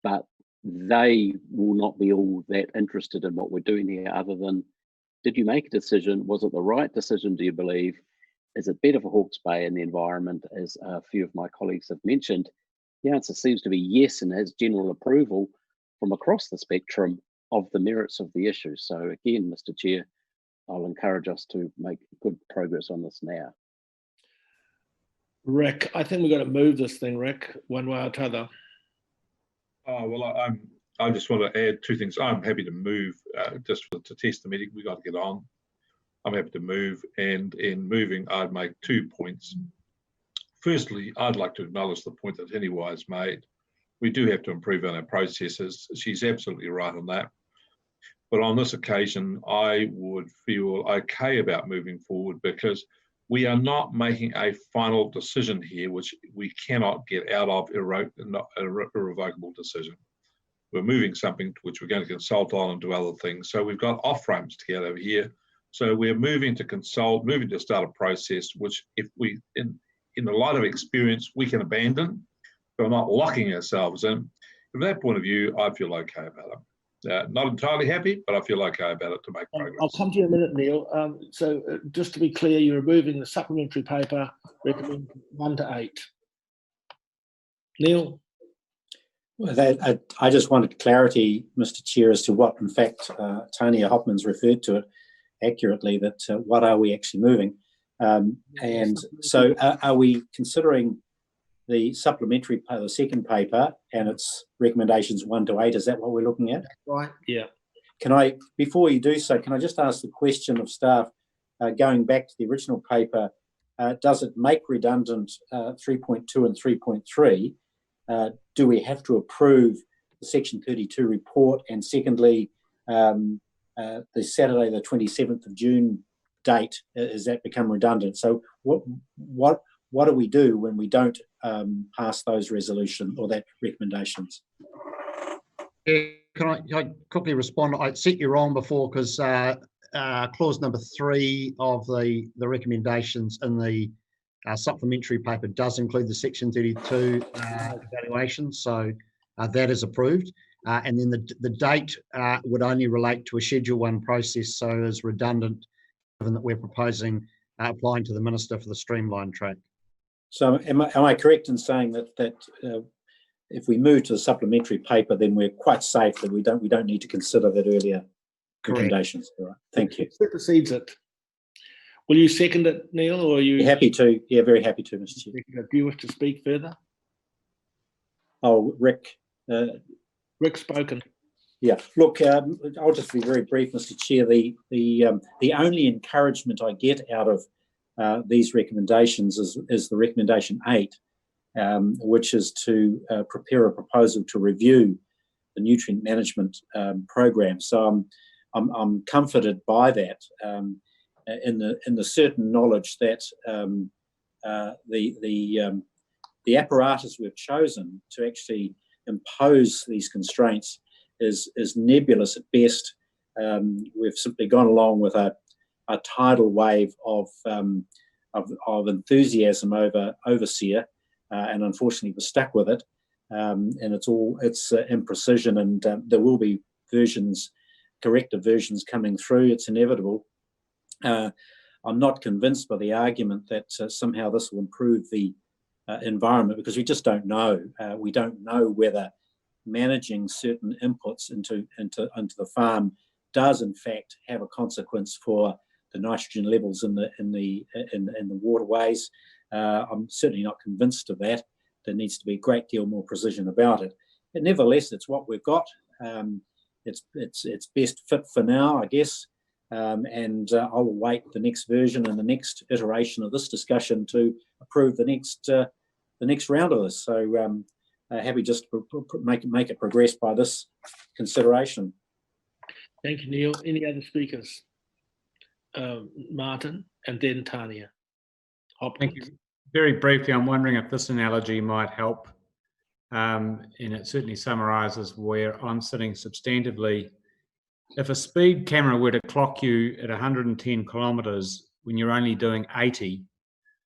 but they will not be all that interested in what we're doing here, other than, did you make a decision? Was it the right decision, do you believe? Is it better for Hawke's Bay and the environment, as a few of my colleagues have mentioned? The answer seems to be yes, and has general approval from across the spectrum of the merits of the issue. So again, Mr. Chair, I'll encourage us to make good progress on this now.
Rick, I think we've got to move this thing, Rick, one way or t'other.
Oh, well, I just want to add two things. I'm happy to move just to test the meeting. We got to get on. I'm happy to move, and in moving, I'd make 2 points. Firstly, I'd like to acknowledge the point that Hanaway's made. We do have to improve on our processes. She's absolutely right on that. But on this occasion, I would feel okay about moving forward, because we are not making a final decision here, which we cannot get out of, irrevocable decision. We're moving something which we're going to consult on and do other things. So we've got off-ramps to get over here. So we're moving to consult, moving to start a process, which if we, in the light of experience, we can abandon, but we're not locking ourselves in. From that point of view, I feel okay about it. Not entirely happy, but I feel okay about it to make progress.
I'll come to you in a minute, Neil. So just to be clear, you're removing the supplementary paper, recommend 1 to 8. Neil?
Well, I just wanted clarity, Mr. Chair, as to what, in fact, Tonia Hopman's referred to it accurately, that what are we actually moving? And so are we considering the supplementary, the second paper, and its recommendations 1 to 8? Is that what we're looking at?
Right, yeah.
Can I, before you do so, can I just ask the question of staff, going back to the original paper, does it make redundant 3.2 and 3.3? Do we have to approve the Section 32 report? And secondly, the Saturday, the 27th of June date, has that become redundant? So what do we do when we don't pass those resolution or that recommendations?
Yeah, can I quickly respond? I set you wrong before, because clause number 3 of the recommendations in the supplementary paper does include the Section 32 evaluation, so that is approved. And then the date would only relate to a Schedule 1 process, so is redundant, given that we're proposing applying to the Minister for the streamlined track.
So am I correct in saying that if we move to the supplementary paper, then we're quite safe that we don't need to consider that earlier recommendations? All right. Thank you.
Supersedes it. Will you second it, Neil, or are you
happy to? Yeah, very happy to, Mr. Chair.
Do you wish to speak further?
Oh, Rick.
Rick spoken.
Yeah. Look, I'll just be very brief, Mr. Chair. The only encouragement I get out of these recommendations is the recommendation 8, which is to prepare a proposal to review the nutrient management program. So I'm comforted by that. In the certain knowledge that the apparatus we've chosen to actually impose these constraints is nebulous at best. We've simply gone along with a tidal wave of enthusiasm over overseer, and unfortunately we're stuck with it. And it's imprecision, and there will be corrective versions coming through. It's inevitable. I'm not convinced by the argument that somehow this will improve the environment, because we just don't know. We don't know whether managing certain inputs into the farm does in fact have a consequence for the nitrogen levels in the waterways. I'm certainly not convinced of that. There needs to be a great deal more precision about it. But nevertheless, it's what we've got. It's best fit for now, I guess. And I'll await the next version and the next iteration of this discussion to approve the next round of this. So happy just to make it progress by this consideration.
Thank you, Neil. Any other speakers? Martin and then Tanya.
Thank you. Very briefly, I'm wondering if this analogy might help. And it certainly summarises where I'm sitting substantively. If a speed camera were to clock you at 110 kilometres when you're only doing 80,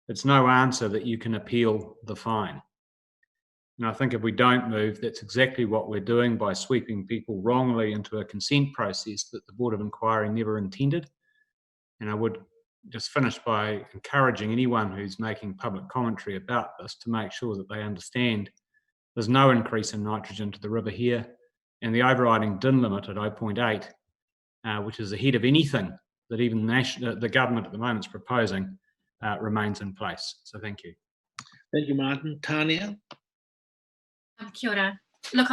it's no answer that you can appeal the fine. And I think if we don't move, that's exactly what we're doing by sweeping people wrongly into a consent process that the Board of Inquiry never intended. And I would just finish by encouraging anyone who's making public commentary about this to make sure that they understand there's no increase in nitrogen to the river here, and the overriding DIN limit at 0.8, which is ahead of anything that even the government at the moment is proposing, remains in place. So thank you.
Thank you, Martin. Tanya?
Kia ora. Look,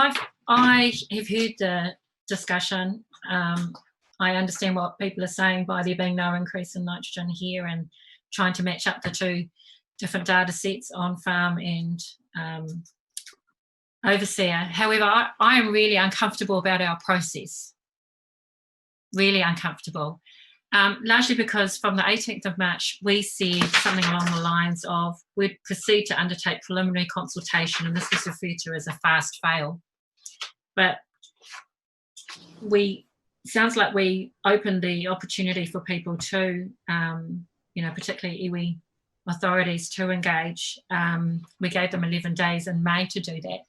I have heard the discussion. I understand what people are saying by there being no increase in nitrogen here and trying to match up the two different data sets on farm and overseer. However, I am really uncomfortable about our process. Really uncomfortable. Largely because from the 18th of March, we said something along the lines of we'd proceed to undertake preliminary consultation, and this was referred to as a fast fail. But sounds like we opened the opportunity for people to, particularly iwi authorities to engage. We gave them 11 days in May to do that.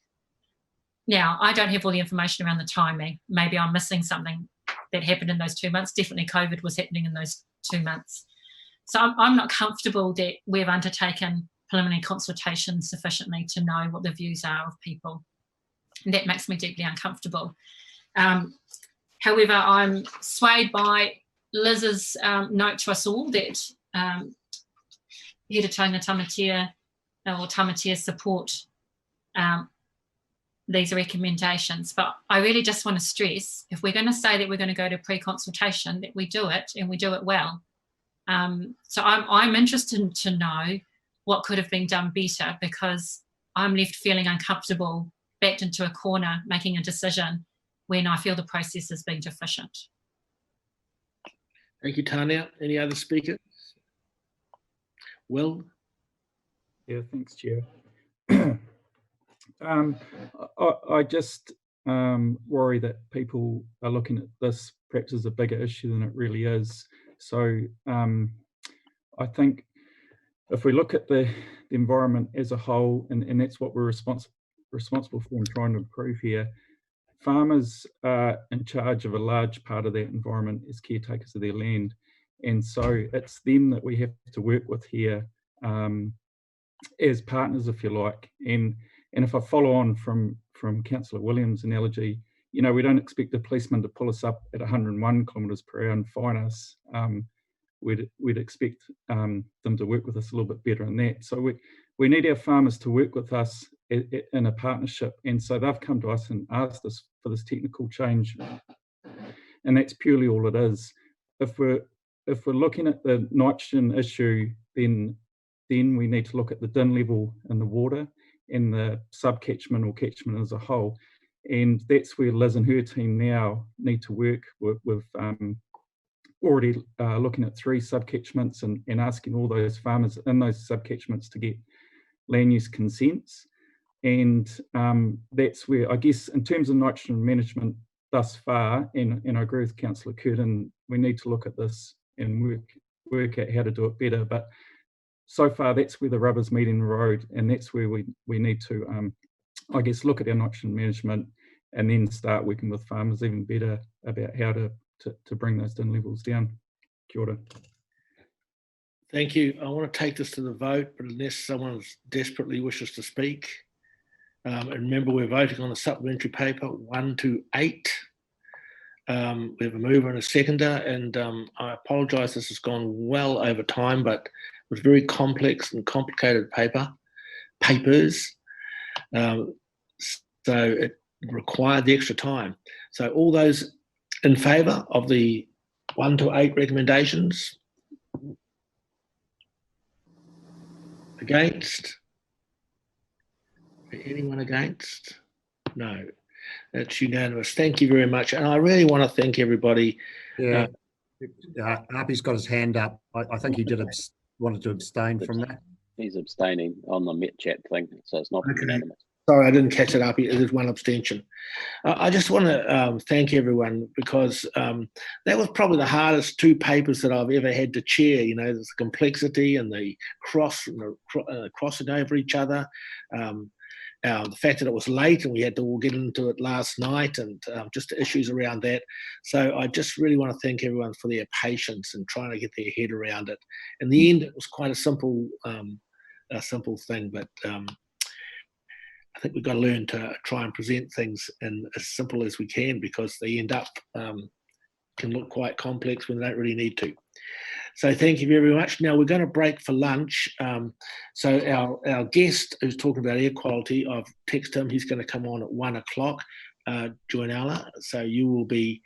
Now, I don't have all the information around the timing. Maybe I'm missing something that happened in those 2 months. Definitely COVID was happening in those 2 months. So I'm not comfortable that we've undertaken preliminary consultation sufficiently to know what the views are of people. And that makes me deeply uncomfortable. However, I'm swayed by Liz's note to us all that Heretonga Tamatea or Tamatea support these recommendations. But I really just want to stress, if we're going to say that we're going to go to pre-consultation, that we do it and we do it well. So I'm interested to know what could have been done better, because I'm left feeling uncomfortable, backed into a corner, making a decision when I feel the process has been deficient.
Thank you, Tanya. Any other speakers? Will?
Yeah, thanks, Chair. I just worry that people are looking at this perhaps as a bigger issue than it really is. So I think if we look at the environment as a whole, and that's what we're responsible for and trying to improve here, farmers are in charge of a large part of that environment as caretakers of their land. And so it's them that we have to work with here as partners, if you like. And if I follow on from Councillor Williams' analogy, you know, we don't expect a policeman to pull us up at 101 kilometres per hour and fine us. We'd expect them to work with us a little bit better than that. So we need our farmers to work with us in a partnership. And so they've come to us and asked us for this technical change. And that's purely all it is. If we're looking at the nitrogen issue, then we need to look at the DIN level in the water and the sub-catchment or catchment as a whole. And that's where Liz and her team now need to work with already looking at 3 sub-catchments and asking all those farmers in those sub-catchments to get land use consents. And that's where, I guess, in terms of nitrogen management thus far, and I agree with Councillor Curtin, we need to look at this and work out how to do it better. But so far, that's where the rubber's meeting the road, and that's where we need to, I guess, look at our nitrogen management and then start working with farmers even better about how to bring those DIN levels down. Kia ora.
Thank you. I want to take this to the vote, but unless someone desperately wishes to speak, and remember we're voting on the supplementary paper 1 to 8. We have a mover and a seconder, and I apologise, this has gone well over time, but it was very complex and complicated papers, so it required the extra time. So all those in favour of the 1 to 8 recommendations? Against? Anyone against? No. That's unanimous. Thank you very much. And I really want to thank everybody.
Yeah. Harpy's got his hand up. I think he wanted to abstain from that.
He's abstaining on the Met chat thing, so it's not unanimous.
Sorry, I didn't catch it up. There's one abstention. I just want to thank everyone, because that was probably the hardest 2 papers that I've ever had to chair. You know, there's the complexity and the crossing over each other. The fact that it was late and we had to all get into it last night, and just issues around that. So I just really want to thank everyone for their patience and trying to get their head around it. In the end, it was quite a simple thing, but I think we've got to learn to try and present things in as simple as we can, because they end up can look quite complex when they don't really need to. So thank you very much. Now we're going to break for lunch. So our guest who's talking about air quality, I've texted him, he's going to come on at 1 o'clock, Joanella. So you will be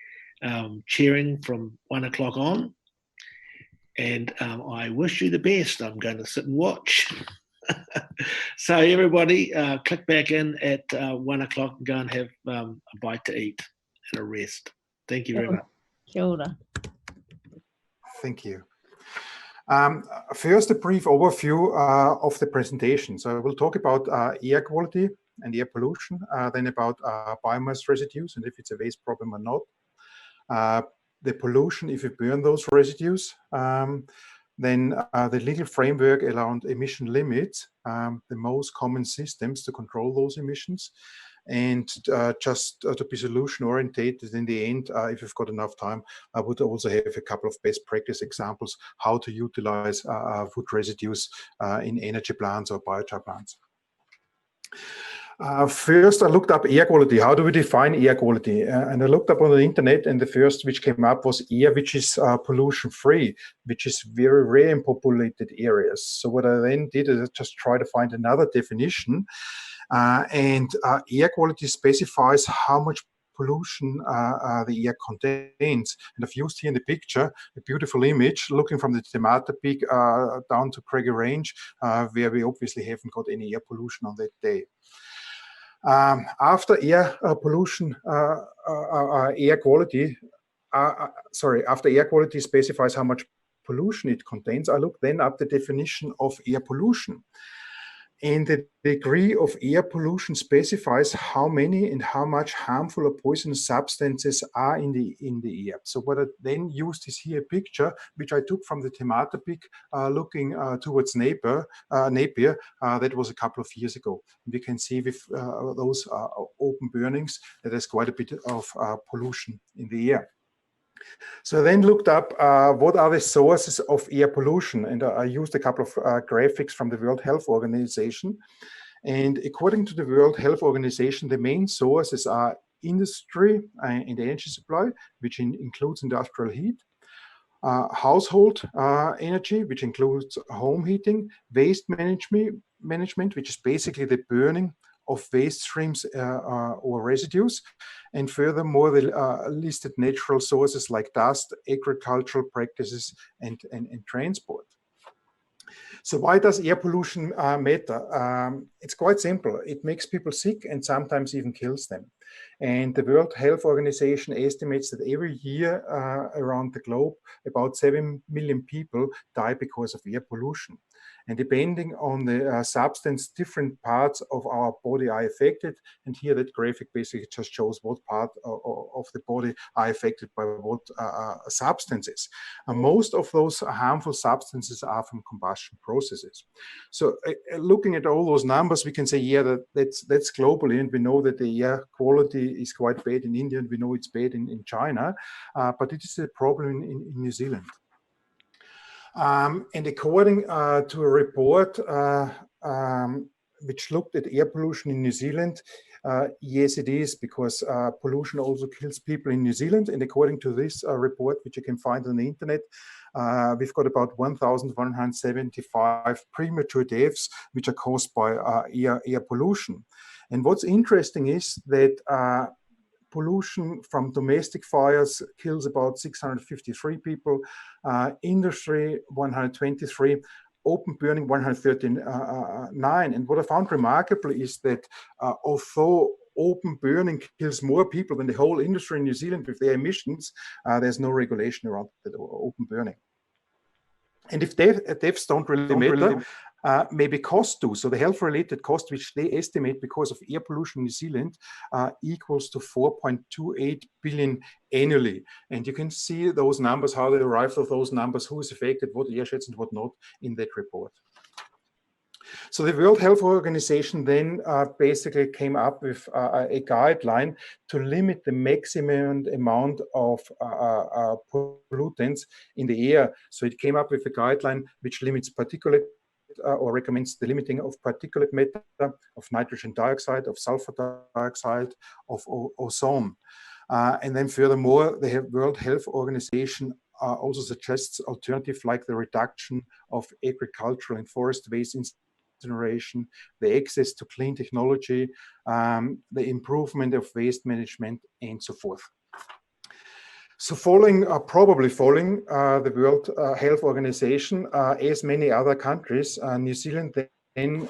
chairing from 1 o'clock on. And I wish you the best. I'm going to sit and watch. So everybody, click back in at 1 o'clock and go and have a bite to eat and a rest. Thank you very much.
Kia ora.
Thank you. First, a brief overview of the presentation. So we'll talk about air quality and air pollution, then about biomass residues and if it's a waste problem or not. The pollution if you burn those residues. Then the legal framework around emission limits, the most common systems to control those emissions, and just to be solution orientated in the end, if you've got enough time, I would also have a couple of best practice examples how to utilize food residues in energy plants or biochar plants. First, I looked up air quality. How do we define air quality? And I looked up on the internet, and the first which came up was air which is pollution-free, which is very rare in populated areas. So what I then did is just try to find another definition. And air quality specifies how much pollution the air contains. And I've used here in the picture a beautiful image looking from the Temata Peak down to Craigie Range, where we obviously haven't got any air pollution on that day. After air pollution, air quality, after air quality specifies how much pollution it contains, I look then up the definition of air pollution. And the degree of air pollution specifies how many and how much harmful or poisonous substances are in the air. So what I then used is here a picture which I took from the Temata Peak looking towards Napier. That was a couple of years ago. We can see with those open burnings that there's quite a bit of pollution in the air. So I then looked up what are the sources of air pollution, and I used a couple of graphics from the World Health Organization. And according to the World Health Organization, the main sources are industry and energy supply, which includes industrial heat, household energy, which includes home heating, waste management, which is basically the burning of waste streams or residues, and furthermore the listed natural sources like dust, agricultural practices, and transport. So why does air pollution matter? It's quite simple. It makes people sick and sometimes even kills them. And the World Health Organization estimates that every year around the globe, about 7 million people die because of air pollution. And depending on the substance, different parts of our body are affected. And here that graphic basically just shows what part of the body are affected by what substances. And most of those harmful substances are from combustion processes. So looking at all those numbers, we can say, yeah, that's globally. And we know that the air quality is quite bad in India, and we know it's bad in China. But it is a problem in New Zealand. And according to a report which looked at air pollution in New Zealand, yes, it is, because pollution also kills people in New Zealand. And according to this report, which you can find on the internet, we've got about 1,175 premature deaths, which are caused by air pollution. And what's interesting is that pollution from domestic fires kills about 653 people, industry 123, open burning 139. And what I found remarkable is that although open burning kills more people than the whole industry in New Zealand with their emissions, there's no regulation around that open burning. And if deaths don't really matter, maybe costs do. So the health-related cost, which they estimate because of air pollution in New Zealand, equals to 4.28 billion annually. And you can see those numbers, how they arrived at those numbers, who is affected, what airsheds and what not in that report. So the World Health Organization then basically came up with a guideline to limit the maximum amount of pollutants in the air. So it came up with a guideline which limits particulate or recommends the limiting of particulate matter, of nitrogen dioxide, of sulfur dioxide, of ozone. And then furthermore, the World Health Organization also suggests alternatives like the reduction of agricultural and forest waste incineration, the access to clean technology, the improvement of waste management, and so forth. So probably following the World Health Organization, as many other countries, New Zealand then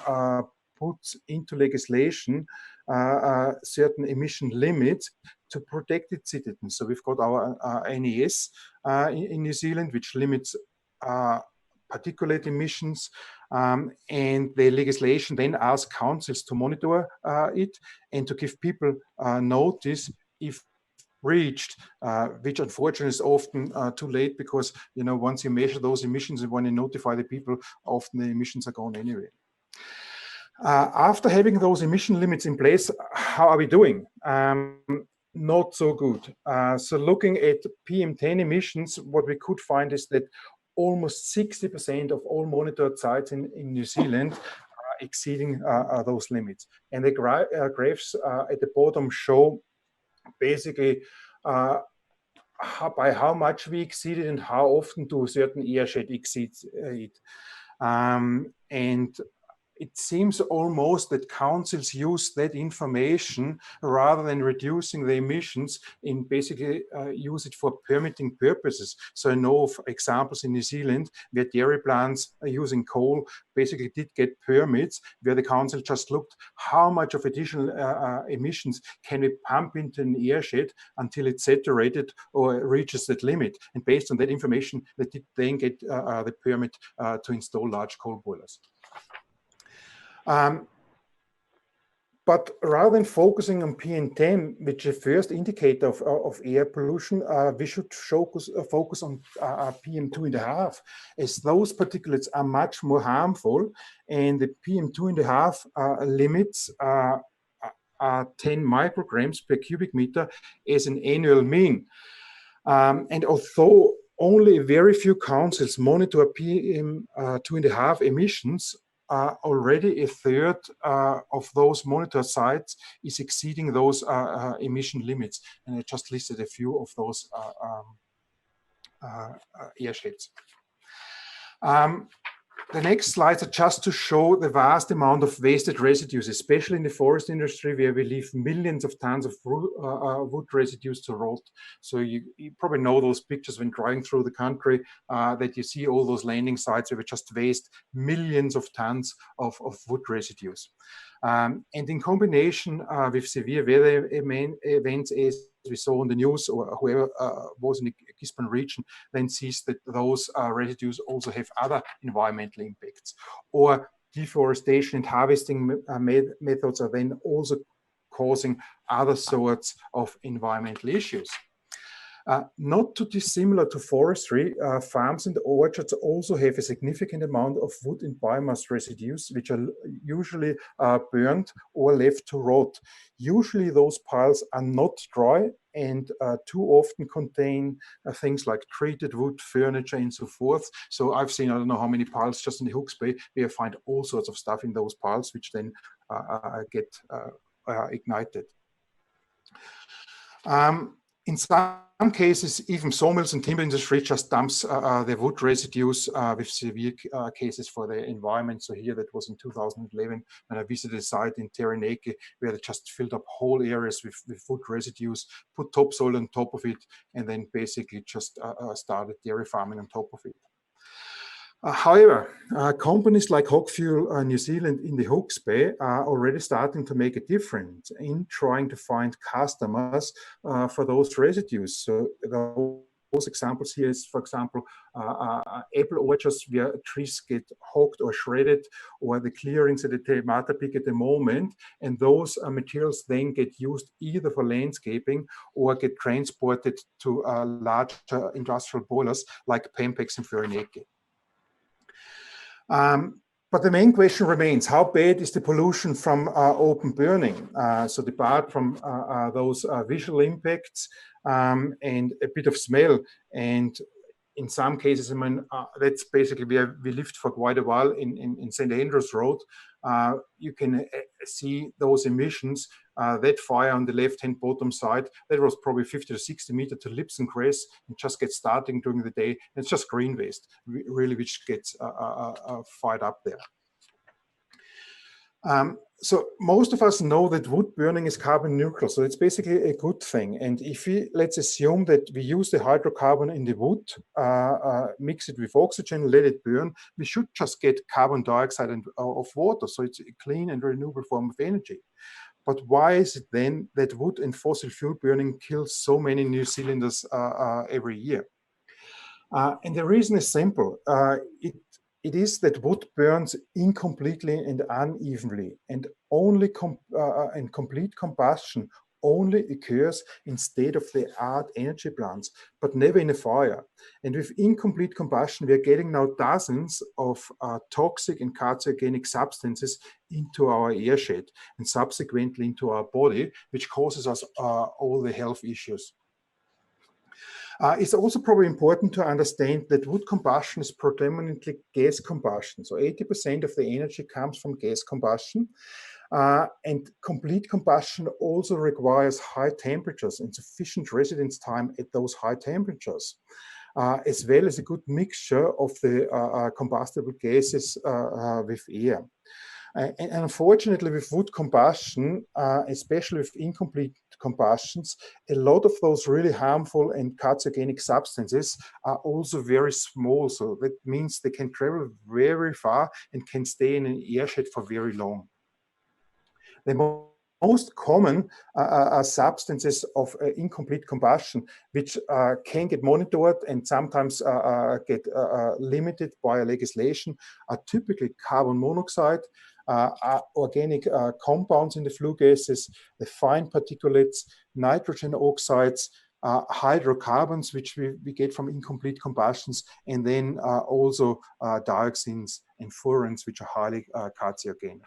puts into legislation certain emission limits to protect its citizens. So we've got our NES in New Zealand, which limits particulate emissions, and the legislation then asks councils to monitor it and to give people notice if reached, which unfortunately is often too late, because once you measure those emissions and when you notify the people, often the emissions are gone anyway. After having those emission limits in place, how are we doing? Not so good. So looking at PM10 emissions, what we could find is that almost 60% of all monitored sites in New Zealand are exceeding those limits. And the graphs at the bottom show basically by how much we exceeded and how often do a certain airshed exceeds it. And it seems almost that councils use that information rather than reducing the emissions in basically use it for permitting purposes. So I know of examples in New Zealand where dairy plants using coal basically did get permits, where the council just looked how much of additional emissions can we pump into an airshed until it's saturated or reaches that limit. And based on that information, they did then get the permit to install large coal boilers. But rather than focusing on PM10, which is the first indicator of air pollution, we should focus on PM2.5, as those particulates are much more harmful, and the PM2.5 limits are 10 micrograms per cubic meter as an annual mean. And although only very few councils monitor PM2.5 emissions, already a third of those monitored sites is exceeding those emission limits. And I just listed a few of those airsheds. The next slides are just to show the vast amount of wasted residues, especially in the forest industry, where we leave millions of tons of wood residues to rot. So you probably know those pictures when driving through the country, that you see all those landing sites where we just waste millions of tons of wood residues. And in combination with severe weather events, as we saw on the news, or whoever was in the Gisborne region, then sees that those residues also have other environmental impacts. Or deforestation and harvesting methods are then also causing other sorts of environmental issues. Not too dissimilar to forestry, farms and orchards also have a significant amount of wood and biomass residues, which are usually burned or left to rot. Usually those piles are not dry and too often contain things like treated wood, furniture, and so forth. So I've seen, I don't know how many piles just in the Hawke's Bay, where I find all sorts of stuff in those piles, which then get ignited. In some cases, even sawmills and timber industry just dumps their wood residues with severe cases for the environment. So here, that was in 2011 when I visited a site in Taranaki where they just filled up whole areas with wood residues, put topsoil on top of it, and then basically just started dairy farming on top of it. However, companies like Hawkfuel New Zealand in the Hawke's Bay are already starting to make a difference in trying to find customers for those residues. So those examples here is, for example, apple orchards where trees get hacked or shredded, or the clearings at the Te Peak at the moment, and those materials then get used either for landscaping or get transported to larger industrial boilers like Pampex and Whirinaki. But the main question remains, how bad is the pollution from open burning? So apart from those visual impacts and a bit of smell, and in some cases, I mean, that's basically where we lived for quite a while in St. Andrews Road. You can see those emissions. That fire on the left-hand bottom side, that was probably 50 to 60 meters to Lips and Cress, and just gets starting during the day. And it's just green waste, really, which gets fired up there. So most of us know that wood burning is carbon neutral, so it's basically a good thing. And if we, let's assume that we use the hydrocarbon in the wood, mix it with oxygen, let it burn, we should just get carbon dioxide of water, so it's a clean and renewable form of energy. But why is it then that wood and fossil fuel burning kills so many New Zealanders every year? And the reason is simple. It is that wood burns incompletely and unevenly, and only complete combustion only occurs in state-of-the-art energy plants, but never in a fire. And with incomplete combustion, we are getting now dozens of toxic and carcinogenic substances into our airshed and subsequently into our body, which causes us all the health issues. It's also probably important to understand that wood combustion is predominantly gas combustion. So 80% of the energy comes from gas combustion. And complete combustion also requires high temperatures and sufficient residence time at those high temperatures, as well as a good mixture of the combustible gases with air. And unfortunately, with wood combustion, especially with incomplete combustions, a lot of those really harmful and carcinogenic substances are also very small. So that means they can travel very far and can stay in an airshed for very long. The most common substances of incomplete combustion, which can get monitored and sometimes get limited by legislation, are typically carbon monoxide, organic compounds in the flue gases, the fine particulates, nitrogen oxides, hydrocarbons, which we get from incomplete combustions, and then also dioxins and furans, which are highly carcinogenic.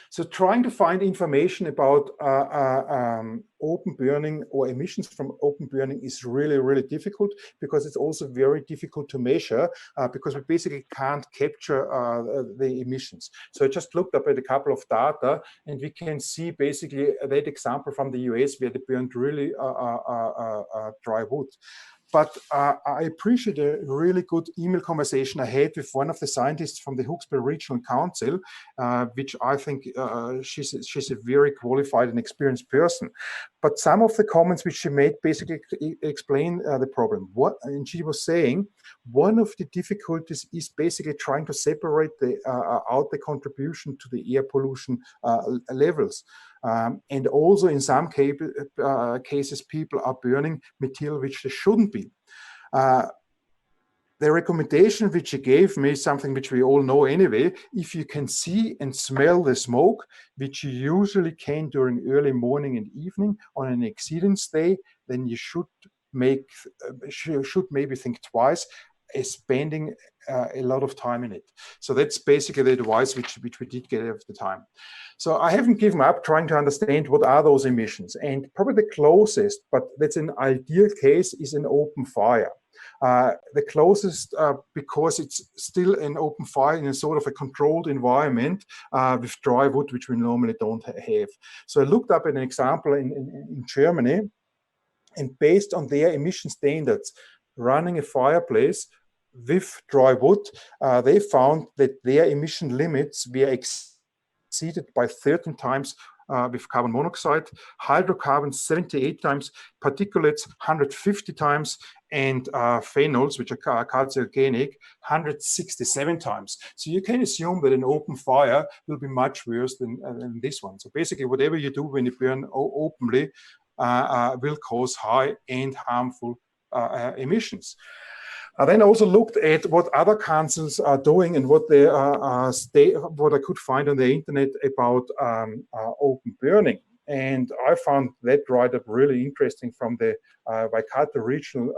So trying to find information about open burning or emissions from open burning is really, really difficult, because it's also very difficult to measure because we basically can't capture the emissions. So I just looked up at a couple of data, and we can see basically that example from the US where they burned really dry wood. But I appreciate a really good email conversation I had with one of the scientists from the Hawkesbury Regional Council, which I think she's a very qualified and experienced person. But some of the comments which she made basically explain the problem. And she was saying one of the difficulties is basically trying to separate out the contribution to the air pollution levels. And also in some cases, people are burning material which they shouldn't be. The recommendation which she gave me is something which we all know anyway. If you can see and smell the smoke, which you usually can during early morning and evening on an exceedance day, then you should maybe think twice spending a lot of time in it. So that's basically the advice which we did get at the time. So I haven't given up trying to understand what are those emissions, and probably the closest, but that's an ideal case, is an open fire. The closest, because it's still an open fire in a sort of a controlled environment with dry wood, which we normally don't have. So I looked up an example in Germany, and based on their emission standards, running a fireplace with dry wood, they found that their emission limits were exceeded by 13 times with carbon monoxide, hydrocarbons 78 times, particulates 150 times, and phenols, which are carcinogenic, 167 times. So you can assume that an open fire will be much worse than this one. So basically, whatever you do when you burn openly will cause high and harmful emissions. I then also looked at what other councils are doing and what they what I could find on the internet about open burning. And I found that write-up really interesting from the Waikato Regional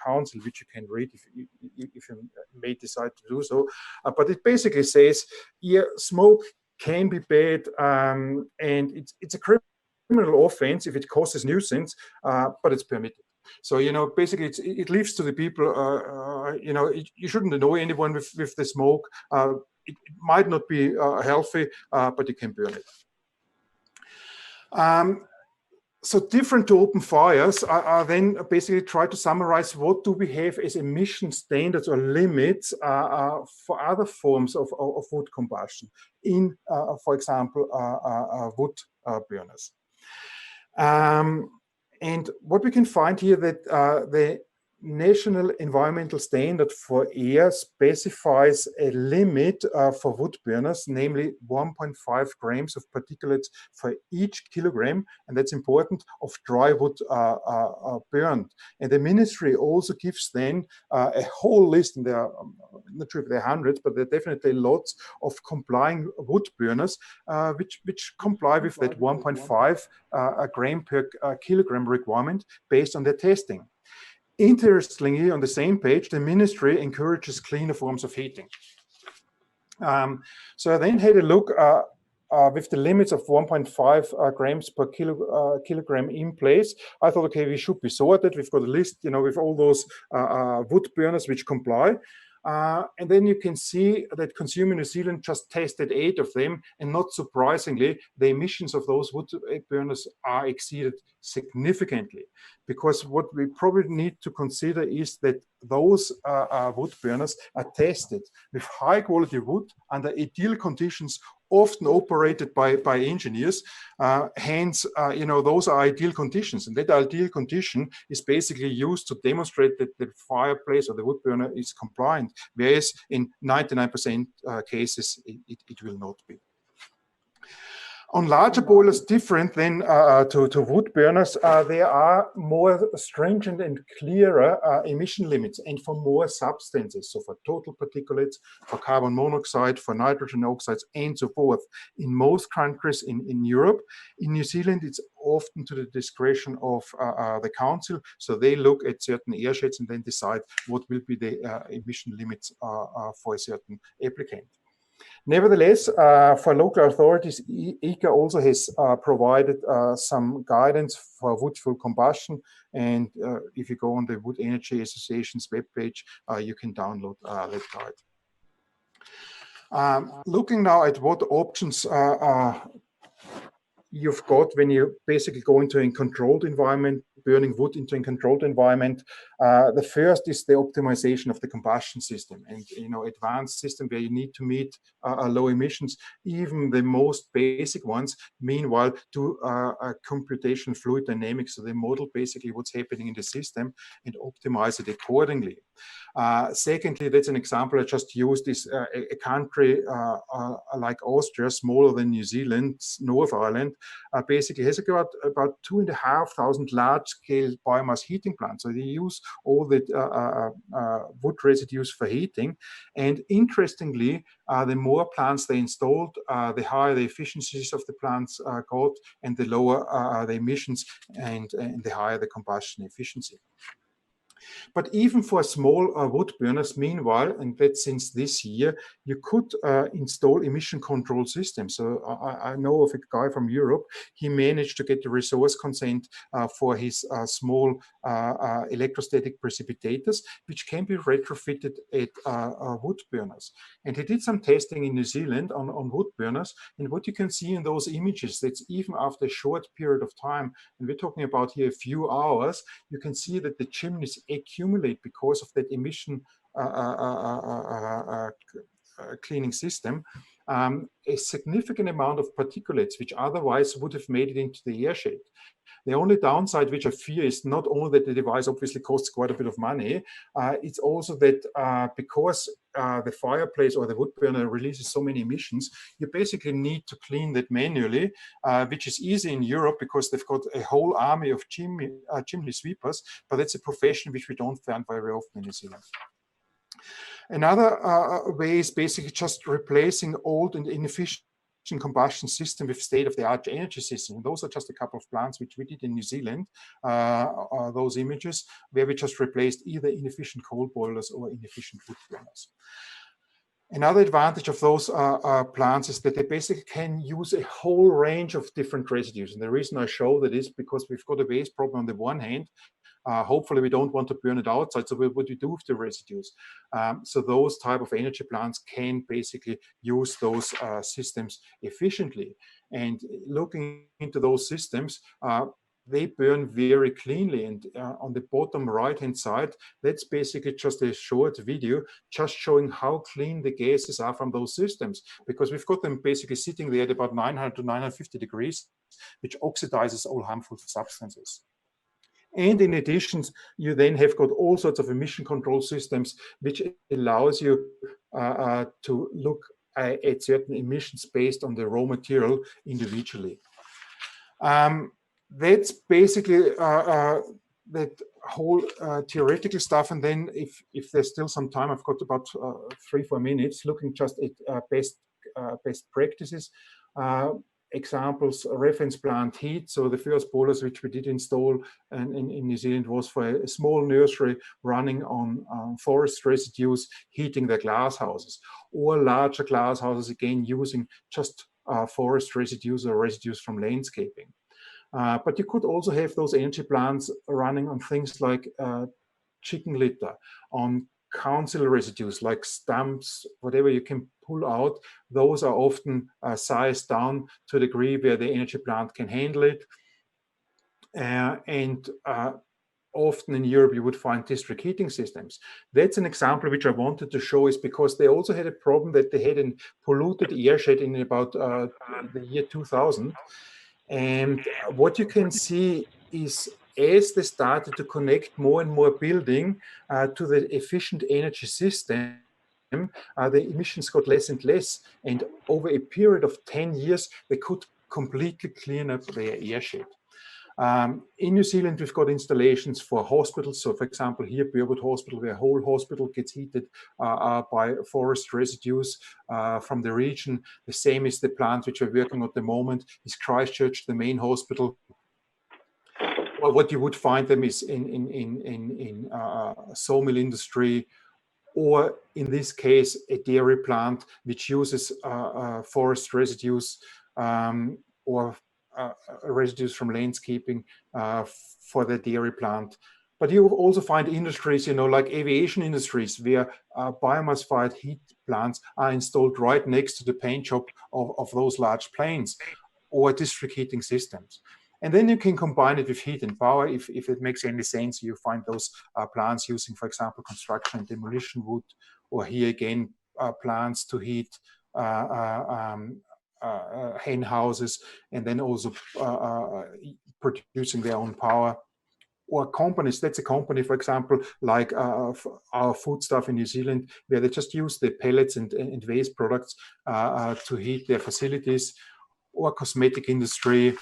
Council, which you can read if you may decide to do so. But it basically says, yeah, smoke can be bad, and it's a criminal offense if it causes nuisance, but it's permitted. So, you know, basically it leaves to the people, you know, you shouldn't annoy anyone with the smoke. It might not be healthy, but you can burn it. So different to open fires, I then basically try to summarize what do we have as emission standards or limits for other forms of wood combustion in, for example, wood burners. And what we can find here that the National Environmental Standard for Air specifies a limit for wood burners, namely 1.5 grams of particulates for each kilogram, and that's important, of dry wood burned. And the ministry also gives then a whole list, and there are, I'm not sure if there are hundreds, but there are definitely lots of complying wood burners which comply with that 1.5 gram per kilogram requirement based on their testing. Interestingly, on the same page, the ministry encourages cleaner forms of heating. So I then had a look with the limits of 1.5 grams per kilogram in place. I thought, okay, we should be sorted. We've got a list, you know, with all those wood burners which comply. And then you can see that Consumer New Zealand just tested 8 of them, and not surprisingly, the emissions of those wood burners are exceeded significantly. Because what we probably need to consider is that those wood burners are tested with high quality wood under ideal conditions, often operated by engineers. Hence, you know, those are ideal conditions, and that ideal condition is basically used to demonstrate that the fireplace or the wood burner is compliant, whereas in 99% cases it will not be. On larger boilers, different than to wood burners, there are more stringent and clearer emission limits, and for more substances, so for total particulates, for carbon monoxide, for nitrogen oxides, and so forth. In most countries in Europe, in New Zealand, it's often to the discretion of the council, so they look at certain airsheds and then decide what will be the emission limits for a certain applicant. Nevertheless, for local authorities, ECA also has provided some guidance for wood fuel combustion, and if you go on the Wood Energy Association's webpage, you can download that guide. Looking now at what options you've got when you basically go into a controlled environment, burning wood into a controlled environment. The first is the optimization of the combustion system, and advanced system where you need to meet low emissions. Even the most basic ones, meanwhile, do computational fluid dynamics, so they model basically what's happening in the system and optimize it accordingly. Secondly, that's an example I just used, is a country like Austria, smaller than New Zealand, North Ireland, basically has got about 2,500 large-scale biomass heating plants. So they use all the wood residues for heating. And interestingly, the more plants they installed, the higher the efficiencies of the plants got, and the lower the emissions, and the higher the combustion efficiency. But even for small wood burners, meanwhile, and that's since this year, you could install emission control systems. So I know of a guy from Europe. He managed to get the resource consent for his small electrostatic precipitators, which can be retrofitted at wood burners. And he did some testing in New Zealand on wood burners. And what you can see in those images, that's even after a short period of time, and we're talking about here a few hours, you can see that the chimneys accumulate because of that emission cleaning system, a significant amount of particulates which otherwise would have made it into the airshed. The only downside which I fear is not only that the device obviously costs quite a bit of money, it's also that because the fireplace or the wood burner releases so many emissions, you basically need to clean that manually, which is easy in Europe because they've got a whole army of chimney sweepers, but it's a profession which we don't find very often in New Zealand. Another way is basically just replacing old and inefficient combustion system with state-of-the-art energy system. And those are just a couple of plants which we did in New Zealand, those images, where we just replaced either inefficient coal boilers or inefficient wood burners. Another advantage of those plants is that they basically can use a whole range of different residues. And the reason I show that is because we've got a waste problem on the one hand. Hopefully we don't want to burn it outside, so what do we do with the residues? So those type of energy plants can basically use those systems efficiently. And looking into those systems, they burn very cleanly. And on the bottom right-hand side, that's basically just a short video just showing how clean the gases are from those systems, because we've got them basically sitting there at about 900 to 950 degrees, which oxidizes all harmful substances. And in addition, you then have got all sorts of emission control systems, which allows you to look at certain emissions based on the raw material individually. That's basically that whole theoretical stuff. And then if there's still some time, I've got about 3-4 minutes looking just at best practices. Examples, reference plant heat. So the first boilers which we did install in New Zealand was for a small nursery running on forest residues, heating their glass houses, or larger glass houses, again, using just forest residues or residues from landscaping. But you could also have those energy plants running on things like chicken litter, on council residues like stumps, whatever you can pull out. Those are often sized down to a degree where the energy plant can handle it. And often in Europe, you would find district heating systems. That's an example which I wanted to show, is because they also had a problem that they had a polluted airshed in about the year 2000. And what you can see is, as they started to connect more and more building to the efficient energy system, the emissions got less and less. And over a period of 10 years, they could completely clean up their airshed. In New Zealand, we've got installations for hospitals. So, for example, here, Burwood Hospital, where a whole hospital gets heated by forest residues from the region. The same is the plant which we're working on at the moment, is Christchurch, the main hospital. Well, what you would find them is in sawmill industry, or in this case, a dairy plant which uses forest residues or residues from landscaping for the dairy plant. But you also find industries, like aviation industries, where biomass-fired heat plants are installed right next to the paint shop of those large planes, or district heating systems. And then you can combine it with heat and power if it makes any sense. You find those plants using, for example, construction and demolition wood, or here again, plants to heat hen houses, and then also producing their own power. Or companies, that's a company, for example, like our foodstuff in New Zealand, where they just use the pellets and waste products to heat their facilities, or cosmetic industry,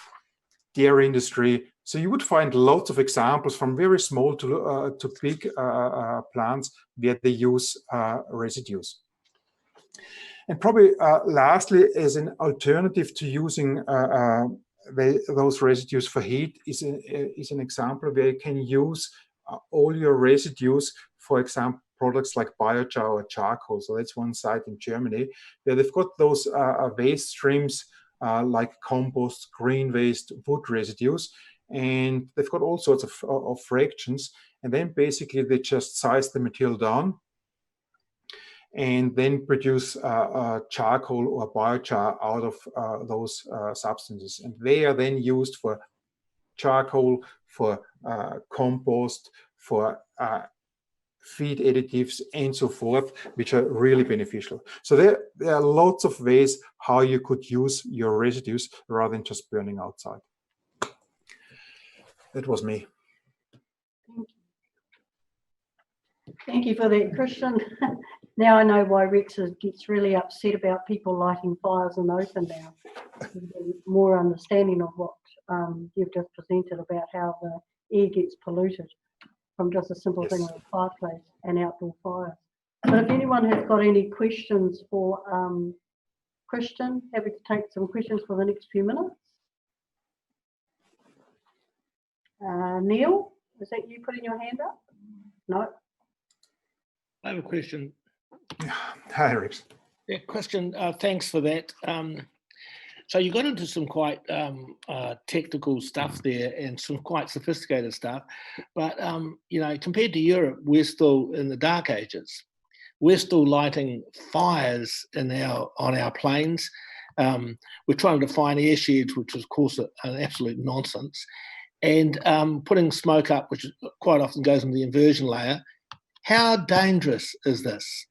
dairy industry. So you would find lots of examples from very small to big plants where they use residues. And probably lastly, as an alternative to using those residues for heat is an example where you can use all your residues, for example, products like biochar or charcoal. So that's one site in Germany where they've got those waste streams like compost, green waste, wood residues, and they've got all sorts of fractions. And then basically they just size the material down and then produce charcoal or biochar out of those substances. And they are then used for charcoal, for compost, for feed additives, and so forth, which are really beneficial. So there are lots of ways how you could use your residues rather than just burning outside. That was me.
Thank you for that, Christian. Now I know why Rex gets really upset about people lighting fires in the open now. More understanding of what you've just presented about how the air gets polluted from just a simple thing like a fireplace and outdoor fires. But if anyone has got any questions for Christian, happy to take some questions for the next few minutes. Neil, is that you putting your hand up? No.
I have a question.
Hi, Rex.
Yeah, question. Thanks for that. So you got into some quite technical stuff there and some quite sophisticated stuff, but compared to Europe, we're still in the dark ages. We're still lighting fires on our planes. We're trying to define air sheds, which is, of course, an absolute nonsense, and putting smoke up, which quite often goes into the inversion layer. How dangerous is this?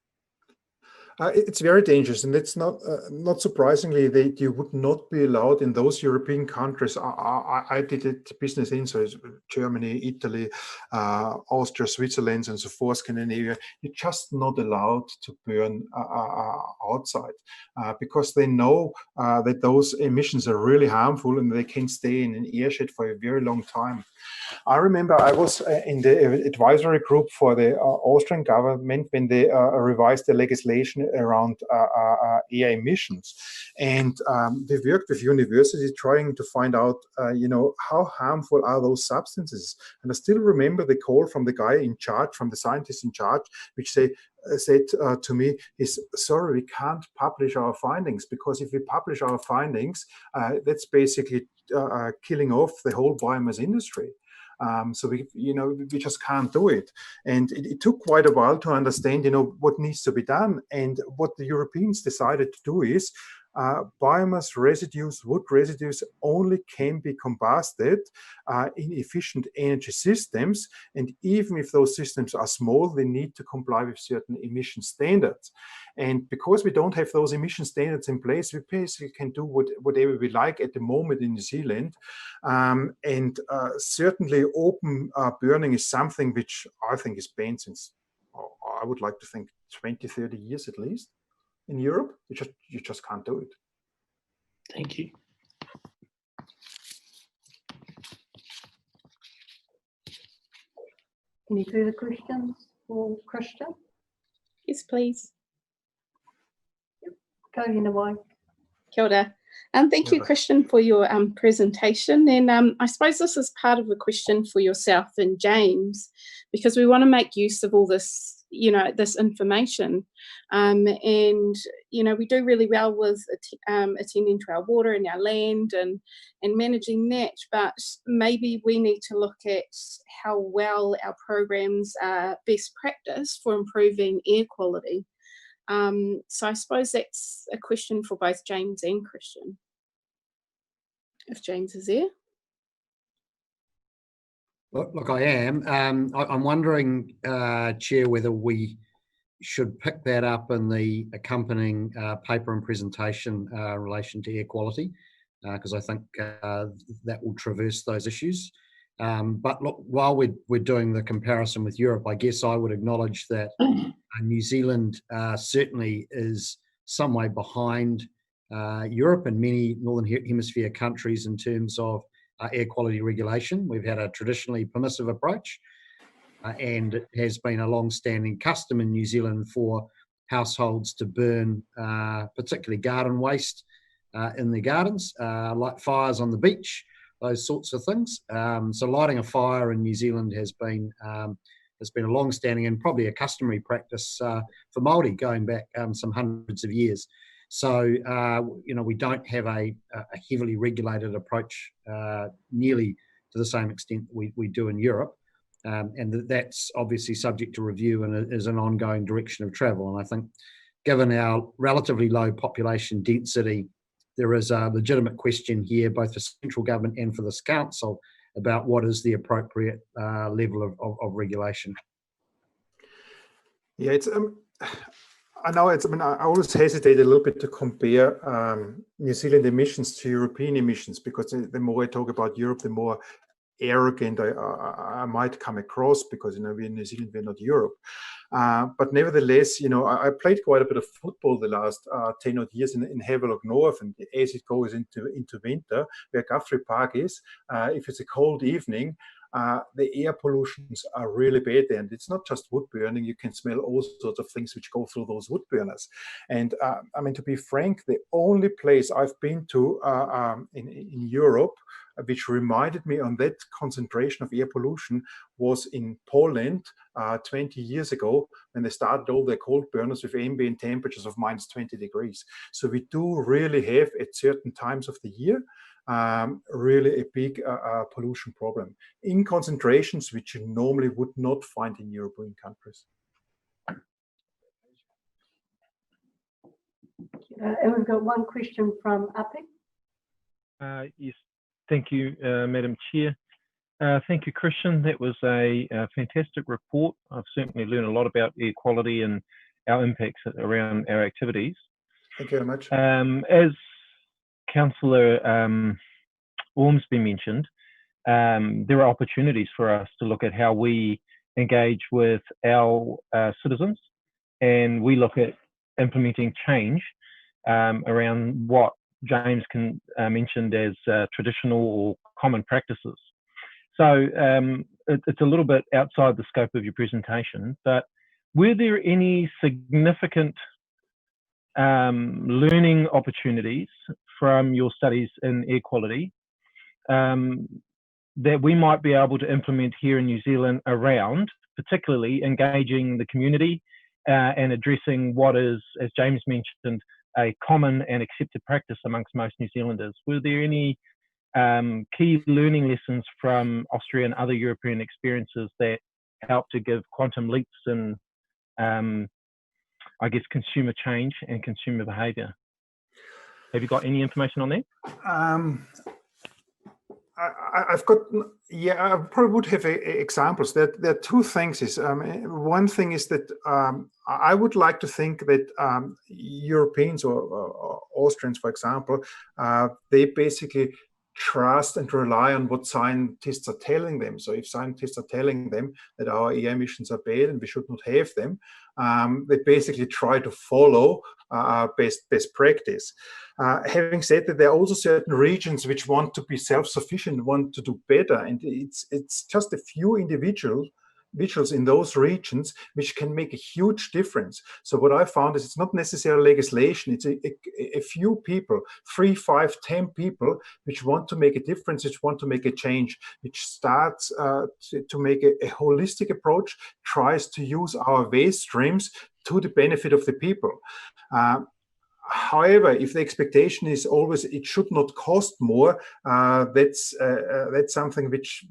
It's very dangerous, and it's not surprisingly that you would not be allowed in those European countries. I did it business in, so Germany, Italy, Austria, Switzerland, and so forth, Scandinavia. You're just not allowed to burn outside because they know that those emissions are really harmful and they can stay in an airshed for a very long time. I remember I was in the advisory group for the Austrian government when they revised the legislation around air emissions, and they worked with universities trying to find out, how harmful are those substances. And I still remember the call from the guy in charge, from the scientist in charge, which said to me, is sorry, we can't publish our findings, because if we publish our findings, that's basically killing off the whole biomass industry. So we just can't do it. And it took quite a while to understand, what needs to be done. And what the Europeans decided to do is biomass residues, wood residues only can be combusted in efficient energy systems. And even if those systems are small, they need to comply with certain emission standards. And because we don't have those emission standards in place, we basically can do whatever we like at the moment in New Zealand. And certainly open burning is something which I think is banned since, I would like to think, 20, 30 years at least. In Europe, you just can't do it.
Thank you.
Any further questions for Christian?
Yes, please.
Go Hinawai.
Kia ora. Thank you, Christian, for your presentation. And I suppose this is part of a question for yourself and James, because we want to make use of all this, this information. And, we do really well with attending to our water and our land and managing that. But maybe we need to look at how well our programs are best practice for improving air quality. So I suppose that's a question for both James and Christian, if James is there.
Look, I am. I'm wondering, Chair, whether we should pick that up in the accompanying paper and presentation in relation to air quality, because I think that will traverse those issues. But look, while we're doing the comparison with Europe, I guess I would acknowledge that New Zealand certainly is some way behind Europe and many Northern Hemisphere countries in terms of air quality regulation. We've had a traditionally permissive approach, and it has been a long-standing custom in New Zealand for households to burn particularly garden waste in their gardens, like fires on the beach, those sorts of things. So lighting a fire in New Zealand has been a long-standing and probably a customary practice for Māori going back some hundreds of years. So, we don't have a heavily regulated approach nearly to the same extent that we do in Europe. And that's obviously subject to review and is an ongoing direction of travel. And I think given our relatively low population density, there is a legitimate question here, both for central government and for this council, about what is the appropriate level of regulation.
Yeah, I know I always hesitate a little bit to compare New Zealand emissions to European emissions, because the more I talk about Europe, the more arrogant I might come across, because we're in New Zealand, we're not Europe. But nevertheless, I played quite a bit of football the last 10 odd years in Havelock North, and as it goes into winter, where Guthrie Park is, if it's a cold evening, the air pollutions are really bad there. And it's not just wood burning, you can smell all sorts of things which go through those wood burners. And to be frank, the only place I've been to in Europe which reminded me on that concentration of air pollution was in Poland 20 years ago, when they started all their cold burners with ambient temperatures of -20 degrees. So we do really have at certain times of the year really a big pollution problem in concentrations which you normally would not find in European countries.
And we've got one question from Api.
Yes, thank you, Madam Chair. Thank you, Christian. That was a fantastic report. I've certainly learned a lot about air quality and our impacts around our activities.
Thank you very much.
As Councillor Ormsby mentioned, there are opportunities for us to look at how we engage with our citizens, and we look at implementing change around what James mentioned as traditional or common practices. So it's a little bit outside the scope of your presentation, but were there any significant learning opportunities from your studies in air quality that we might be able to implement here in New Zealand around, particularly engaging the community and addressing what is, as James mentioned, a common and accepted practice amongst most New Zealanders? Were there any key learning lessons from Austria and other European experiences that help to give quantum leaps in, I guess, consumer change and consumer behaviour? Have you got any information on that?
I've got, I probably would have examples. There are two things. One thing is that I would like to think that Europeans or Austrians, for example, they basically trust and rely on what scientists are telling them. So if scientists are telling them that our air emissions are bad and we should not have them, they basically try to follow best practice. Having said that, there are also certain regions which want to be self-sufficient, want to do better, and it's just a few individuals individuals in those regions which can make a huge difference. So what I found is it's not necessarily legislation, it's a few people, 3, 5, 10 people which want to make a difference, which want to make a change, which starts to make a holistic approach, tries to use our waste streams to the benefit of the people. However, if the expectation is always it should not cost more, that's something which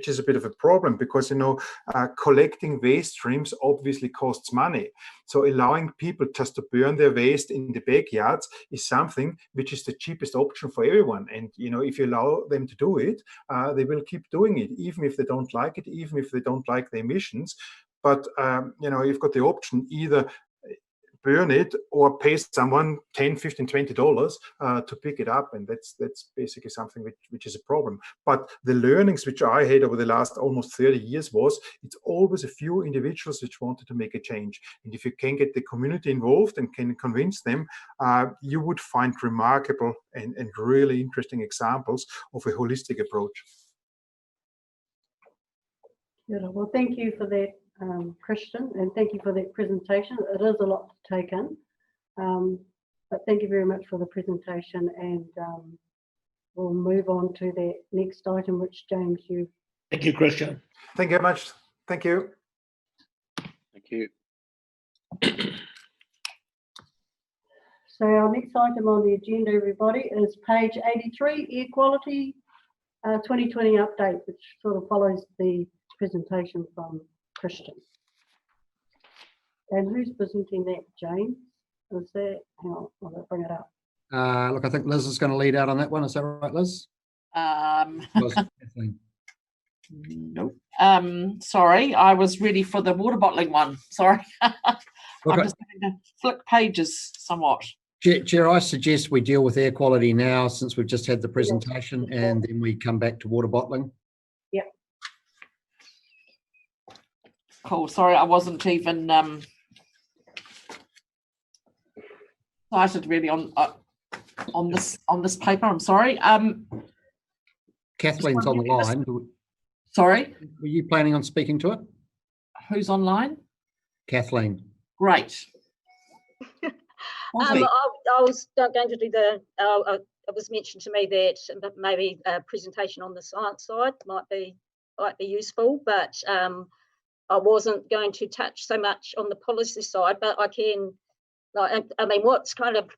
is a bit of a problem, because collecting waste streams obviously costs money. So allowing people just to burn their waste in the backyards is something which is the cheapest option for everyone. And if you allow them to do it, they will keep doing it, even if they don't like it, even if they don't like the emissions. But you've got the option either burn it or pay someone $10, $15, $20 to pick it up, and that's basically something which is a problem. But the learnings which I had over the last almost 30 years was it's always a few individuals which wanted to make a change, and if you can get the community involved and can convince them, you would find remarkable and really interesting examples of a holistic approach.
Well, thank you for that, Christian, and thank you for that presentation. It is a lot to take in, but thank you very much for the presentation, and we'll move on to the next item, which James, you.
Thank you, Christian.
Thank you very much. Thank you.
Thank you.
So our next item on the agenda, everybody, is page 83, Air Quality 2020 update, which sort of follows the presentation from Christian. And who's presenting that, James? Is that, hang on, I'll bring it up.
Look, I think Liz is going to lead out on that one. Is that right, Liz?
Nope. Sorry, I was ready for the water bottling one. Sorry. I'm just having to flick pages somewhat.
Chair, I suggest we deal with air quality now, since we've just had the presentation, and then we come back to water bottling.
Yep.
Cool. Sorry, I wasn't even cited really on this paper. I'm sorry.
Kathleen's on the line.
Sorry.
Were you planning on speaking to it?
Who's online?
Kathleen.
Great.
I was going to do it was mentioned to me that maybe a presentation on the science side might be useful, but I wasn't going to touch so much on the policy side, but I can, I mean, what's kind of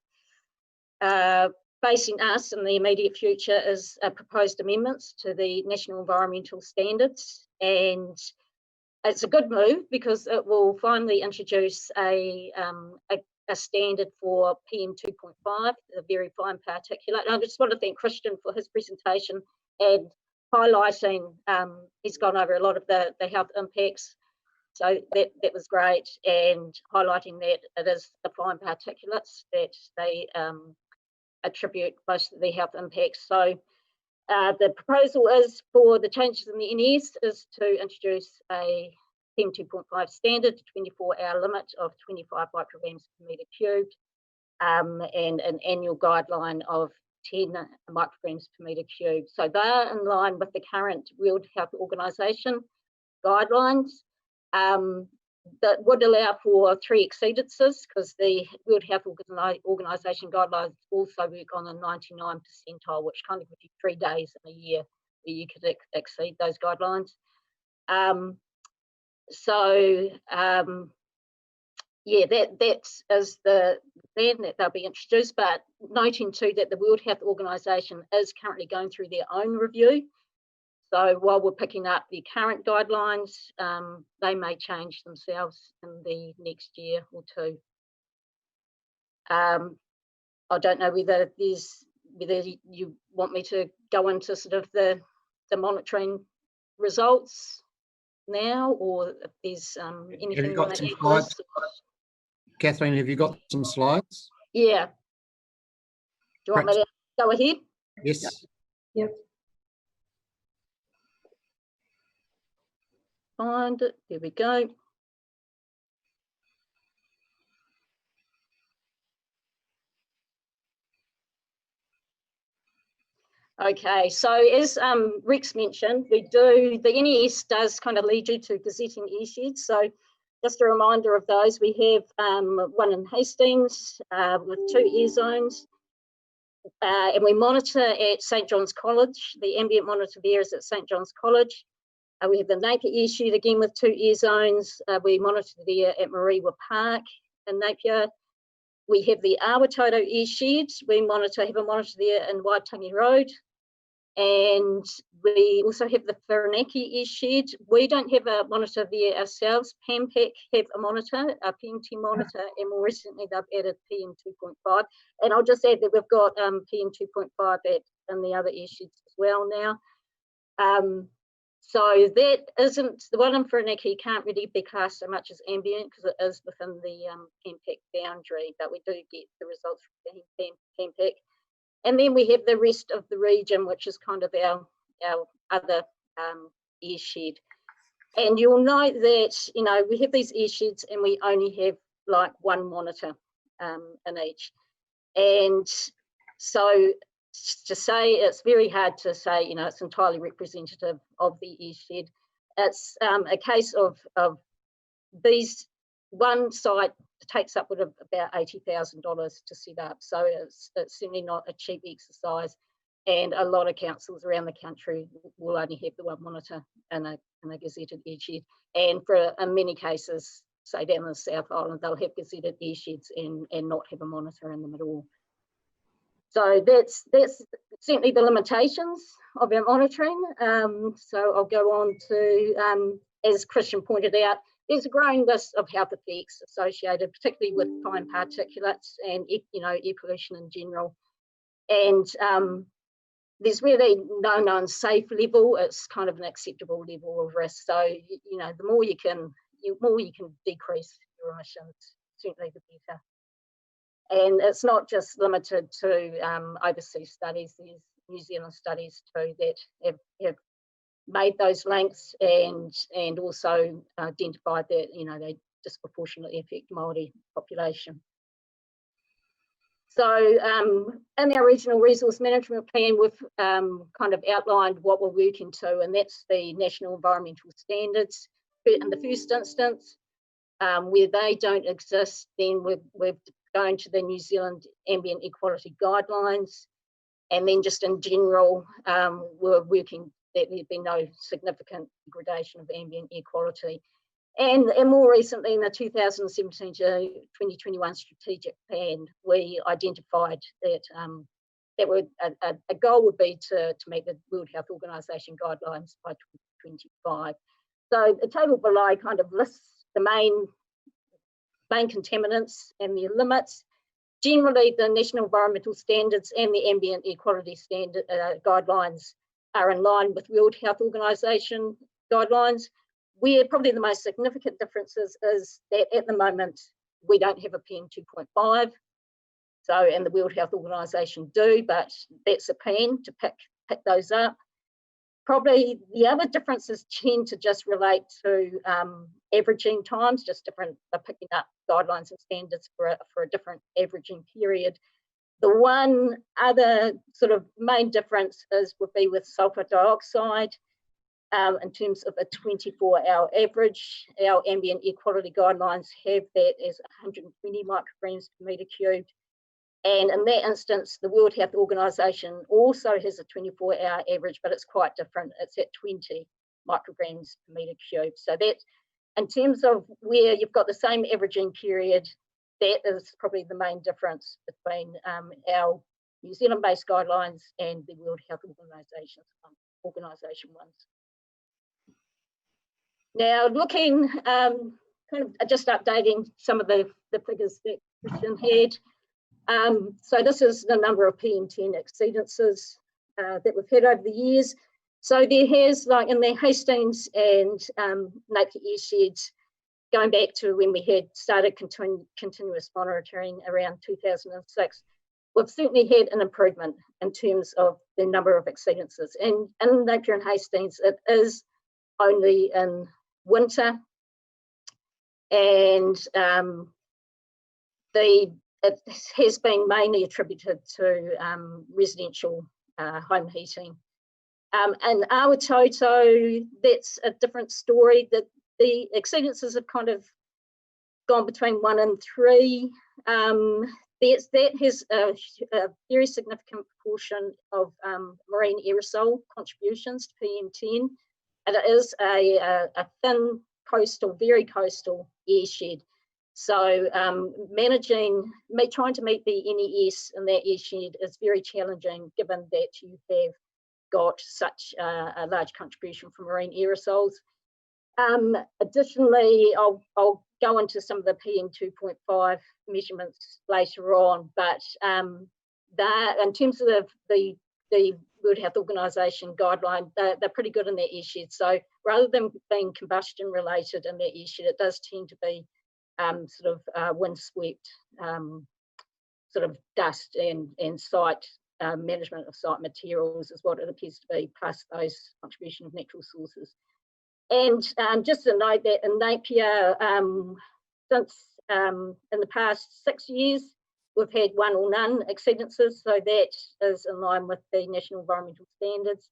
facing us in the immediate future is proposed amendments to the National Environmental Standards, and it's a good move because it will finally introduce a standard for PM2.5, the very fine particulate. And I just want to thank Christian for his presentation and highlighting, he's gone over a lot of the health impacts, so that was great, and highlighting that it is the fine particulates that they attribute most of the health impacts. So the proposal is for the changes in the NES is to introduce a PM2.5 standard, 24-hour limit of 25 micrograms per metre cubed, and an annual guideline of 10 micrograms per metre cubed. So they are in line with the current World Health Organisation guidelines. That would allow for 3 exceedances, because the World Health Organisation guidelines also work on a 99 percentile, which kind of gives you 3 days in a year where you could exceed those guidelines. Yeah, that is the plan that they'll be introduced, but noting too that the World Health Organisation is currently going through their own review. So while we're picking up the current guidelines, they may change themselves in the next year or two. I don't know whether you want me to go into sort of the monitoring results now, or if there's anything you want to add.
Kathleen, have you got some slides?
Yeah. Do you want me to go ahead?
Yes.
Yep.
Find it. There we go. Okay, so as Rex mentioned, we do, the NES does kind of lead you to gazetting airsheds. So just a reminder of those, we have one in Hastings with 2 air zones. And we monitor at St John's College. The ambient monitor there is at St John's College. We have the Napier airshed again with 2 air zones. We monitor there at Mariwa Park in Napier. We have the Awatoto airshed. We have a monitor there in Waitangi Road. And we also have the Whirinaki airshed. We don't have a monitor there ourselves. PAMPAC have a monitor, a PMT monitor, and more recently they've added PM 2.5. And I'll just add that we've got PM 2.5 in the other airsheds as well now. So that isn't, the one in Whirinaki can't really be classed so much as ambient because it is within the PAMPAC boundary, but we do get the results from the PAMPAC. And then we have the rest of the region, which is kind of our other airshed. And you'll note that, you know, we have these airsheds and we only have like 1 monitor in each. And so to say, it's very hard to say, you know, it's entirely representative of the airshed. It's a case of these, one site takes upward of about $80,000 to set up. So it's certainly not a cheap exercise. And a lot of councils around the country will only have the 1 monitor in a gazetted airshed. And in many cases, say down in the South Island, they'll have gazetted airsheds and not have a monitor in them at all. So that's certainly the limitations of our monitoring. So I'll go on to, as Christian pointed out, there's a growing list of health effects associated, particularly with fine particulates and, you know, air pollution in general. And there's really no known safe level. It's kind of an acceptable level of risk. So, you know, the more you can decrease your emissions, certainly the better. And it's not just limited to overseas studies. There's New Zealand studies too that have made those links and also identified that, you know, they disproportionately affect Māori population. So in our regional resource management plan, we've kind of outlined what we're working to, and that's the national environmental standards. In the first instance, where they don't exist, then we're going to the New Zealand Ambient Air Quality Guidelines. And then just in general, we're working that there'd be no significant degradation of ambient air quality. And more recently, in the 2017 to 2021 strategic plan, we identified that a goal would be to meet the World Health Organization guidelines by 2025. So the table below kind of lists the main contaminants and their limits. Generally, the National Environmental Standards and the Ambient Air Quality Standard guidelines are in line with World Health Organization guidelines. Where probably the most significant differences is that at the moment, we don't have a PM 2.5. So, and the World Health Organization do, but that's a plan to pick those up. Probably the other differences tend to just relate to averaging times, just different, picking up guidelines and standards for a different averaging period. The one other sort of main difference would be with sulfur dioxide. In terms of a 24-hour average, our ambient air quality guidelines have that as 120 micrograms per metre cubed. And in that instance, the World Health Organization also has a 24-hour average, but it's quite different. It's at 20 micrograms per metre cubed. So that, in terms of where you've got the same averaging period, that is probably the main difference between our New Zealand-based guidelines and the World Health Organization ones. Now, looking, kind of just updating some of the figures that Christian had. So this is the number of PM10 exceedances that we've had over the years. So there has, like in the Hastings and Napier airsheds, going back to when we had started continuous monitoring around 2006, we've certainly had an improvement in terms of the number of exceedances. And in Napier and Hastings, it is only in winter, and it has been mainly attributed to residential home heating. And Awatoto, that's a different story. That the exceedances have kind of gone between 1 and 3. That has a very significant proportion of marine aerosol contributions to PM10, and it is a thin coastal, very coastal airshed. So trying to meet the NES in that airshed is very challenging, given that you have got such a large contribution from marine aerosols. Additionally, I'll go into some of the PM 2.5 measurements later on, but that in terms of the World Health Organization guideline, they're pretty good in their airshed. So rather than being combustion related in their airshed, it does tend to be sort of windswept sort of dust and site management of site materials is what it appears to be, plus those contribution of natural sources. And just to note that in Napier, since in the past 6 years, we've had 1 or none exceedances, so that is in line with the National Environmental Standards.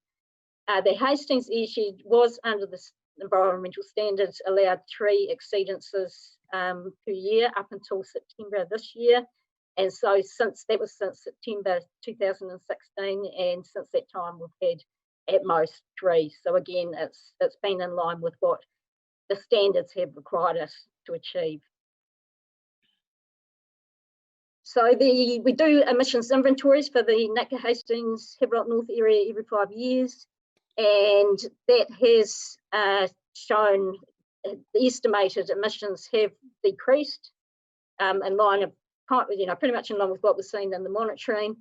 The Hastings airshed was under the environmental standards, allowed 3 exceedances per year up until September this year. And so since September 2016, and since that time we've had at most 3. So again, it's been in line with what the standards have required us to achieve. So we do emissions inventories for the Nootka Hastings Havelock North area every 5 years, and that has shown the estimated emissions have decreased in line of, pretty much in line with what we're seeing in the monitoring,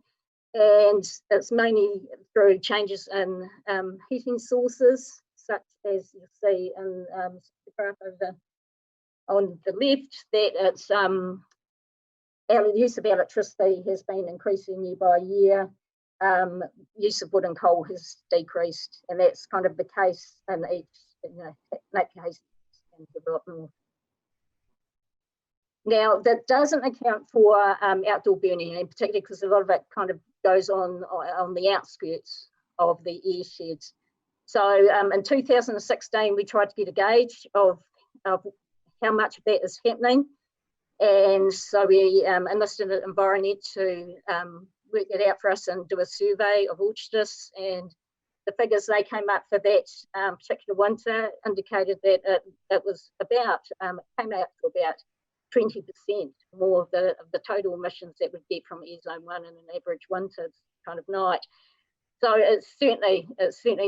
and it's mainly through changes in heating sources, such as you see in the graph over on the left, that it's our use of electricity has been increasing year by year. Use of wood and coal has decreased, and that's kind of the case in each, Nootka Hastings and Havelock North. Now, that doesn't account for outdoor burning, and particularly because a lot of it kind of goes on the outskirts of the airsheds. So in 2016, we tried to get a gauge of how much of that is happening. And so we enlisted Environet to work it out for us and do a survey of orchardists, and the figures they came up for that particular winter indicated that it was about, came out to about 20% more of the total emissions that we'd get from air zone 1 in an average winter kind of night. So it's certainly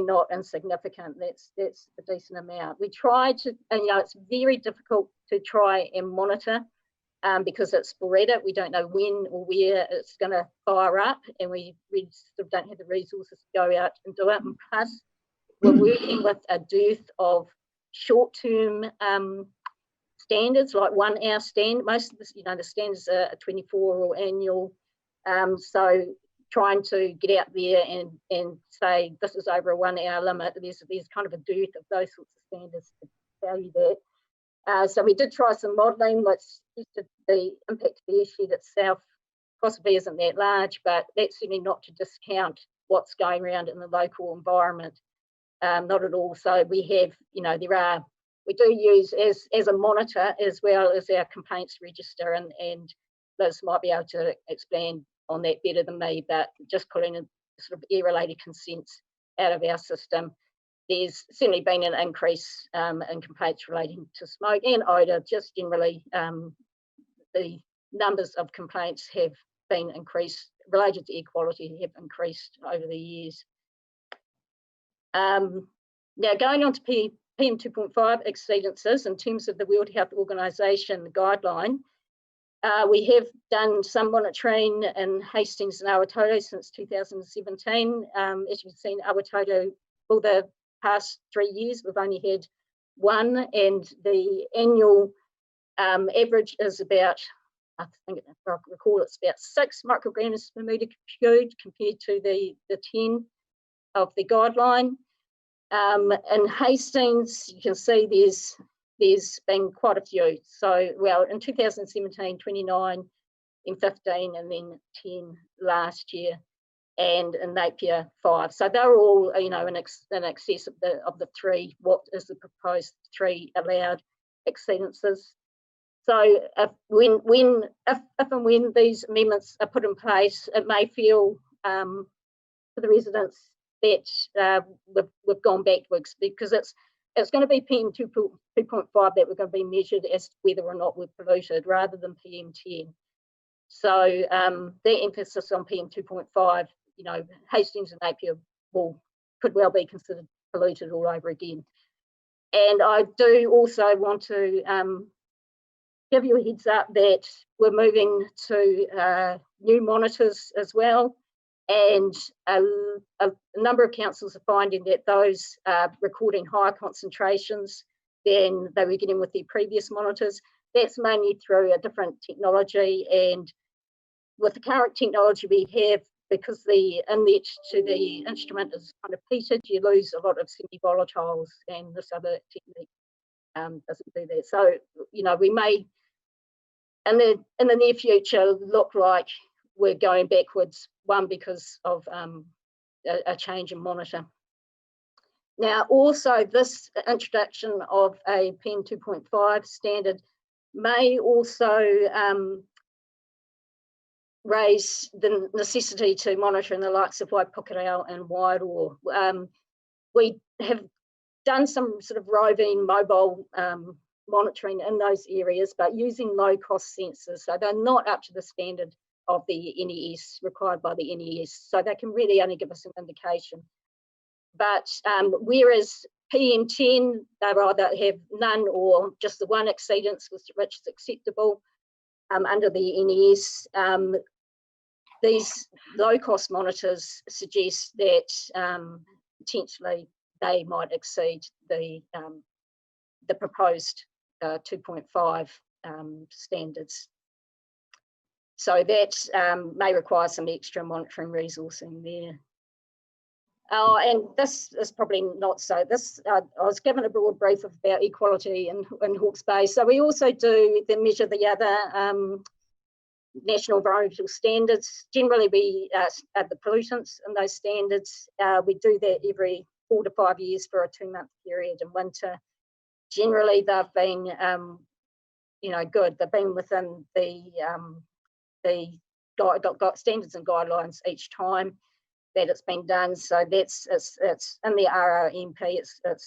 not insignificant. That's a decent amount. We tried to, and it's very difficult to try and monitor because it's sporadic. We don't know when or where it's going to fire up, and we sort of don't have the resources to go out and do it. And plus, we're working with a dearth of short-term standards, like 1 hour stand. Most of the standards are 24 or annual. So trying to get out there and say this is over a 1 hour limit, there's kind of a dearth of those sorts of standards to tell you that. So we did try some modelling, which the impact of the airshed itself possibly isn't that large, but that's certainly not to discount what's going around in the local environment. Not at all. So we have, we do use as a monitor as well as our complaints register, and Liz might be able to expand on that better than me, but just putting in sort of air-related consents out of our system, there's certainly been an increase in complaints relating to smoke and odour. Just generally, the numbers of complaints have been increased, related to air quality have increased over the years. Now going on to PM 2.5 exceedances, in terms of the World Health Organization guideline, we have done some monitoring in Hastings and Awatoto since 2017. As you've seen, Awatoto, for the past 3 years, we've only had 1, and the annual average is about, I think, if I recall, it's about 6 micrograms per metre cubed compared to the 10 of the guideline. In Hastings, you can see there's been quite a few. So, well, in 2017, 29, in 15, and then 10 last year. and in Napier 5. So they're all, you know, in excess of the 3, what is the proposed 3 allowed exceedances. So if and when these amendments are put in place, it may feel for the residents that we've gone backwards, because it's going to be PM 2.5 that we're going to be measured as to whether or not we're polluted, rather than PM 10. So the emphasis on PM 2.5, you know, Hastings and Napier could well be considered polluted all over again. And I do also want to give you a heads up that we're moving to new monitors as well. And a number of councils are finding that those are recording higher concentrations than they were getting with their previous monitors. That's mainly through a different technology, and with the current technology we have, because the inlet to the instrument is kind of heated, you lose a lot of semi-volatiles, and this other technique doesn't do that. So, you know, we may, in the near future, look like we're going backwards, one because of a change in monitor. Now, also this introduction of a PM 2.5 standard may also raise the necessity to monitor in the likes of Waipukurau and Wairoa. We have done some sort of roving mobile monitoring in those areas, but using low-cost sensors, so they're not up to the standard of the NES, required by the NES, so they can really only give us an indication. But whereas PM10, they either have none or just the one exceedance, which is acceptable under the NES. These low-cost monitors suggest that potentially they might exceed the proposed 2.5 standards. So that may require some extra monitoring resourcing there. Oh, and this is probably not so. I was given a broad brief about equality in Hawke's Bay. So we also measure the other national environmental standards. Generally, we add the pollutants in those standards. We do that every 4 to 5 years for a 2-month period in winter. Generally, they've been, you know, good. They've been within the standards and guidelines each time that it's been done. So it's in the RRMP. It's set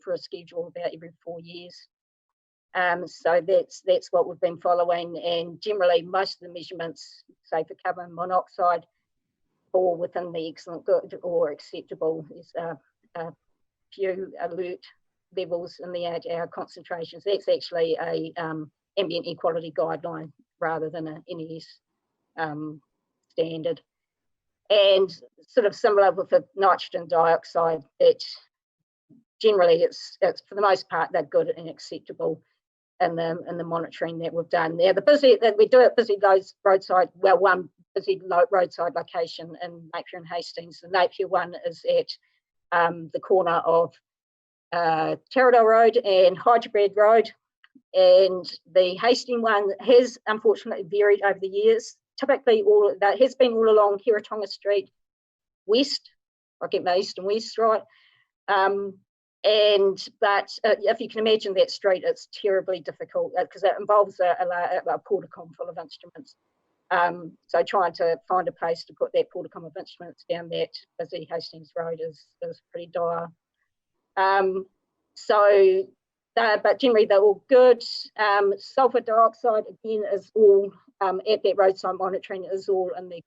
for a schedule about every 4 years. So that's what we've been following, and generally most of the measurements, say for carbon monoxide, fall within the excellent, good, or acceptable. There's a few alert levels in our concentrations. That's actually a ambient equality guideline rather than a NES standard. And sort of similar with the nitrogen dioxide, generally it's for the most part they're good and acceptable in the monitoring that we've done. Now we do at busy roadside, well, one busy roadside location in Napier and Hastings. The Napier one is at the corner of Taradale Road and Hyderabad Road, and the Hastings one has unfortunately varied over the years. Typically, all that has been all along Hiratonga Street west. I get my east and west right. But if you can imagine that street, it's terribly difficult because it involves a portacom full of instruments. So trying to find a place to put that portacom of instruments down that busy Hastings Road is pretty dire. But generally they're all good. Sulfur dioxide again is all at that roadside monitoring is all in the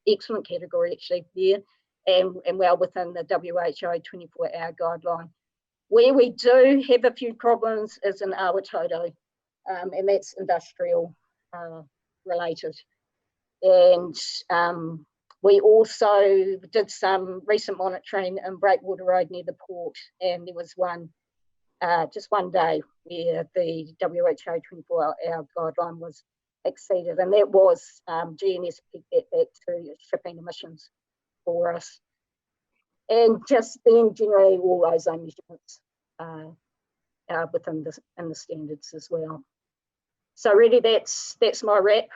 excellent category actually there, and well within the WHO 24-hour guideline. Where we do have a few problems is in Awatoto, and that's industrial related. And we also did some recent monitoring in Breakwater Road near the port, and there was just one day where the WHO 24-hour guideline was exceeded, and that was GNS picked that back to shipping emissions for us. And just then generally all ozone measurements are within the standards as well. So really that's my wrap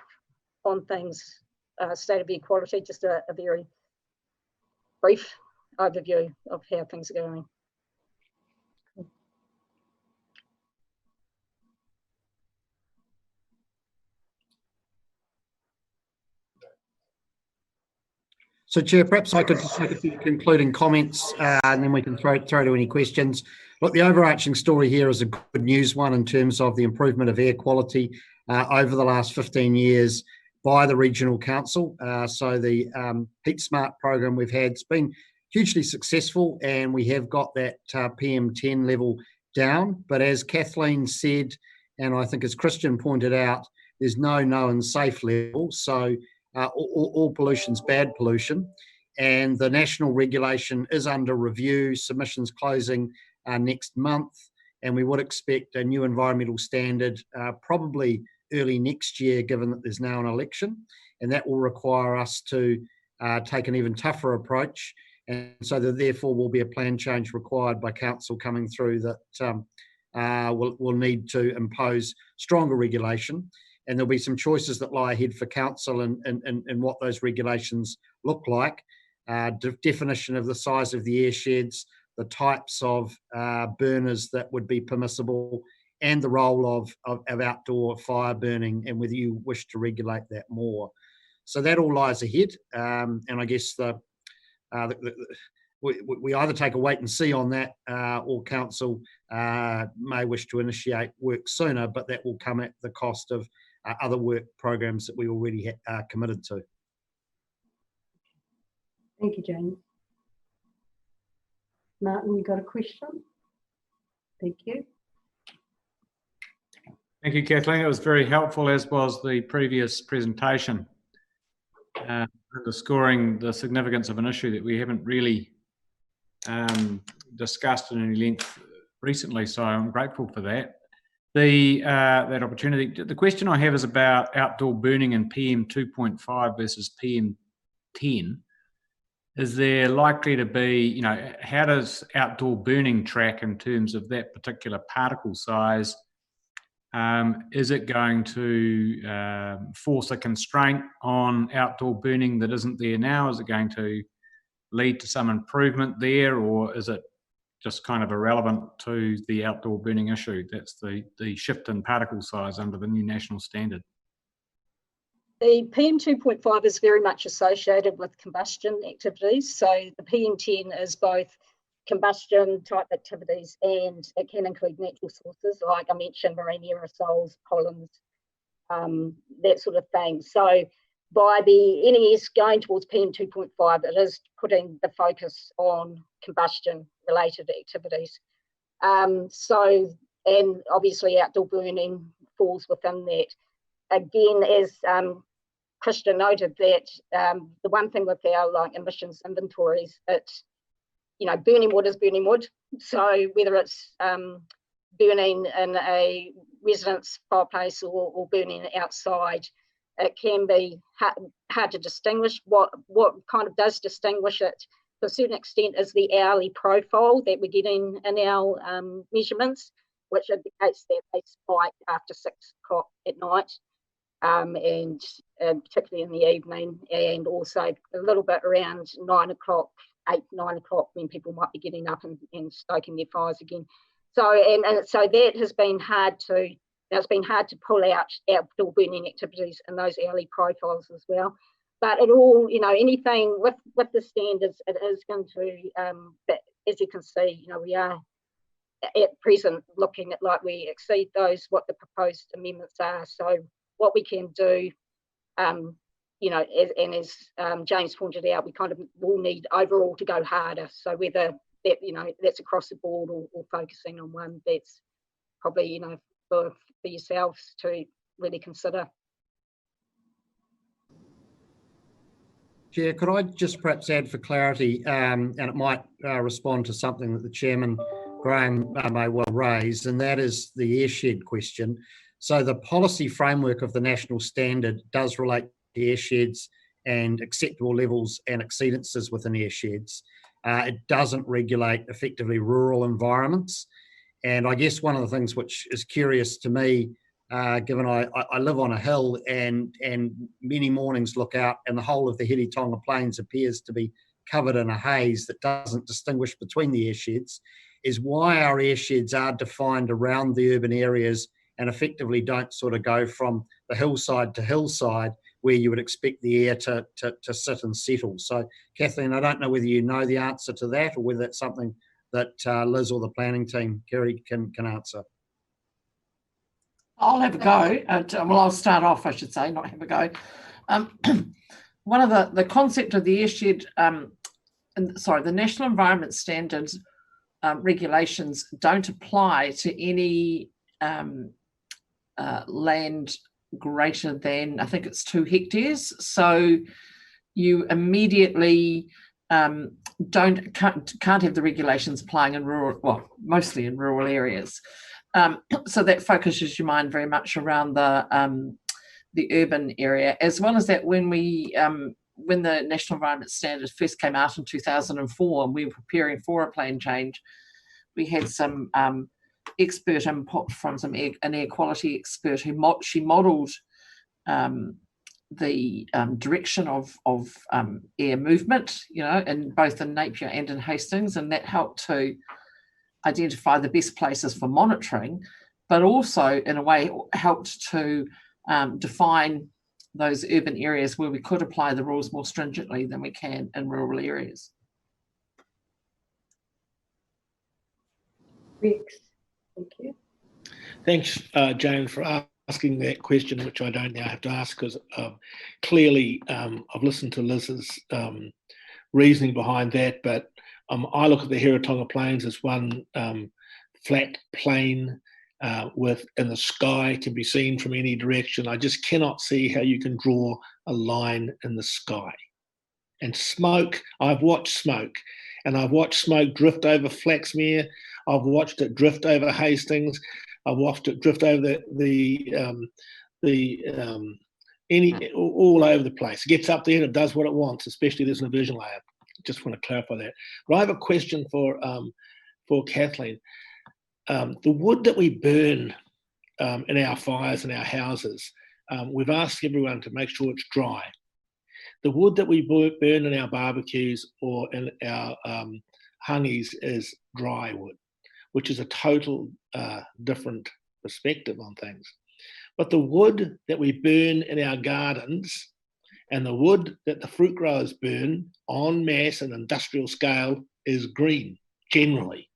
on things state of air quality, just a very brief overview of how things are going.
So, Chair, perhaps I could just make a few concluding comments and then we can throw to any questions. Look, the overarching story here is a good news one in terms of the improvement of air quality over the last 15 years by the Regional Council. So the Heat Smart program we've had has been hugely successful and we have got that PM10 level down. But as Kathleen said, and I think as Christian pointed out, there's no known safe level. So all pollution's bad pollution, and the national regulation is under review, submissions closing next month, and we would expect a new environmental standard probably early next year, given that there's now an election, and that will require us to take an even tougher approach, and so that therefore will be a plan change required by council coming through that will need to impose stronger regulation. And there'll be some choices that lie ahead for council and what those regulations look like. Definition of the size of the air sheds, the types of burners that would be permissible, and the role of outdoor fire burning, and whether you wish to regulate that more. So that all lies ahead. And I guess we either take a wait and see on that, or council may wish to initiate work sooner, but that will come at the cost of other work programs that we already are committed to.
Thank you, James. Martin, you got a question? Thank you.
Thank you, Kathleen. It was very helpful, as was the previous presentation, underscoring the significance of an issue that we haven't really discussed in any length recently, so I'm grateful for that. That opportunity. The question I have is about outdoor burning in PM 2.5 versus PM 10. Is there likely to be, how does outdoor burning track in terms of that particular particle size? Is it going to force a constraint on outdoor burning that isn't there now? Is it going to lead to some improvement there, or is it just kind of irrelevant to the outdoor burning issue? That's the shift in particle size under the new national standard.
The PM 2.5 is very much associated with combustion activities. So the PM10 is both combustion type activities, and it can include natural sources, like I mentioned, marine aerosols, pollens, that sort of thing. So by the NES going towards PM 2.5, it is putting the focus on combustion related activities. And obviously outdoor burning falls within that. Again, as Christian noted, that the one thing with our emissions inventories, it's, burning wood is burning wood. So whether it's burning in a residence fireplace or burning outside, it can be hard to distinguish. What kind of does distinguish it to a certain extent is the hourly profile that we're getting in our measurements, which indicates that they spike after 6 o'clock at night, and particularly in the evening, and also a little bit around 9 o'clock, 8, 9 o'clock, when people might be getting up and stoking their fires again. So and so that has been hard to. Now, it's been hard to pull out outdoor burning activities in those early profiles as well. But it all, anything with the standards, it is going to, but as you can see, we are at present looking at we exceed what the proposed amendments are. So what we can do, and as James pointed out, we kind of will need overall to go harder. So whether that, that's across the board or focusing on one, that's probably, for yourselves to really consider.
Chair, could I just perhaps add for clarity, and it might respond to something that the Chairman, Graham, may well raise, and that is the airshed question. So the policy framework of the national standard does relate to airsheds and acceptable levels and exceedances within airsheds. It doesn't regulate effectively rural environments. And I guess one of the things which is curious to me given I live on a hill and many mornings look out and the whole of the Hiritonga Plains appears to be covered in a haze that doesn't distinguish between the airsheds, is why our airsheds are defined around the urban areas and effectively don't sort of go from the hillside to hillside where you would expect the air to sit and settle. So, Kathleen, I don't know whether you know the answer to that or whether it's something that Liz or the planning team, Kerry, can answer.
I'll have a go. Well, I'll start off, I should say, not have a go. One of the concept of the airshed, the National Environment Standards regulations don't apply to any land greater than, I think it's 2 hectares. So you immediately can't have the regulations applying in rural, well, mostly in rural areas. So that focuses your mind very much around the urban area, as well as that when the National Environment Standards first came out in 2004 and we were preparing for a plan change, we had some expert input from an air quality expert who she modelled the direction of air movement, in both in Napier and in Hastings, and that helped to identify the best places for monitoring, but also in a way helped to define those urban areas where we could apply the rules more stringently than we can in rural areas.
Rex, thank you.
Thanks, Jane, for asking that question, which I don't now have to ask because clearly I've listened to Liz's reasoning behind that, but I look at the Hiritonga Plains as one flat plain in the sky can be seen from any direction. I just cannot see how you can draw a line in the sky. And smoke, I've watched smoke, and I've watched smoke drift over Flaxmere. I've watched it drift over Hastings. I've watched it drift over all over the place. It gets up there and it does what it wants, especially there's an aversion layer. Just want to clarify that. But I have a question for Kathleen. The wood that we burn in our fires in our houses, we've asked everyone to make sure it's dry. The wood that we burn in our barbecues or in our hungies is dry wood, which is a total different perspective on things. But the wood that we burn in our gardens and the wood that the fruit growers burn en masse and industrial scale is green, generally.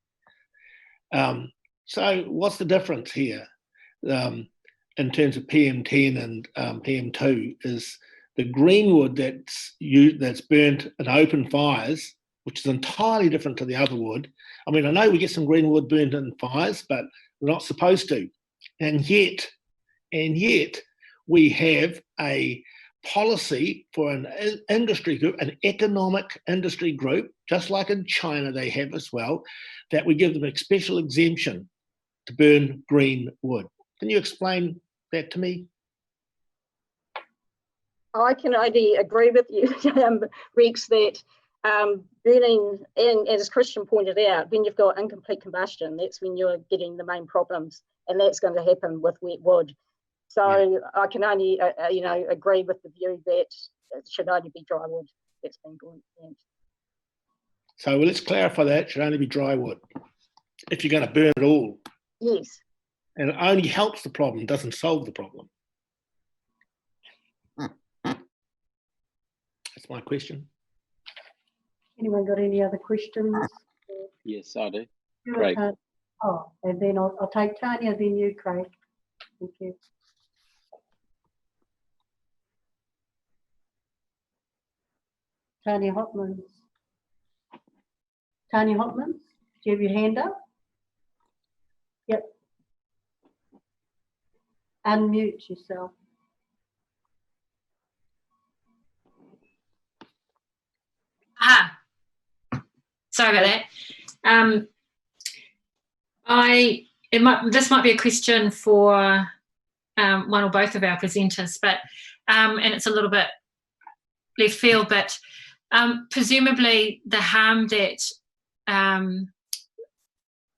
So what's the difference here in terms of PM10 and PM2 is the green wood that's burnt in open fires, which is entirely different to the other wood. I mean, I know we get some green wood burnt in fires, but we're not supposed to. And yet we have a policy for an industry group, an economic industry group, just like in China they have as well, that we give them a special exemption to burn green wood. Can you explain that to me?
I can only agree with you, Rex, that burning, and as Christian pointed out, when you've got incomplete combustion, that's when you're getting the main problems, and that's going to happen with wet wood. So I can only, agree with the view that it should only be dry wood that's been burnt.
So let's clarify that. It should only be dry wood if you're going to burn it all.
Yes.
And it only helps the problem, doesn't solve the problem. That's my question.
Anyone got any other questions?
Yes, I do. Craig.
And then I'll take Tanya, then you, Craig. Thank you. Tanya Hotmans. Tanya Hotmans, do you have your hand up? Yep. Unmute yourself.
Sorry about that. This might be a question for one or both of our presenters, but and it's a little bit left field, but presumably the harm that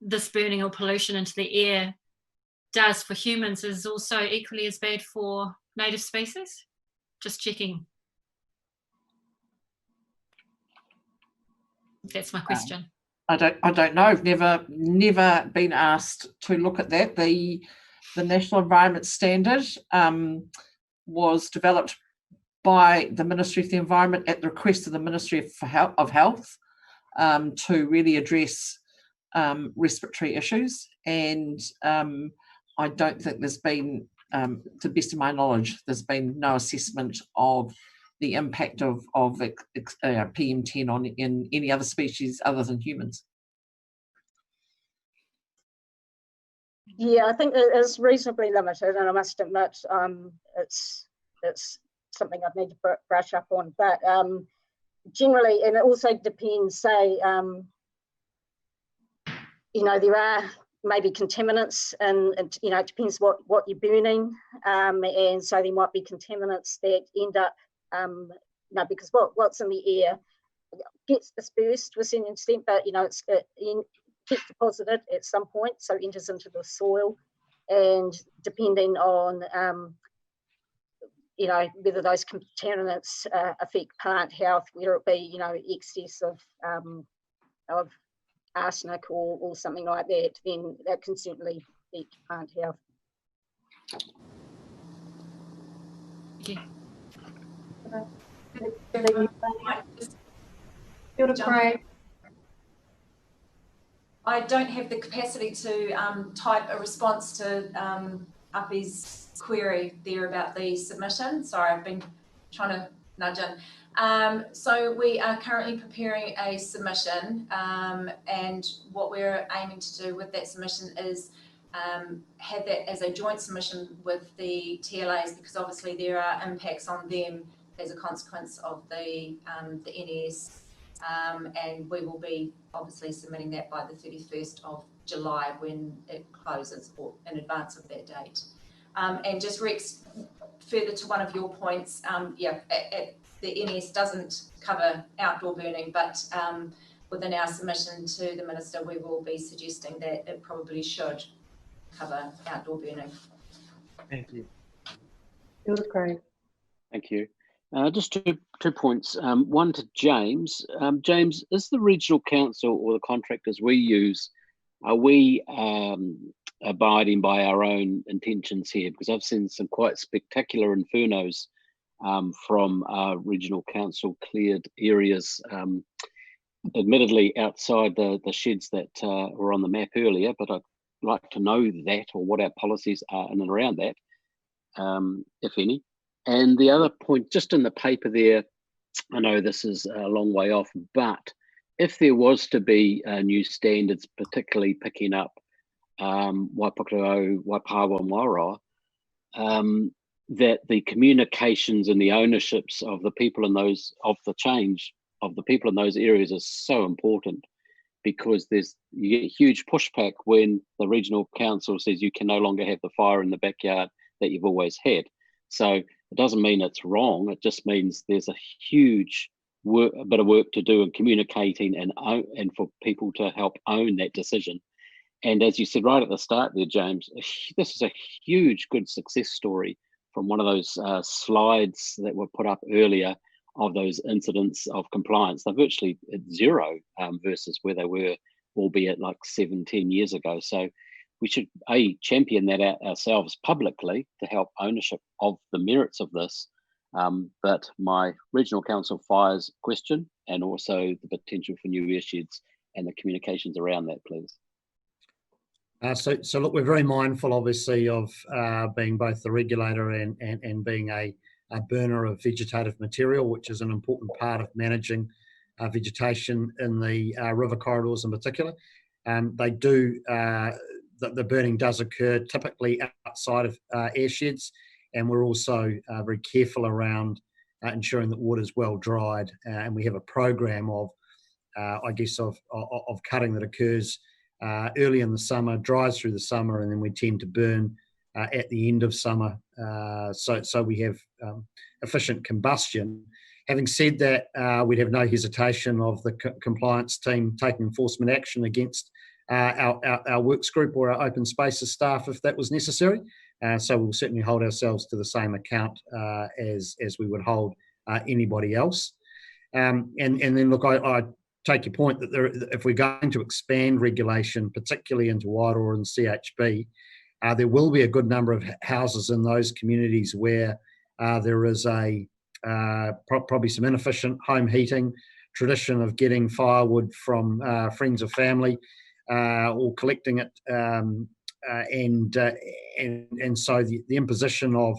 this burning or pollution into the air does for humans is also equally as bad for native species? Just checking. That's my question.
I don't know. I've never been asked to look at that. The National Environment Standard was developed by the Ministry of the Environment at the request of the Ministry of Health to really address respiratory issues, and I don't think there's been, to the best of my knowledge, there's been no assessment of the impact of PM10 in any other species other than humans.
Yeah, I think it is reasonably limited, and I must admit it's something I'd need to brush up on. But generally, and it also depends, say, there are maybe contaminants, and it depends what you're burning, and so there might be contaminants that end up, because what's in the air gets dispersed to a certain extent, but it gets deposited at some point, so it enters into the soil, and depending on whether those contaminants affect plant health, whether it be excess of arsenic or something like that, then that can certainly affect plant health.
Yeah.
I don't have the capacity to type a response to Uppy's query there about the submission. Sorry, I've been trying to nudge in. So we are currently preparing a submission, and what we're aiming to do with that submission is have that as a joint submission with the TLAs, because obviously there are impacts on them as a consequence of the NES, and we will be obviously submitting that by the 31st of July when it closes, or in advance of that date. And just Rex, further to one of your points, the NES doesn't cover outdoor burning, but within our submission to the Minister, we will be suggesting that it probably should cover outdoor burning.
Thank you.
Thank you. Just two points. One to James. James, is the regional council or the contractors we use, are we abiding by our own intentions here? Because I've seen some quite spectacular infernos from regional council cleared areas, admittedly outside the sheds that were on the map earlier, but I'd like to know that, or what our policies are in and around that, if any. And the other point, just in the paper there, I know this is a long way off, but if there was to be new standards, particularly picking up Waipakaro, Waipawa and Wairoa, that the communications and the ownerships of the people in those, of the change of the people in those areas is so important, because you get huge pushback when the regional council says you can no longer have the fire in the backyard that you've always had. So it doesn't mean it's wrong. It just means there's a huge a bit of work to do in communicating and for people to help own that decision. And as you said right at the start there, James, this is a huge good success story from one of those slides that were put up earlier of those incidents of compliance. They're virtually at zero versus where they were, albeit like 7-10 years ago. So we should champion that out ourselves publicly to help ownership of the merits of this. But my regional council fires question, and also the potential for new airsheds and the communications around that, please.
So look, we're very mindful, obviously, of being both the regulator and being a burner of vegetative material, which is an important part of managing vegetation in the river corridors in particular. The burning does occur typically outside of airsheds, and we're also very careful around ensuring that water is well dried. And we have a program of cutting that occurs early in the summer, dries through the summer, and then we tend to burn at the end of summer. So we have efficient combustion. Having said that, we'd have no hesitation of the compliance team taking enforcement action against our works group or our open spaces staff if that was necessary. So we'll certainly hold ourselves to the same account as we would hold anybody else. And then look, I take your point that if we're going to expand regulation, particularly into Wairoa and CHB, there will be a good number of houses in those communities where there is probably some inefficient home heating, tradition of getting firewood from friends or family, or collecting it, and so the imposition of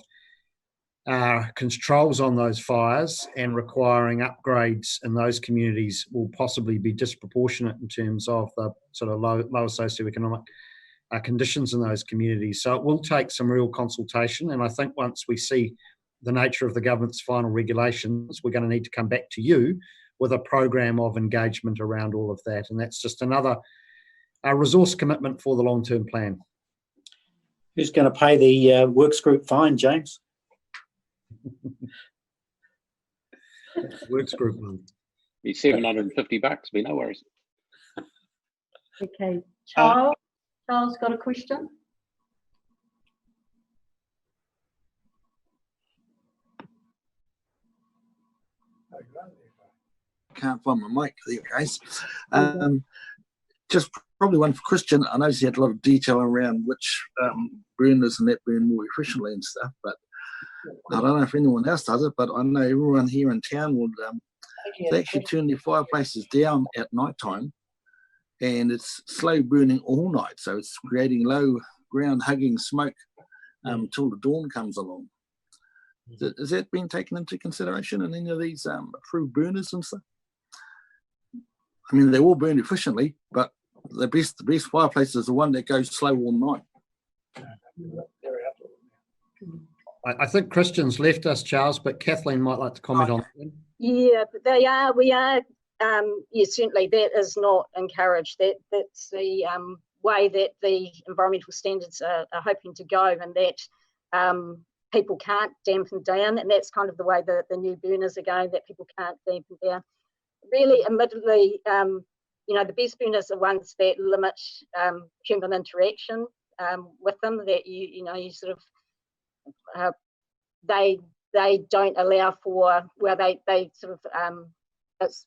controls on those fires and requiring upgrades in those communities will possibly be disproportionate in terms of the sort of low socioeconomic conditions in those communities. So it will take some real consultation, and I think once we see the nature of the government's final regulations, we're going to need to come back to you with a program of engagement around all of that, and that's just another resource commitment for the long-term plan.
Who's going to pay the works group fine, James?
Works group one.
Be $750, be no worries.
Okay, Charles. Charles got a question.
Can't find my mic there, guys. Just probably one for Christian. I noticed he had a lot of detail around which burners and that burn more efficiently and stuff, but I don't know if anyone else does it, but I know everyone here in town would they actually turn their fireplaces down at night time, and it's slow burning all night, so it's creating low ground hugging smoke until the dawn comes along. Has that been taken into consideration in any of these approved burners and stuff? I mean, they all burn efficiently, but the best fireplace is the one that goes slow all night.
I think Christian's left us, Charles, but Kathleen might like to comment on that.
Yeah, but we are, yeah, certainly that is not encouraged. That's the way that the environmental standards are hoping to go, and that people can't dampen down, and that's kind of the way the new burners are going, that people can't dampen down. Really, admittedly, you know, the best burners are ones that limit human interaction with them, that you know, you sort of, they don't allow for, well, they sort of, it's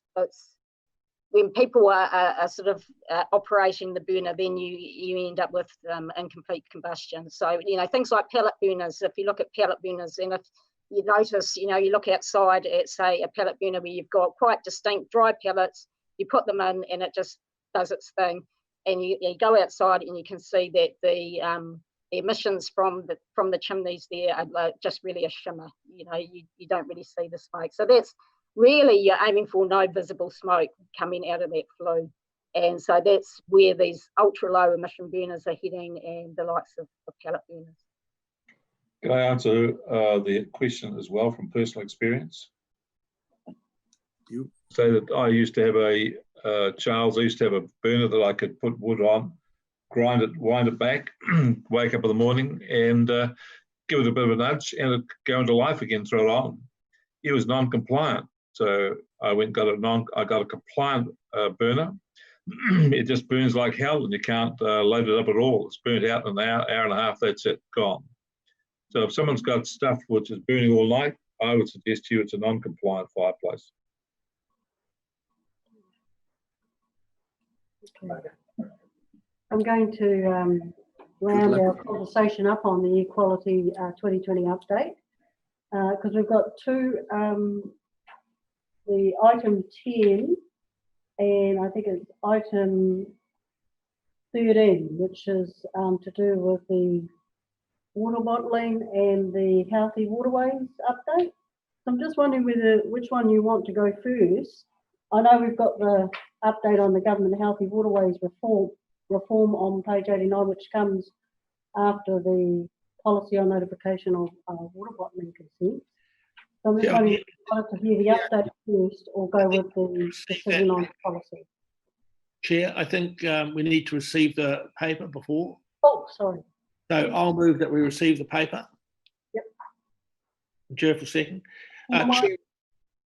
when people are sort of operating the burner, then you end up with incomplete combustion. So, you know, things like pellet burners, if you look at pellet burners, and if you notice, you know, you look outside at, say, a pellet burner where you've got quite distinct dry pellets, you put them in and it just does its thing. And you go outside and you can see that the emissions from the chimneys there are just really a shimmer. You know, you don't really see the smoke. So that's really, you're aiming for no visible smoke coming out of that flue. And so that's where these ultra low emission burners are heading, and the likes of pellet burners.
Can I answer the question as well from personal experience?
You
say that I used to have Charles, I used to have a burner that I could put wood on, wind it back, wake up in the morning and give it a bit of a nudge, and it'd go into life again, throw it on. It was non-compliant. So I went and I got a compliant burner. It just burns like hell, and you can't load it up at all. It's burnt out in an hour and a half, that's it, gone. So if someone's got stuff which is burning all night, I would suggest to you it's a non-compliant fireplace.
Okay. I'm going to round our conversation up on the Equality 2020 update, because we've got two, the item 10 and I think it's item 13, which is to do with the water bottling and the Healthy Waterways update. So I'm just wondering which one you want to go first. I know we've got the update on the Government Healthy Waterways reform on page 89, which comes after the policy on notification of water bottling consent. So I'm just wondering if you wanted to hear the update first or go with the decision on policy.
Chair, I think we need to receive the paper before.
Oh, sorry.
So I'll move that we receive the paper.
Yep.
Chair for second. Chair,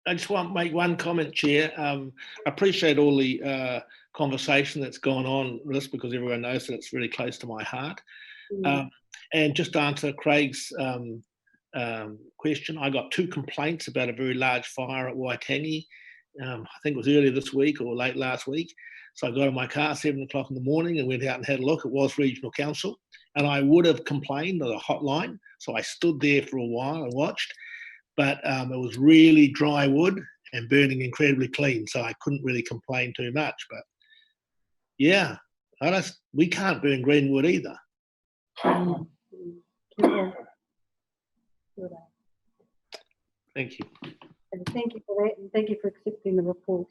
I just want to make one comment, Chair. I appreciate all the conversation that's gone on with this, because everyone knows that it's really close to my heart. And just to answer Craig's question, I got 2 complaints about a very large fire at Waitangi. I think it was earlier this week or late last week. So I got in my car 7 o'clock in the morning and went out and had a look. It was regional council, and I would have complained on a hotline. So I stood there for a while and watched, but it was really dry wood and burning incredibly clean. So I couldn't really complain too much. But yeah, we can't burn green wood either. Thank you.
And thank you for that, and thank you for accepting the report.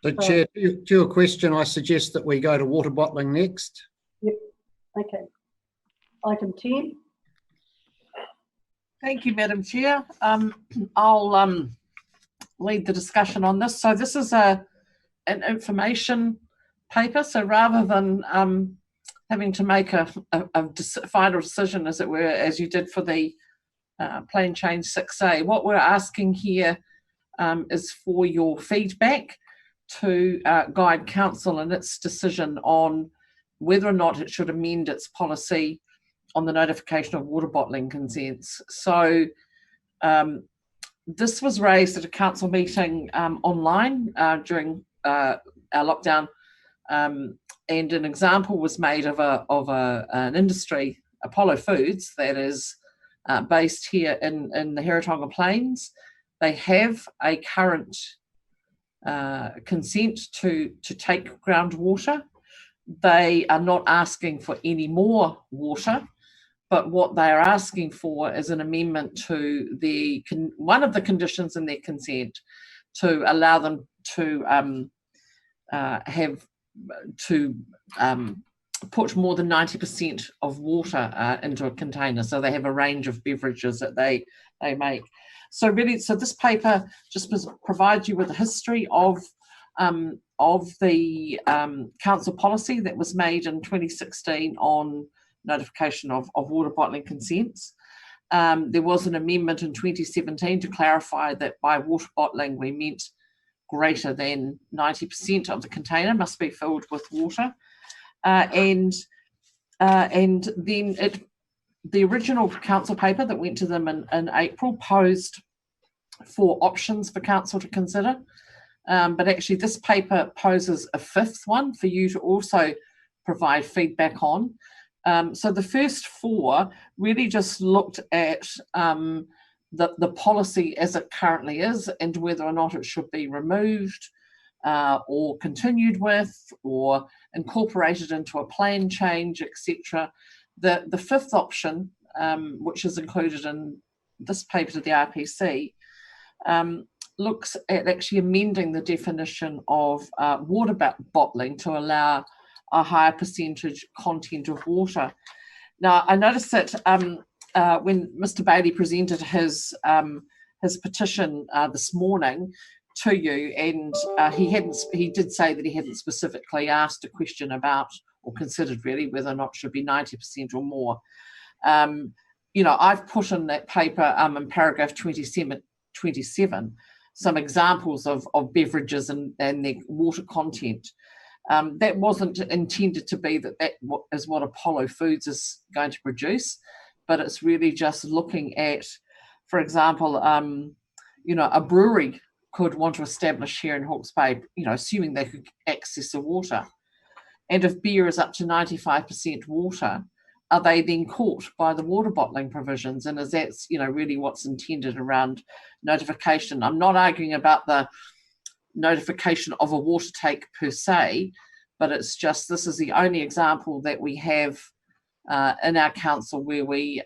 So, Chair, to your question, I suggest that we go to water bottling next.
Yep. Okay. Item 10.
Thank you, Madam Chair. I'll lead the discussion on this. So this is an information paper. So rather than having to make a final decision, as it were, as you did for the plan change 6A, what we're asking here is for your feedback to guide council in its decision on whether or not it should amend its policy on the notification of water bottling consents. So this was raised at a council meeting online during our lockdown, and an example was made of an industry, Apollo Foods, that is based here in the Heretaunga Plains. They have a current consent to take groundwater. They are not asking for any more water, but what they are asking for is an amendment to one of the conditions in their consent to allow them to put more than 90% of water into a container. So they have a range of beverages that they make. So really, so this paper just provides you with a history of the council policy that was made in 2016 on notification of water bottling consents. There was an amendment in 2017 to clarify that by water bottling we meant greater than 90% of the container must be filled with water. And then the original council paper that went to them in April posed 4 options for council to consider. But actually this paper poses a 5th one for you to also provide feedback on. So the first 4 really just looked at the policy as it currently is and whether or not it should be removed or continued with or incorporated into a plan change, etc. The 5th option, which is included in this paper to the RPC, looks at actually amending the definition of water bottling to allow a higher percentage content of water. Now, I noticed that when Mr. Bailey presented his petition this morning to you, and he did say that he hadn't specifically asked a question about or considered really whether or not it should be 90% or more. You know, I've put in that paper in paragraph 27 some examples of beverages and their water content. That wasn't intended to be that is what Apollo Foods is going to produce, but it's really just looking at, for example, you know, a brewery could want to establish here in Hawke's Bay, you know, assuming they could access the water. And if beer is up to 95% water, are they then caught by the water bottling provisions? And is that, you know, really what's intended around notification? I'm not arguing about the notification of a water take per se, but it's just this is the only example that we have in our council where we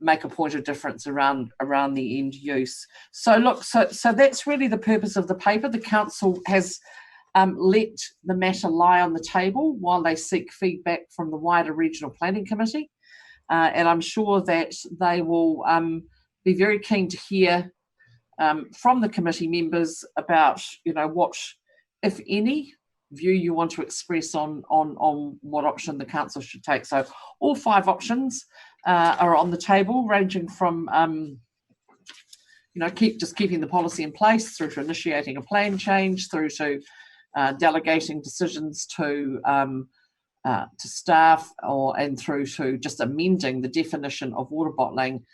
make a point of difference around the end use. So look, so that's really the purpose of the paper. The council has let the matter lie on the table while they seek feedback from the wider regional planning committee, and I'm sure that they will be very keen to hear from the committee members about, you know, what, if any, view you want to express on what option the council should take. So all 5 options are on the table, ranging from keeping the policy in place, through to initiating a plan change, through to delegating decisions to staff, and through to just amending the definition of water bottling,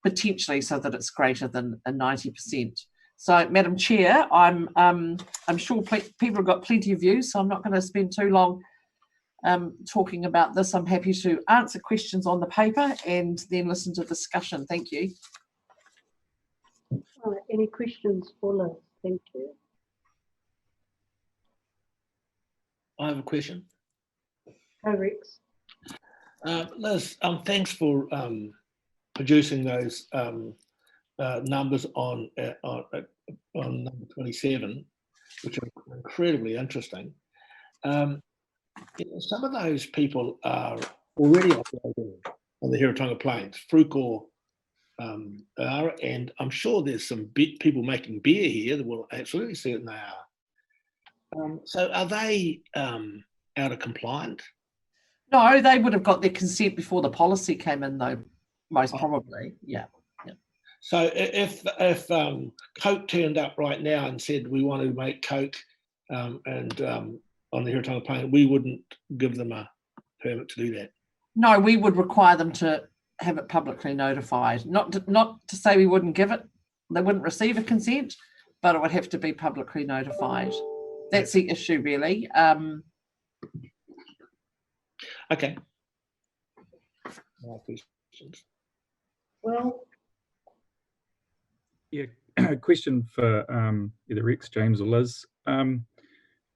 potentially so that it's greater than a 90%. So, Madam Chair, I'm sure people have got plenty of views, so I'm not going to spend too long talking about this. I'm happy to answer questions on the paper and then listen to discussion. Thank you.
Any questions for Liz? Thank you.
I have a question.
Go, Rex.
Liz, thanks for producing those numbers on number 27, which are incredibly interesting. Some of those people are already operating on the Heretaunga Plains, Fruko are, and I'm sure there's some people making beer here that will absolutely certain they are. So are they out of compliant?
No, they would have got their consent before the policy came in, though, most probably. Yeah.
So if Coke turned up right now and said we want to make Coke on the Heretaunga Plain, we wouldn't give them a permit to do that.
No, we would require them to have it publicly notified. Not to say we wouldn't give it, they wouldn't receive a consent, but it would have to be publicly notified. That's the issue, really.
Okay.
Well,
yeah, a question for either Rex, James, or Liz.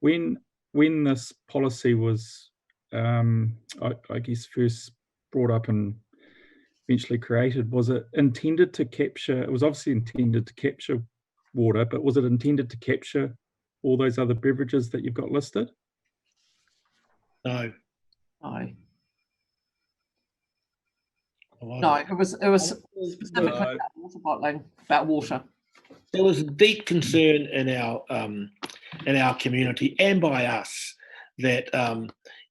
When this policy was, I guess, first brought up and eventually created, was it intended to capture? It was obviously intended to capture water, but was it intended to capture all those other beverages that you've got listed?
No.
No, it was specifically about water bottling, about water.
There was a deep concern in our community and by us that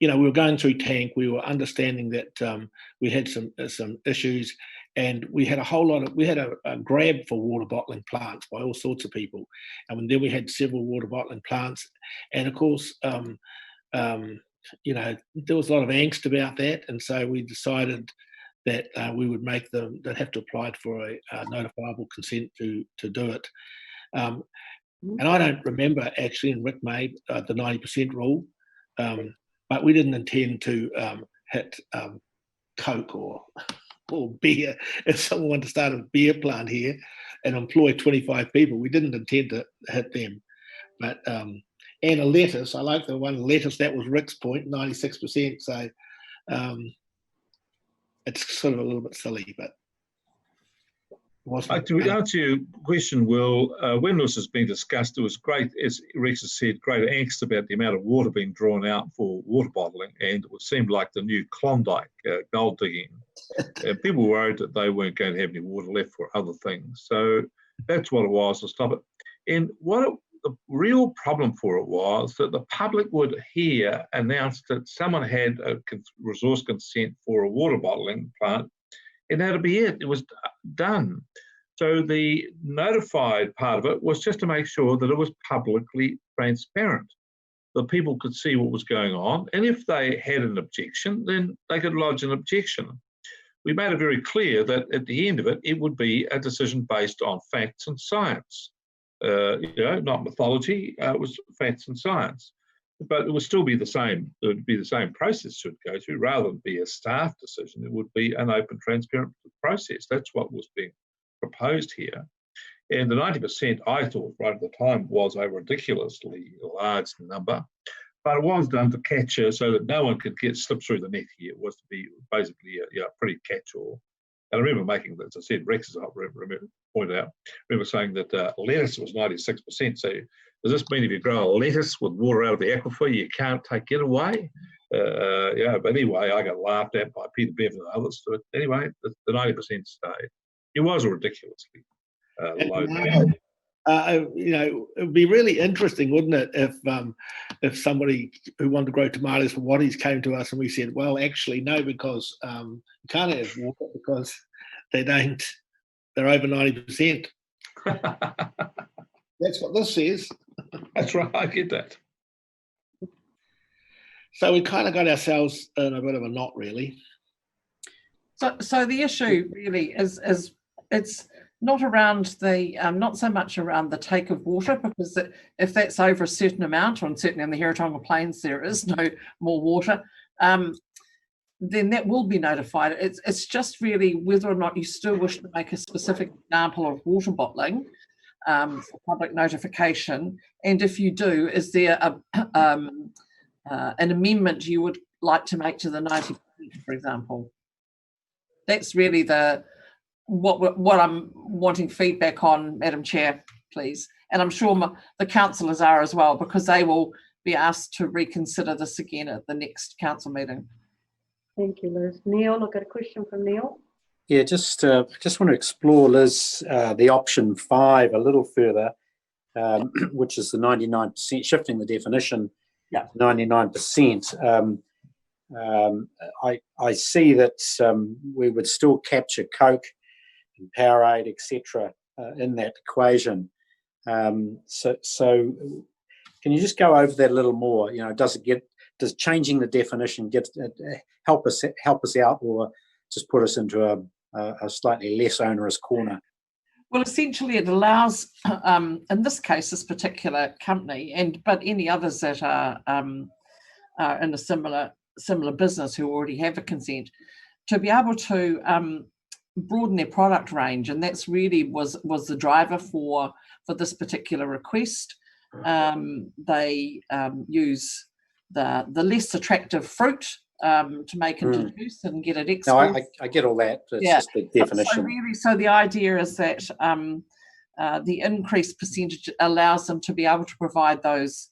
we were going through tank. We were understanding that we had some issues, and we had a grab for water bottling plants by all sorts of people, and then we had several water bottling plants, and of course, there was a lot of angst about that, and so we decided that we would make them that have to apply for a notifiable consent to do it. And I don't remember actually, and Rick made the 90% rule, but we didn't intend to hit Coke or beer. If someone wanted to start a beer plant here and employ 25 people, we didn't intend to hit them. But and a lettuce, I like the one lettuce, that was Rick's point, 96%. So it's sort of a little bit silly, but
to answer your question, Will, when this was being discussed, it was great, as Rex has said, great angst about the amount of water being drawn out for water bottling, and it seemed like the new Klondike gold digging. People were worried that they weren't going to have any water left for other things. So that's what it was, to stop it. And the real problem for it was that the public would hear announced that someone had a resource consent for a water bottling plant, and that'd be it. It was done. So the notified part of it was just to make sure that it was publicly transparent, that people could see what was going on, and if they had an objection, then they could lodge an objection. We made it very clear that at the end of it, it would be a decision based on facts and science. Not mythology. It was facts and science, but it would still be the same. It would be the same process to go through, rather than be a staff decision. It would be an open, transparent process. That's what was being proposed here. And the 90%, I thought right at the time, was a ridiculously large number, but it was done to capture so that no one could slip through the net here. It was to be basically a pretty catch-all. And I remember making, as I said, Rex, as I pointed out, I remember saying that lettuce was 96%. So does this mean if you grow a lettuce with water out of the aquifer, you can't take it away? But anyway, I got laughed at by Peter Bevan and others. But anyway, the 90% stayed. It was a ridiculously low number.
It would be really interesting, wouldn't it, if somebody who wanted to grow tomatoes for Watties came to us and we said, well, actually, no, because you can't have water because they're over 90%. That's what this says.
That's right, I get that.
So we kind of got ourselves in a bit of a knot, really.
So the issue really is it's not around the not so much around the take of water, because if that's over a certain amount, and certainly in the Heritonga Plains there is no more water, then that will be notified. It's just really whether or not you still wish to make a specific example of water bottling for public notification, and if you do, is there an amendment you would like to make to the 90%, for example? That's really what I'm wanting feedback on, Madam Chair, please. And I'm sure the councillors are as well, because they will be asked to reconsider this again at the next council meeting.
Thank you, Liz. Neil, I've got a question from Neil.
Yeah, just want to explore, Liz, the option 5 a little further, which is the 99%, shifting the definition to 99%. I see that we would still capture Coke and Powerade, etc., in that equation. So can you just go over that a little more? You know, does changing the definition help us out, or just put us into a slightly less onerous corner?
Well, essentially, it allows, in this case, this particular company, but any others that are in a similar business who already have a consent, to be able to broaden their product range, and that's really was the driver for this particular request. They use the less attractive fruit to make into juice and get it exported.
No, I get all that. It's just the definition.
So the idea is that the increased percentage allows them to be able to provide those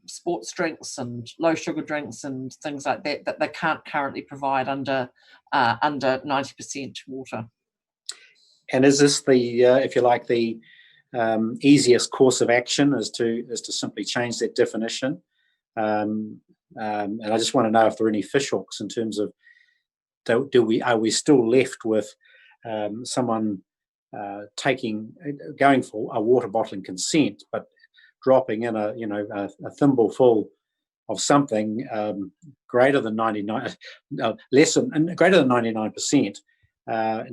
sports drinks and low sugar drinks and things like that they can't currently provide under 90% water. And
is this the, if you like, the easiest course of action is to simply change that definition? And I just want to know if there are any fishhooks in terms of are we still left with someone going for a water bottling consent, but dropping in a thimble full of something greater than 99%.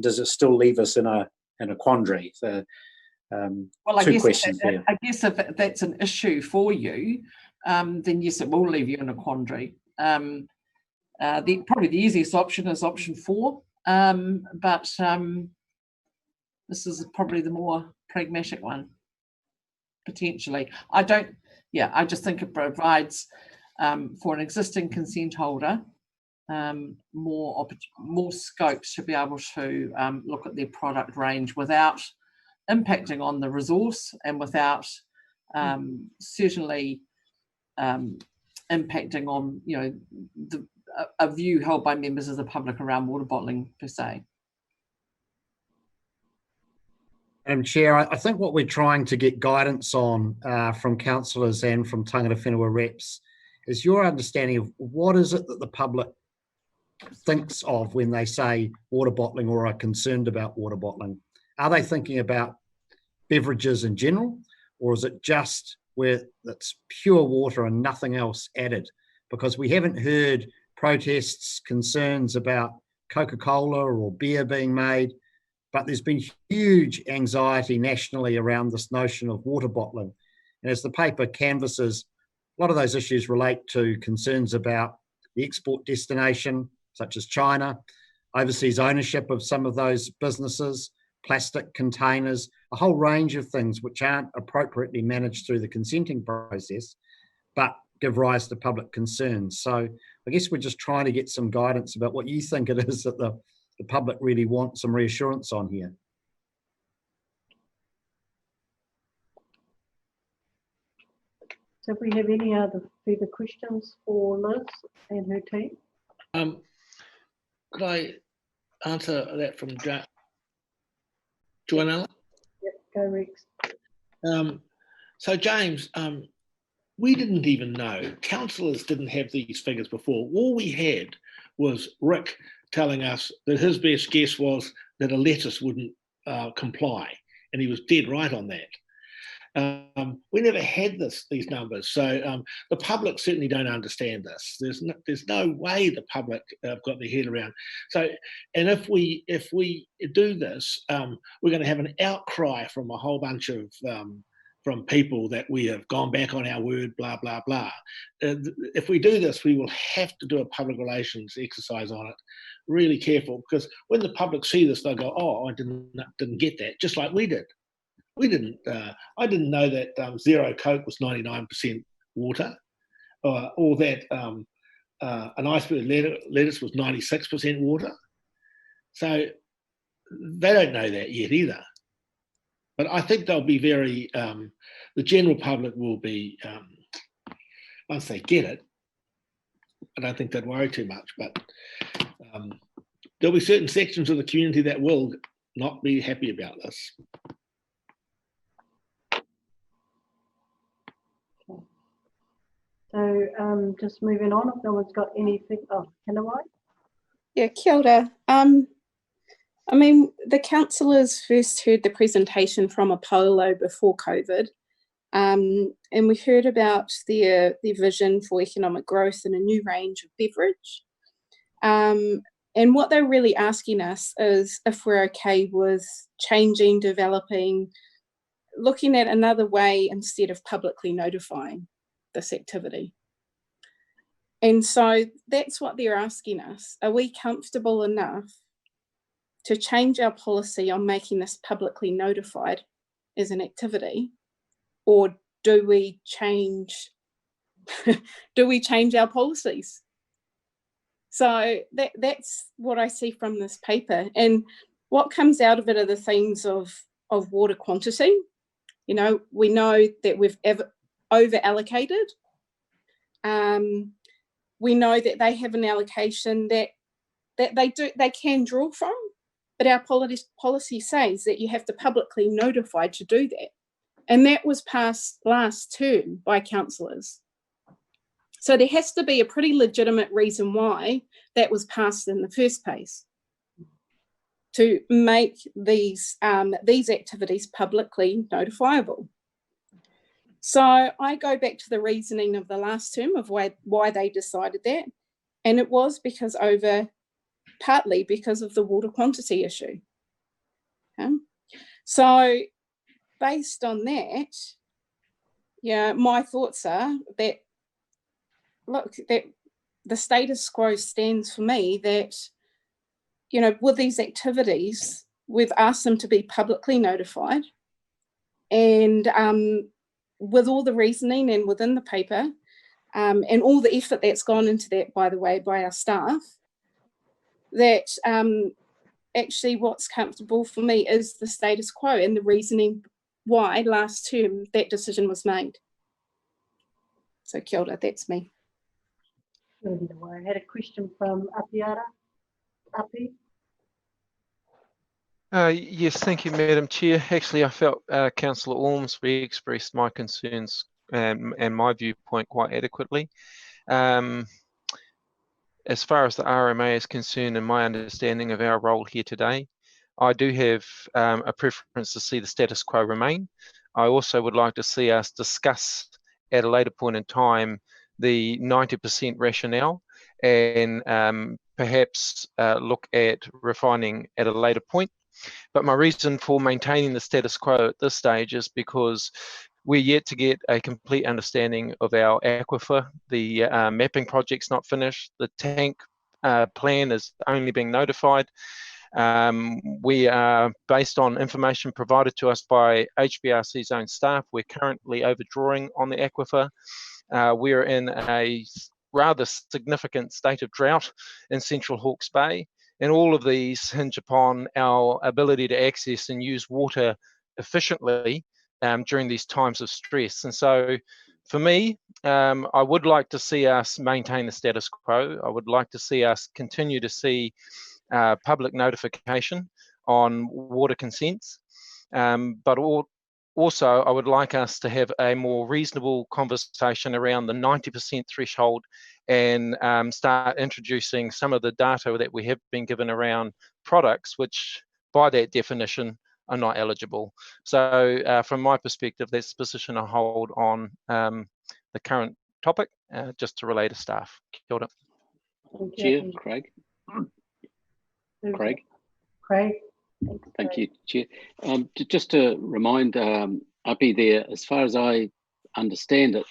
Does it still leave us in a quandary? Well, two questions there.
I guess if that's an issue for you, then yes, it will leave you in a quandary. Probably the easiest option is option 4, but this is probably the more pragmatic one, potentially. I just think it provides for an existing consent holder more scope to be able to look at their product range without impacting on the resource and without certainly impacting on a view held by members of the public around water bottling per se.
Madam Chair, I think what we're trying to get guidance on from councillors and from tangata whenua reps is your understanding of what is it that the public thinks of when they say water bottling or are concerned about water bottling. Are they thinking about beverages in general, or is it just where it's pure water and nothing else added? Because we haven't heard protests, concerns about Coca-Cola or beer being made, but there's been huge anxiety nationally around this notion of water bottling. And as the paper canvasses, a lot of those issues relate to concerns about the export destination, such as China, overseas ownership of some of those businesses, plastic containers, a whole range of things which aren't appropriately managed through the consenting process, but give rise to public concerns. So I guess we're just trying to get some guidance about what you think it is that the public really want some reassurance on here.
So if we have any other further questions for Liz and her team?
Could I answer that from Joanella?
Yep, go Rex.
So James, we didn't even know, councillors didn't have these figures before. All we had was Rick telling us that his best guess was that a lettuce wouldn't comply. and he was dead right on that. We never had these numbers, so the public certainly don't understand this. There's no way the public have got their head around. So, and if we do this, we're going to have an outcry from a whole bunch of from people that we have gone back on our word, blah blah blah. If we do this, we will have to do a public relations exercise on it, really careful, because when the public see this, they'll go, "Oh, I didn't get that," just like we did. We didn't. I didn't know that zero Coke was 99% water, or that an iceberg lettuce was 96% water. So they don't know that yet either. But I think they'll be very. The general public will be once they get it. I don't think they'd worry too much, but there'll be certain sections of the community that will not be happy about this.
So just moving on, if no one's got anything. Oh, can I?
Yeah, kia ora. I mean, the councillors first heard the presentation from Apollo before COVID, and we heard about their vision for economic growth and a new range of beverage. And what they're really asking us is if we're okay with changing, developing, looking at another way instead of publicly notifying this activity. And so that's what they're asking us. Are we comfortable enough to change our policy on making this publicly notified as an activity, or do we change our policies? So that's what I see from this paper. And what comes out of it are the things of water quantity. You know, we know that we've over allocated. We know that they have an allocation that they can draw from, but our policy says that you have to publicly notify to do that. And that was passed last term by councillors. So there has to be a pretty legitimate reason why that was passed in the first place, to make these activities publicly notifiable. So I go back to the reasoning of the last term of why they decided that. And it was partly because of the water quantity issue. Okay? So based on that, yeah, my thoughts are that, look, that the status quo stands for me, that, you know, with these activities, we've asked them to be publicly notified, and with all the reasoning and within the paper, and all the effort that's gone into that, by the way, by our staff, that actually what's comfortable for me is the status quo and the reasoning why last term that decision was made. So kia ora, that's me.
I had a question from Apiara. Api?
Yes, thank you, Madam Chair. Actually, I felt Councillor Ormsby expressed my concerns and my viewpoint quite adequately. As far as the RMA is concerned, and my understanding of our role here today, I do have a preference to see the status quo remain. I also would like to see us discuss at a later point in time the 90% rationale, and perhaps look at refining at a later point. But my reason for maintaining the status quo at this stage is because we're yet to get a complete understanding of our aquifer. The mapping project's not finished. The tank plan is only being notified. We are, based on information provided to us by HBRC's own staff, we're currently overdrawing on the aquifer. We're in a rather significant state of drought in Central Hawke's Bay, and all of these hinge upon our ability to access and use water efficiently during these times of stress. And so for me, I would like to see us maintain the status quo. I would like to see us continue to see public notification on water consents, but also I would like us to have a more reasonable conversation around the 90% threshold, and start introducing some of the data that we have been given around products, which by that definition are not eligible. So from my perspective, that's the position I hold on the current topic, just to relay to staff. Kia ora.
Chair, Craig. Craig.
Craig.
Thank you, Chair. Just to remind Api there, as far as I understand it,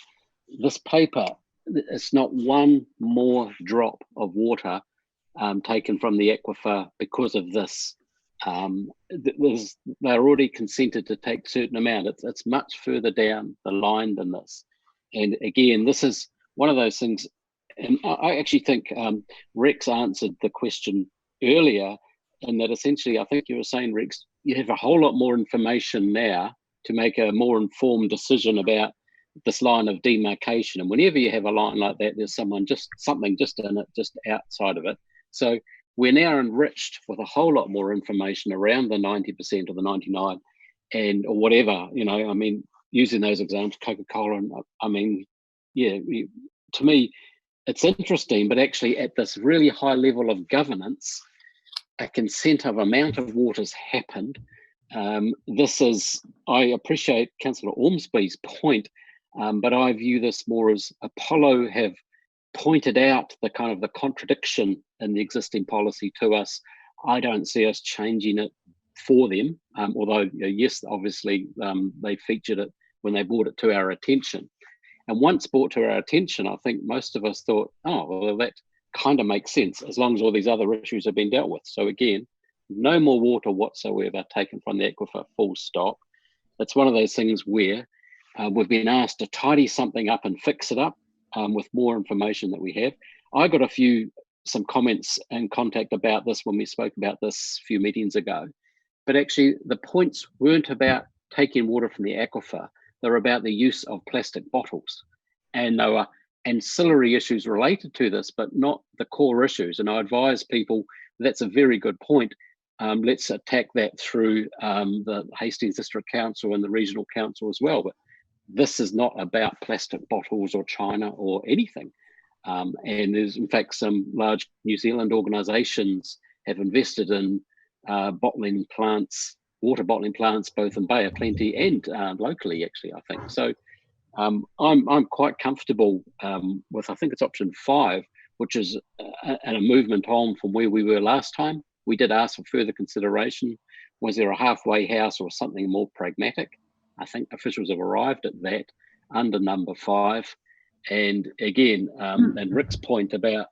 this paper, it's not one more drop of water taken from the aquifer because of this. They're already consented to take a certain amount. It's much further down the line than this. And again, this is one of those things, and I actually think Rex answered the question earlier, and that essentially, I think you were saying, Rex, you have a whole lot more information now to make a more informed decision about this line of demarcation. And whenever you have a line like that, there's something just in it, just outside of it. So we're now enriched with a whole lot more information around the 90% or the 99 and or whatever, you know, I mean, using those examples, Coca-Cola, and I mean, yeah, to me, it's interesting, but actually at this really high level of governance, a consent of amount of water's happened. This is, I appreciate Councillor Ormsby's point, but I view this more as Apollo have pointed out the kind of the contradiction in the existing policy to us. I don't see us changing it for them, although yes, obviously they featured it when they brought it to our attention. And once brought to our attention, I think most of us thought, oh, well, that kind of makes sense as long as all these other issues have been dealt with. So again, no more water whatsoever taken from the aquifer, full stop. It's one of those things where we've been asked to tidy something up and fix it up with more information that we have. I got some comments and contact about this when we spoke about this a few meetings ago, but actually the points weren't about taking water from the aquifer. They're about the use of plastic bottles, and there were ancillary issues related to this, but not the core issues. And I advise people that's a very good point. Let's attack that through the Hastings District Council and the Regional Council as well. But this is not about plastic bottles or China or anything. And there's in fact some large New Zealand organisations have invested in bottling plants, water bottling plants, both in Bay of Plenty and locally, actually, I think. So I'm quite comfortable with, I think it's option 5, which is a movement on from where we were last time. We did ask for further consideration. Was there a halfway house or something more pragmatic? I think officials have arrived at that under number 5. And again, and Rick's point about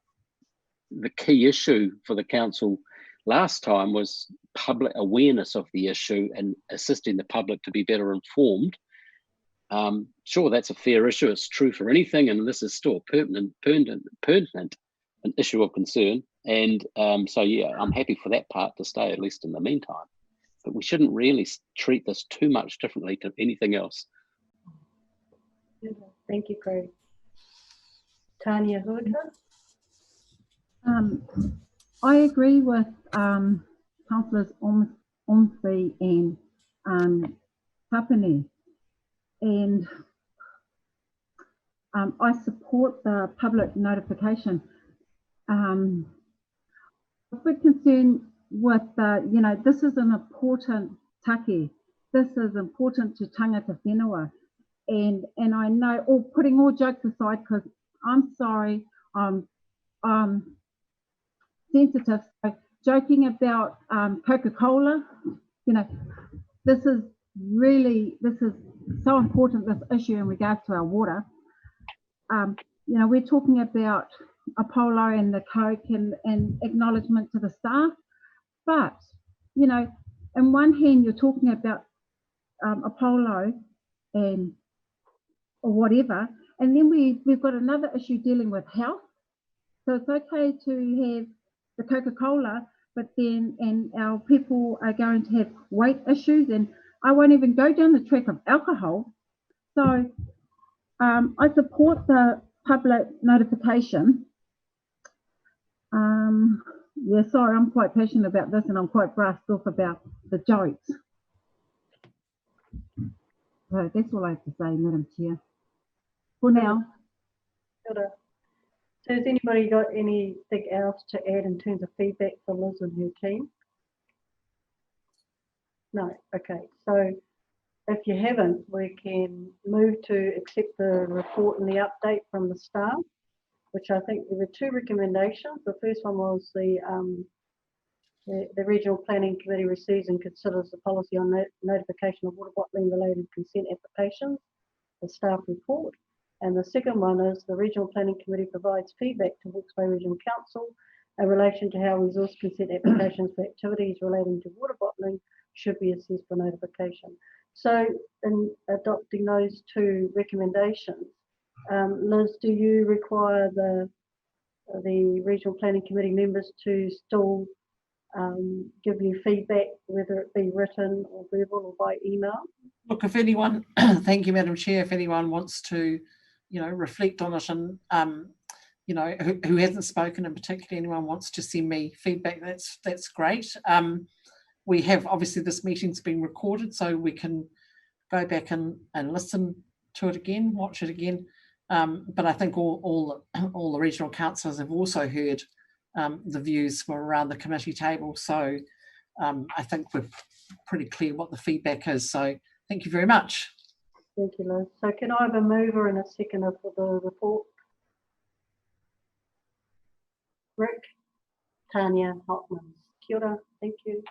the key issue for the council last time was public awareness of the issue and assisting the public to be better informed. Sure, that's a fair issue. It's true for anything, and this is still pertinent, an issue of concern. And so, yeah, I'm happy for that part to stay, at least in the meantime. But we shouldn't really treat this too much differently to anything else.
Thank you, Craig. Tanya Hood.
I agree with Councillors Ormsby and Tapani, and I support the public notification. A big concern with you know, this is an important take. This is important to tangata whenua, and I know, all putting all jokes aside, because I'm sorry, I'm sensitive. So joking about Coca-Cola, you know, this is so important, this issue in regards to our water. You know, we're talking about Apollo and the Coke and acknowledgement to the staff, but you know, in one hand you're talking about Apollo and or whatever, and then we've got another issue dealing with health. So it's okay to have the Coca-Cola, but then our people are going to have weight issues, and I won't even go down the track of alcohol. So I support the public notification. Yeah, sorry, I'm quite passionate about this, and I'm quite brassed off about the jokes. So that's all I have to say, Madam Chair. For now.
So has anybody got anything else to add in terms of feedback for Liz and her team? No, okay. So if you haven't, we can move to accept the report and the update from the staff, which I think there were two recommendations. The first one was the Regional Planning Committee receives and considers the policy on notification of water bottling related consent applications, the staff report. And the second one is the Regional Planning Committee provides feedback to Hawke's Bay Regional Council in relation to how resource consent applications for activities relating to water bottling should be assessed for notification. So in adopting those two recommendations, Liz, do you require the Regional Planning Committee members to still give you feedback, whether it be written or verbal or by email?
Look, if anyone, thank you, Madam Chair, if anyone wants to, reflect on it and, who hasn't spoken in particular, anyone wants to send me feedback, that's great. We have, obviously this meeting's been recorded, so we can go back and listen to it again, watch it again. But I think all the regional councillors have also heard the views were around the committee table. So I think we're pretty clear what the feedback is. So thank you very much.
Thank you, Liz. So can I have a mover and a seconder for the report? Rick, Tanya, Hotman. Kia ora, thank you.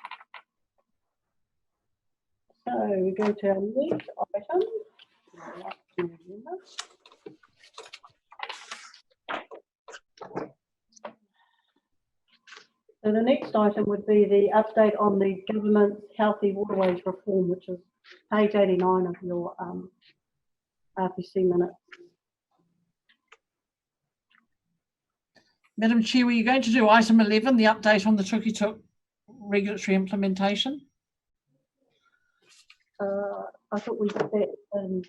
So we go to our next item. So the next item would be the update on the government's Healthy Waterways reform, which is page 89 of your RPC minutes.
Madam Chair, were you going to do item 11, the update on the Tukituki regulatory implementation?
I thought we did that in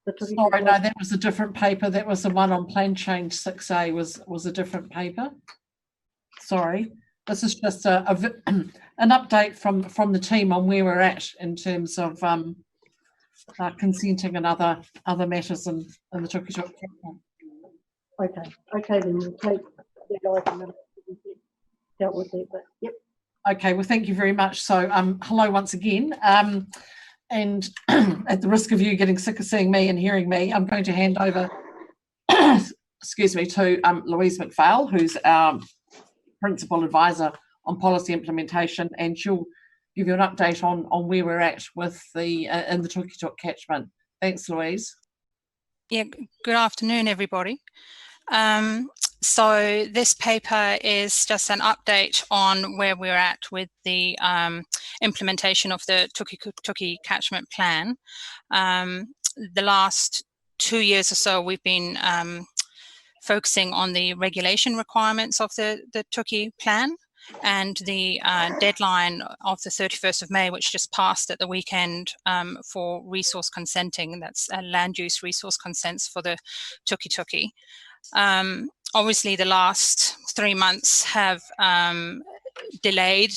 the Tukituki.
Sorry, no, that was a different paper. That was the one on plan change 6A was a different paper. Sorry, this is just an update from the team on where we're at in terms of consenting and other matters in the Tukituki.
Okay, then we'll take that item and dealt with that, but yep.
Okay, well, thank you very much. So, hello once again. And at the risk of you getting sick of seeing me and hearing me, I'm going to hand over, excuse me, to Louise McPhail, who's our Principal Advisor on Policy Implementation, and she'll give you an update on where we're at with the in the Tukituki catchment. Thanks, Louise.
Yeah, good afternoon, everybody. So this paper is just an update on where we're at with the implementation of the Tukituki catchment plan. The last 2 years or so, we've been focusing on the regulation requirements of the Tuki plan, and the deadline of the 31st of May, which just passed at the weekend, for resource consenting. That's land use resource consents for the Tukituki. Obviously, the last 3 months have delayed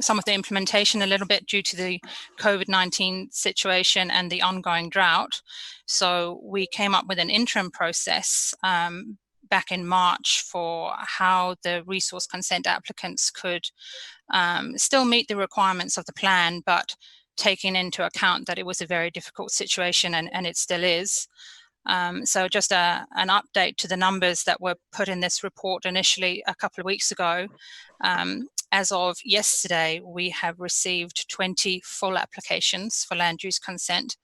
some of the implementation a little bit due to the COVID-19 situation and the ongoing drought. So we came up with an interim process back in March for how the resource consent applicants could still meet the requirements of the plan, but taking into account that it was a very difficult situation, and it still is. So just an update to the numbers that were put in this report initially a couple of weeks ago. As of yesterday, we have received 20 full applications for land use consent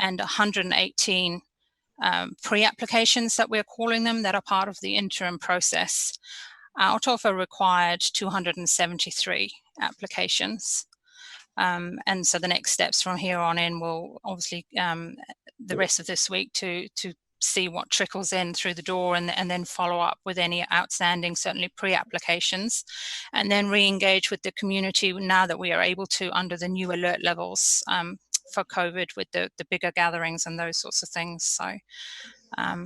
and 118 pre-applications that we're calling them, that are part of the interim process, out of a required 273 applications. And so the next steps from here on in will obviously the rest of this week to see what trickles in through the door, and then follow up with any outstanding, certainly pre-applications, and then re-engage with the community now that we are able to under the new alert levels for COVID, with the bigger gatherings and those sorts of things. So I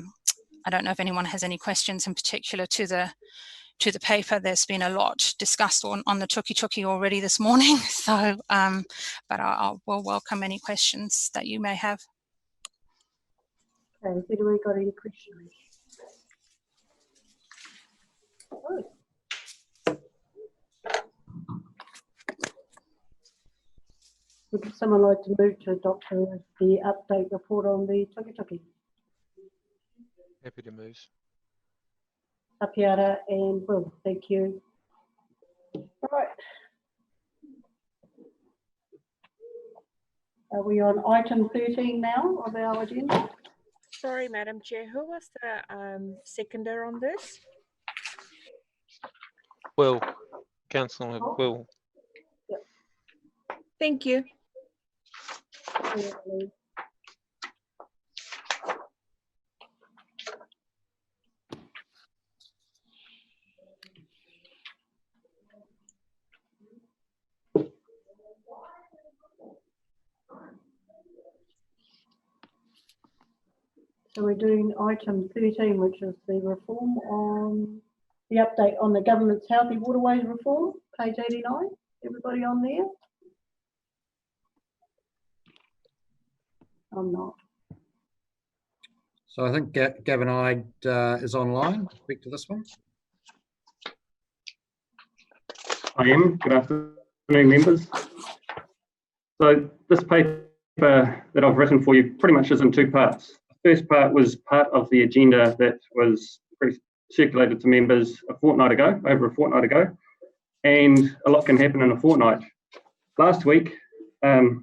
don't know if anyone has any questions in particular to the paper. There's been a lot discussed on the Tukituki already this morning, so but we'll welcome any questions that you may have.
Okay, has anyone got any questions? Oh. Would someone like to move to adopt the update report on the Tukituki?
Happy to move.
Tapiara and Will, thank you. All right. Are we on item 13 now of our agenda?
Sorry, Madam Chair, who was the seconder on this?
Will, Councillor Will.
Thank you.
So we're doing item 13, which is the reform on the update on the government's healthy waterways reform, page 89. Everybody on there? I'm not.
So I think Gavin Ide is online. Speak to this one.
I am. Good afternoon, members. So this paper that I've written for you pretty much is in two parts. The first part was part of the agenda that was circulated to members over a fortnight ago, and a lot can happen in a fortnight. Last week, the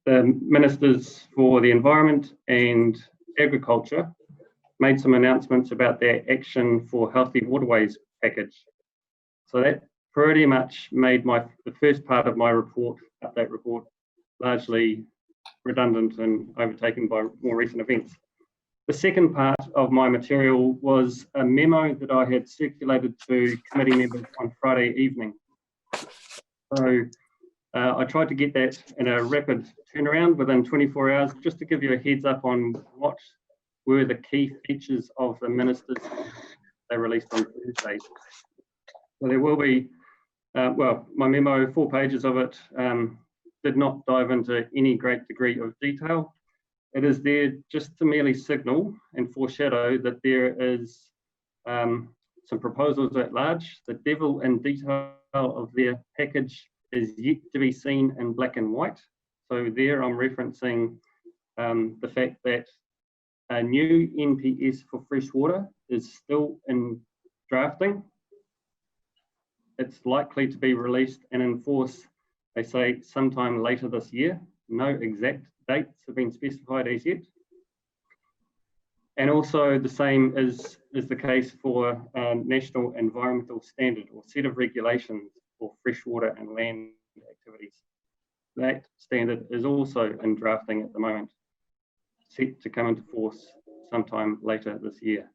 Ministers for the Environment and Agriculture made some announcements about their Action for Healthy Waterways package. So that pretty much made the first part of my update report, largely redundant and overtaken by more recent events. The second part of my material was a memo that I had circulated to committee members on Friday evening. So I tried to get that in a rapid turnaround within 24 hours, just to give you a heads up on what were the key features of the ministers they released on Thursday. So there will be, well, my memo, 4 pages of it, did not dive into any great degree of detail. It is there just to merely signal and foreshadow that there is some proposals at large. The devil in detail of their package is yet to be seen in black and white. So there I'm referencing the fact that a new NPS for freshwater is still in drafting. It's likely to be released and enforced, they say, sometime later this year. No exact dates have been specified as yet. And also the same is the case for National Environmental Standard or set of regulations for freshwater and land activities. That standard is also in drafting at the moment, set to come into force sometime later this year.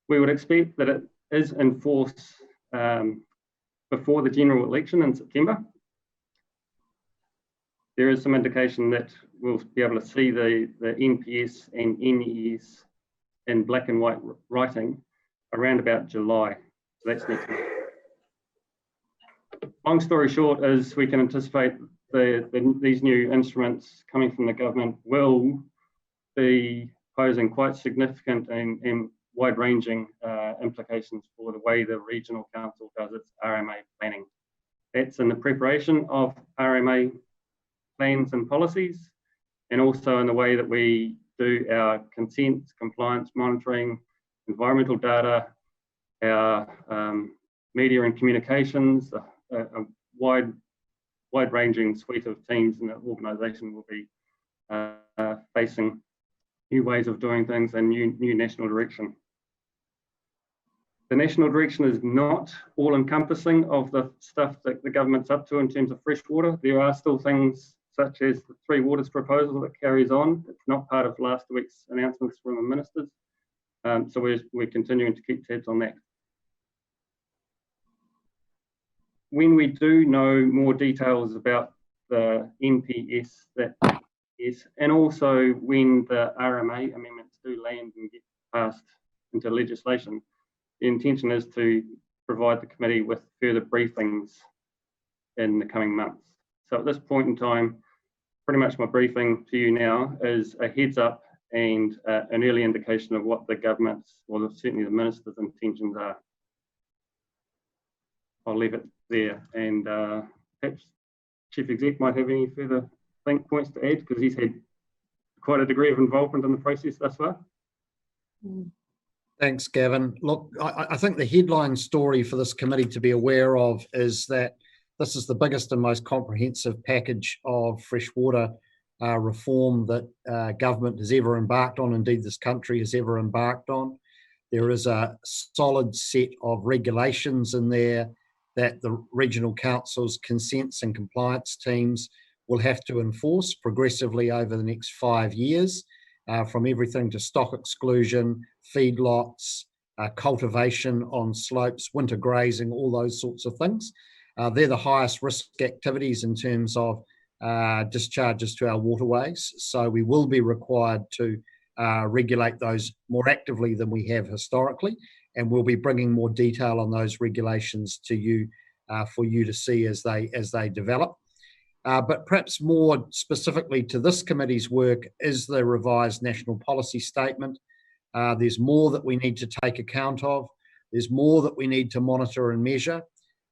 We would expect that it is in force before the general election in September. There is some indication that we'll be able to see the NPS and NES in black and white writing around about July. So that's next month. Long story short is we can anticipate these new instruments coming from the government will be posing quite significant and wide-ranging implications for the way the regional council does its RMA planning. That's in the preparation of RMA plans and policies, and also in the way that we do our consent, compliance monitoring, environmental data, our media and communications, a wide-ranging suite of teams in the organisation will be facing new ways of doing things and new national direction. The national direction is not all-encompassing of the stuff that the government's up to in terms of freshwater. There are still things such as the Three Waters proposal that carries on. It's not part of last week's announcements from the ministers. So we're continuing to keep tabs on that. When we do know more details about the NPS and also when the RMA amendments do land and get passed into legislation, the intention is to provide the committee with further briefings in the coming months. So at this point in time, pretty much my briefing to you now is a heads up and an early indication of what the government's, or certainly the minister's intentions are. I'll leave it there and perhaps Chief Exec might have any further points to add, because he's had quite a degree of involvement in the process thus far.
Thanks, Gavin. Look, I think the headline story for this committee to be aware of is that this is the biggest and most comprehensive package of freshwater reform that government has ever embarked on, indeed this country has ever embarked on. There is a solid set of regulations in there that the regional councils, consents and compliance teams will have to enforce progressively over the next 5 years, from everything to stock exclusion, feedlots, cultivation on slopes, winter grazing, all those sorts of things. They're the highest risk activities in terms of discharges to our waterways. So we will be required to regulate those more actively than we have historically, and we'll be bringing more detail on those regulations to you for you to see as they develop. But perhaps more specifically to this committee's work is the revised national policy statement. There's more that we need to take account of. There's more that we need to monitor and measure.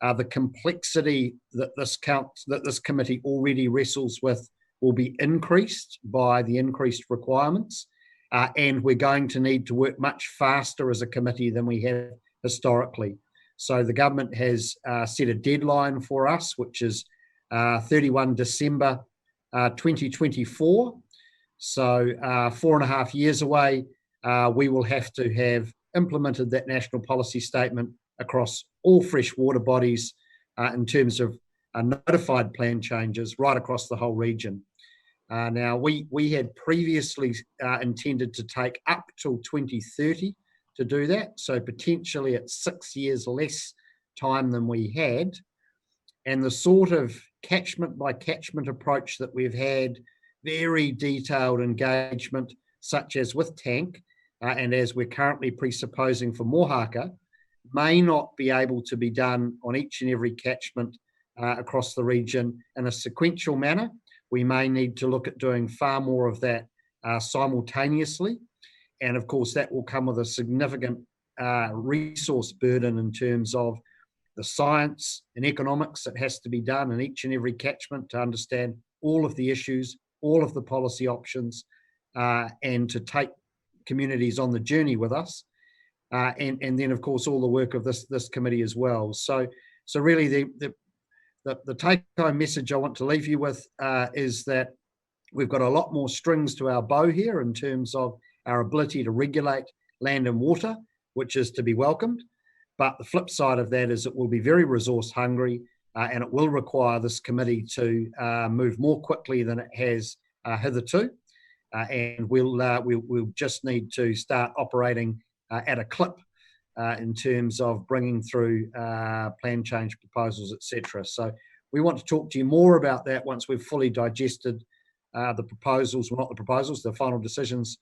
The complexity that this committee already wrestles with will be increased by the increased requirements, and we're going to need to work much faster as a committee than we have historically. So the government has set a deadline for us, which is 31 December 2024. So 4.5 years away, we will have to have implemented that national policy statement across all freshwater bodies in terms of notified plan changes right across the whole region. Now, we had previously intended to take up till 2030 to do that, so potentially it's 6 years less time than we had. And the sort of catchment by catchment approach that we've had, very detailed engagement, such as with Tank, and as we're currently presupposing for Mohaka, may not be able to be done on each and every catchment across the region in a sequential manner. We may need to look at doing far more of that simultaneously. And of course, that will come with a significant resource burden in terms of the science and economics that has to be done in each and every catchment to understand all of the issues, all of the policy options, and to take communities on the journey with us. And then, of course, all the work of this committee as well. So really, the take-home message I want to leave you with is that we've got a lot more strings to our bow here in terms of our ability to regulate land and water, which is to be welcomed. But the flip side of that is it will be very resource hungry, and it will require this committee to move more quickly than it has hitherto. And we'll just need to start operating at a clip in terms of bringing through plan change proposals, etc. So we want to talk to you more about that once we've fully digested the proposals, well, not the proposals, the final decisions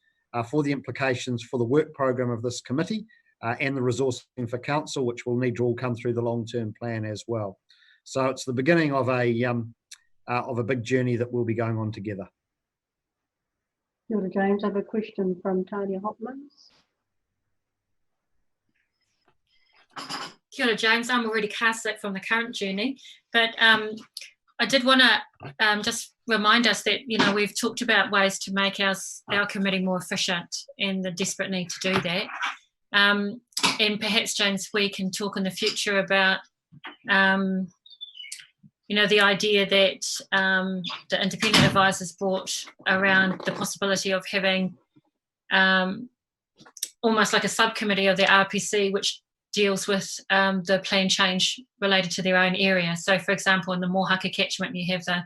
for the implications for the work program of this committee and the resourcing for council, which will need to all come through the long-term plan as well. So it's the beginning of a big journey that we'll be going on together.
Kia ora, James. I have a question from Tanya Hopmans.
Kia ora, James. I'm already cast it from the current journey, but I did want to just remind us that, you know, we've talked about ways to make our committee more efficient and the desperate need to do that. And perhaps, James, we can talk in the future about, you know, the idea that the independent advisors brought around the possibility of having almost like a subcommittee of the RPC, which deals with the plan change related to their own area. So, for example, in the Mohaka catchment, you have the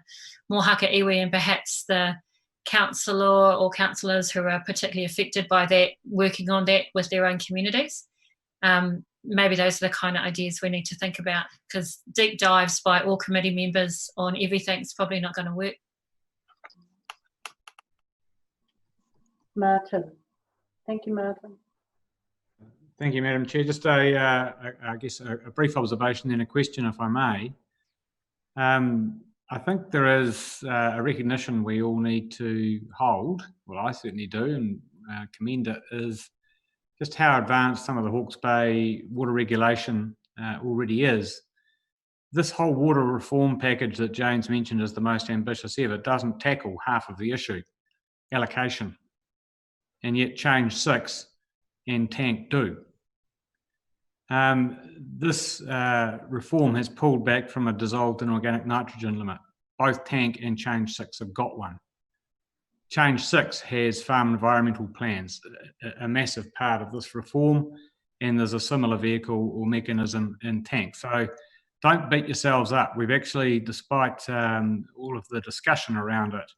Mohaka iwi and perhaps the councillor or councillors who are particularly affected by that, working on that with their own communities. Maybe those are the kind of ideas we need to think about, because deep dives by all committee members on everything is probably not going to work.
Martin. Thank you, Martin.
Thank you, Madam Chair. Just I guess a brief observation and a question, if I may. I think there is a recognition we all need to hold, well, I certainly do, and commend it, is just how advanced some of the Hawke's Bay water regulation already is. this whole water reform package that James mentioned is the most ambitious ever doesn't tackle half of the issue, allocation. And yet Change 6 and Tank do. This reform has pulled back from a dissolved inorganic nitrogen limit. Both Tank and Change 6 have got one. Change 6 has farm environmental plans, a massive part of this reform, and there's a similar vehicle or mechanism in Tank. So don't beat yourselves up. We've actually, despite all of the discussion around it,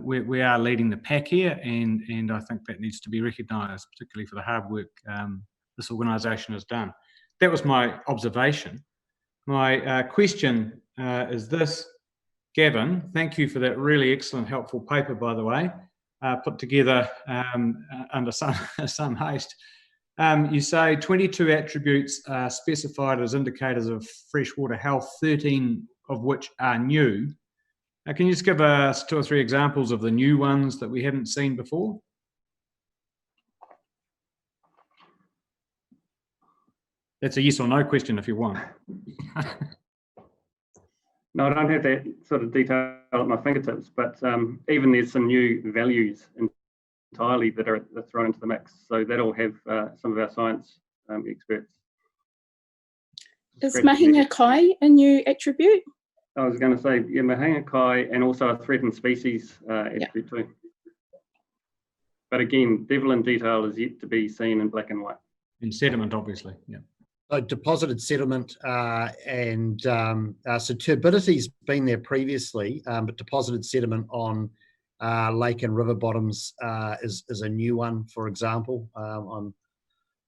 we are leading the pack here, and I think that needs to be recognised, particularly for the hard work this organisation has done. That was my observation. My question is this. Gavin, thank you for that really excellent, helpful paper, by the way, put together under some haste. You say 22 attributes are specified as indicators of freshwater health, 13 of which are new. Can you just give us 2 or 3 examples of the new ones that we haven't seen before? That's a yes or no question if you want.
No, I don't have that sort of detail at my fingertips, but even there's some new values entirely that are thrown into the mix. So that'll have some of our science experts.
Is Mahinga Kai a new attribute?
I was going to say, yeah, Mahinga Kai and also a threatened species attribute too. But again, devil in detail is yet to be seen in black and white.
In sediment, obviously, yeah.
So deposited sediment so turbidity's been there previously, but deposited sediment on lake and river bottoms is a new one, for example. I'm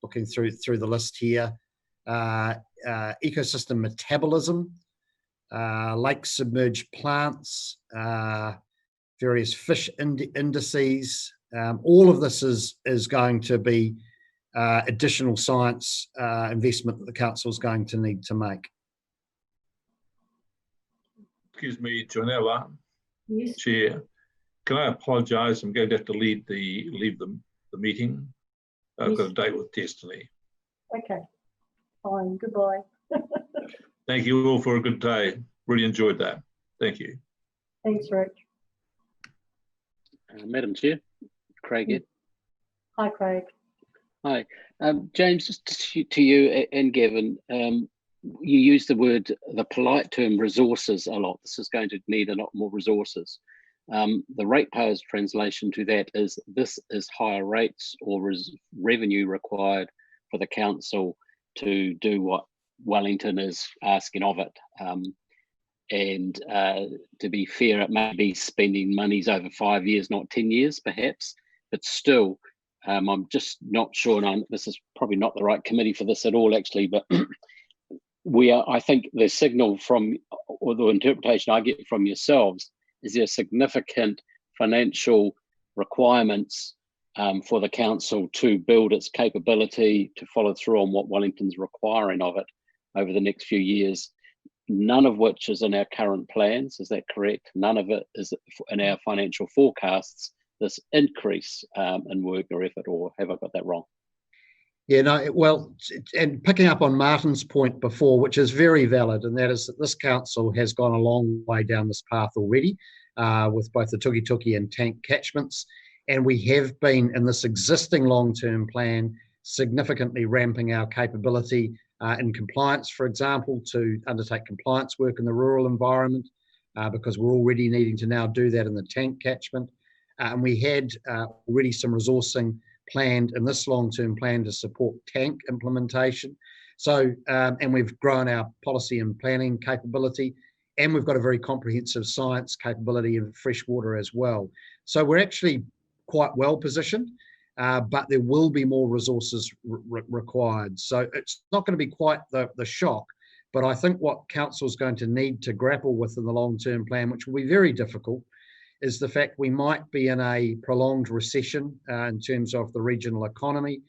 looking through the list here. Ecosystem metabolism, lake submerged plants, various fish indices. All of this is going to be additional science investment that the council is going to need to make.
Excuse me, Janella.
Yes.
Chair. Can I apologise? I'm going to have to leave the meeting. I've got a date with Destiny.
Okay. Fine. Goodbye.
Thank you all for a good day. Really enjoyed that. Thank you.
Thanks, Rick.
Madam Chair, Craig here.
Hi, Craig.
Hi. James, just to you and Gavin, you use the polite term resources a lot. This is going to need a lot more resources. The ratepayers translation to that is this is higher rates or revenue required for the council to do what Wellington is asking of it. And to be fair, it may be spending monies over 5 years, not 10 years perhaps, but still, I'm just not sure, and this is probably not the right committee for this at all actually, but I think the signal from, or the interpretation I get from yourselves, is there significant financial requirements for the council to build its capability to follow through on what Wellington's requiring of it over the next few years, none of which is in our current plans, is that correct? None of it is in our financial forecasts, this increase in work or effort, or have I got that wrong?
Yeah, no, well, and picking up on Martin's point before, which is very valid, and that is that this council has gone a long way down this path already with both the Tukituki and Tank catchments, and we have been in this existing long-term plan significantly ramping our capability in compliance, for example, to undertake compliance work in the rural environment, because we're already needing to now do that in the Tank catchment. And we had already some resourcing planned in this long-term plan to support Tank implementation. So, and we've grown our policy and planning capability, and we've got a very comprehensive science capability of freshwater as well. So we're actually quite well positioned, but there will be more resources required. So it's not going to be quite the shock, but I think what council is going to need to grapple with in the long-term plan, which will be very difficult, is the fact we might be in a prolonged recession in terms of the regional economy.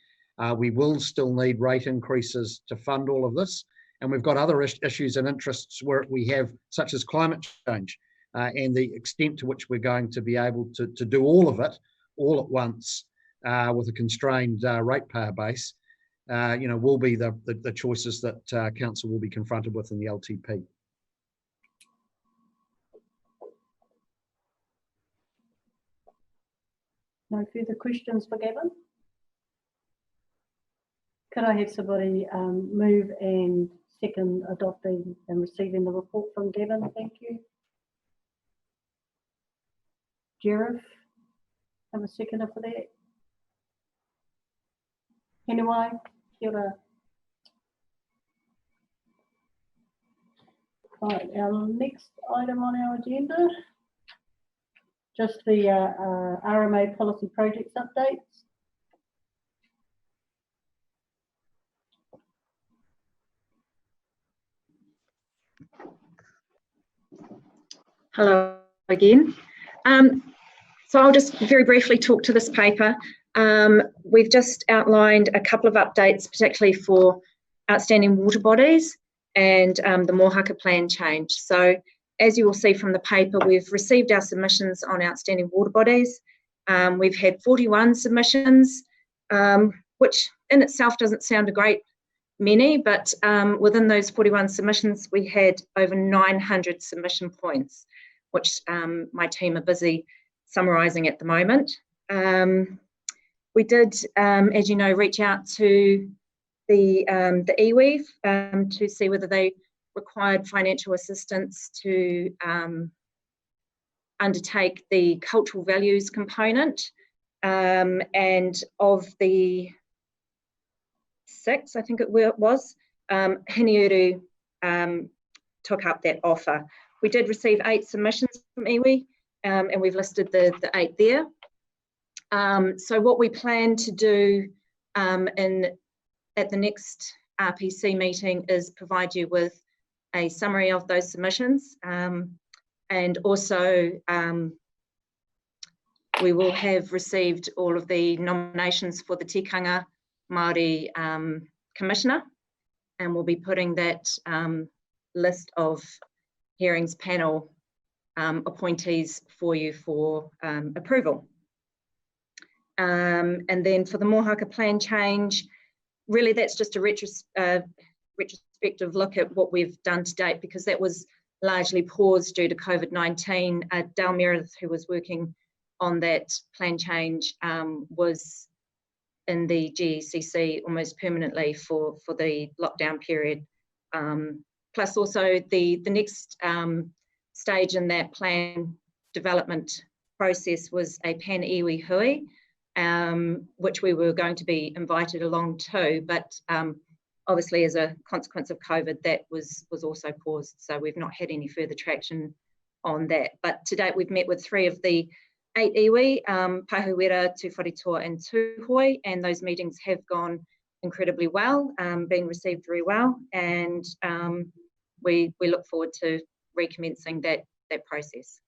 We will still need rate increases to fund all of this. And we've got other issues and interests where we have, such as climate change, and the extent to which we're going to be able to do all of it all at once with a constrained ratepayer base. will be the choices that council will be confronted with in the LTP.
No further questions for Gavin? Could I have somebody move and second adopting and receiving the report from Gavin? Thank you. Jareth, have a seconder for that. Anyway, kia ora. Right, our next item on our agenda, just the RMA policy projects updates.
Hello again. So I'll just very briefly talk to this paper. We've just outlined a couple of updates, particularly for outstanding water bodies and the Mohaka plan change. So as you will see from the paper, we've received our submissions on outstanding water bodies. We've had 41 submissions, which in itself doesn't sound a great many, but within those 41 submissions, we had over 900 submission points, which my team are busy summarising at the moment. We did, as you know, reach out to the iwi to see whether they required financial assistance to undertake the cultural values component, and of the 6, I think it was, Hiniuru took up that offer. We did receive 8 submissions from iwi, and we've listed the 8 there. So what we plan to do at the next RPC meeting is provide you with a summary of those submissions, and also we will have received all of the nominations for the Tikanga Māori Commissioner, and we'll be putting that list of hearings panel appointees for you for approval. And then for the Mohaka plan change, really that's just a retrospective look at what we've done to date, because that was largely paused due to COVID-19. Dale Meredith, who was working on that plan change, was in the GECC almost permanently for the lockdown period. Plus also the next stage in that plan development process was a pan-iwi hui, which we were going to be invited along to, but obviously as a consequence of COVID, that was also paused. So we've not had any further traction on that. But to date, we've met with 3 of the 8 iwi, Pahuera, Tuwharetoa and Tuhoi, and those meetings have gone incredibly well, been received very well, and we look forward to recommencing that process.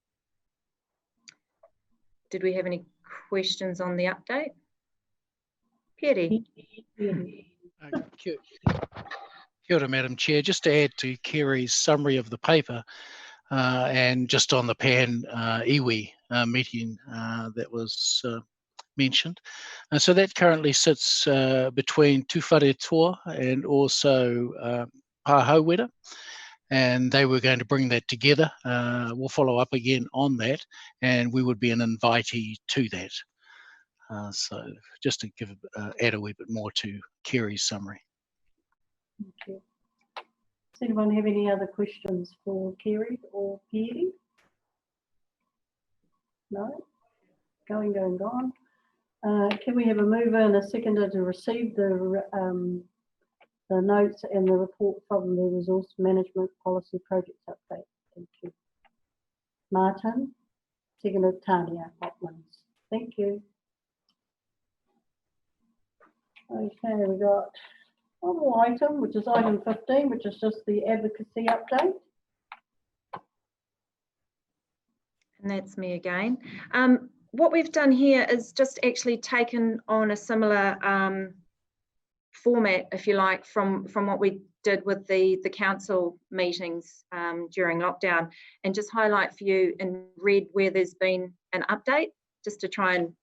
Did we have any questions on the update? Piri.
Kia ora, Madam Chair. Just to add to Kerry's summary of the paper, and just on the pan iwi meeting that was mentioned. So that currently sits between Tuwharetoa and also Pahuera, and they were going to bring that together. We'll follow up again on that, and we would be an invitee to that. So just to add a wee bit more to Kerry's summary.
Okay. Does anyone have any other questions for Kerry or Piri? No? Going. Can we have a mover and a seconder to receive the notes and the report from the Resource Management Policy Project Update? Thank you. Martin, seconder Tania Hopmans. Thank you. Okay, we got one more item, which is item 15, which is just the advocacy update.
And that's me again. What we've done here is just actually taken on a similar format, if you like, from what we did with the council meetings during lockdown, and just highlight for you in red where there's been an update, just to try and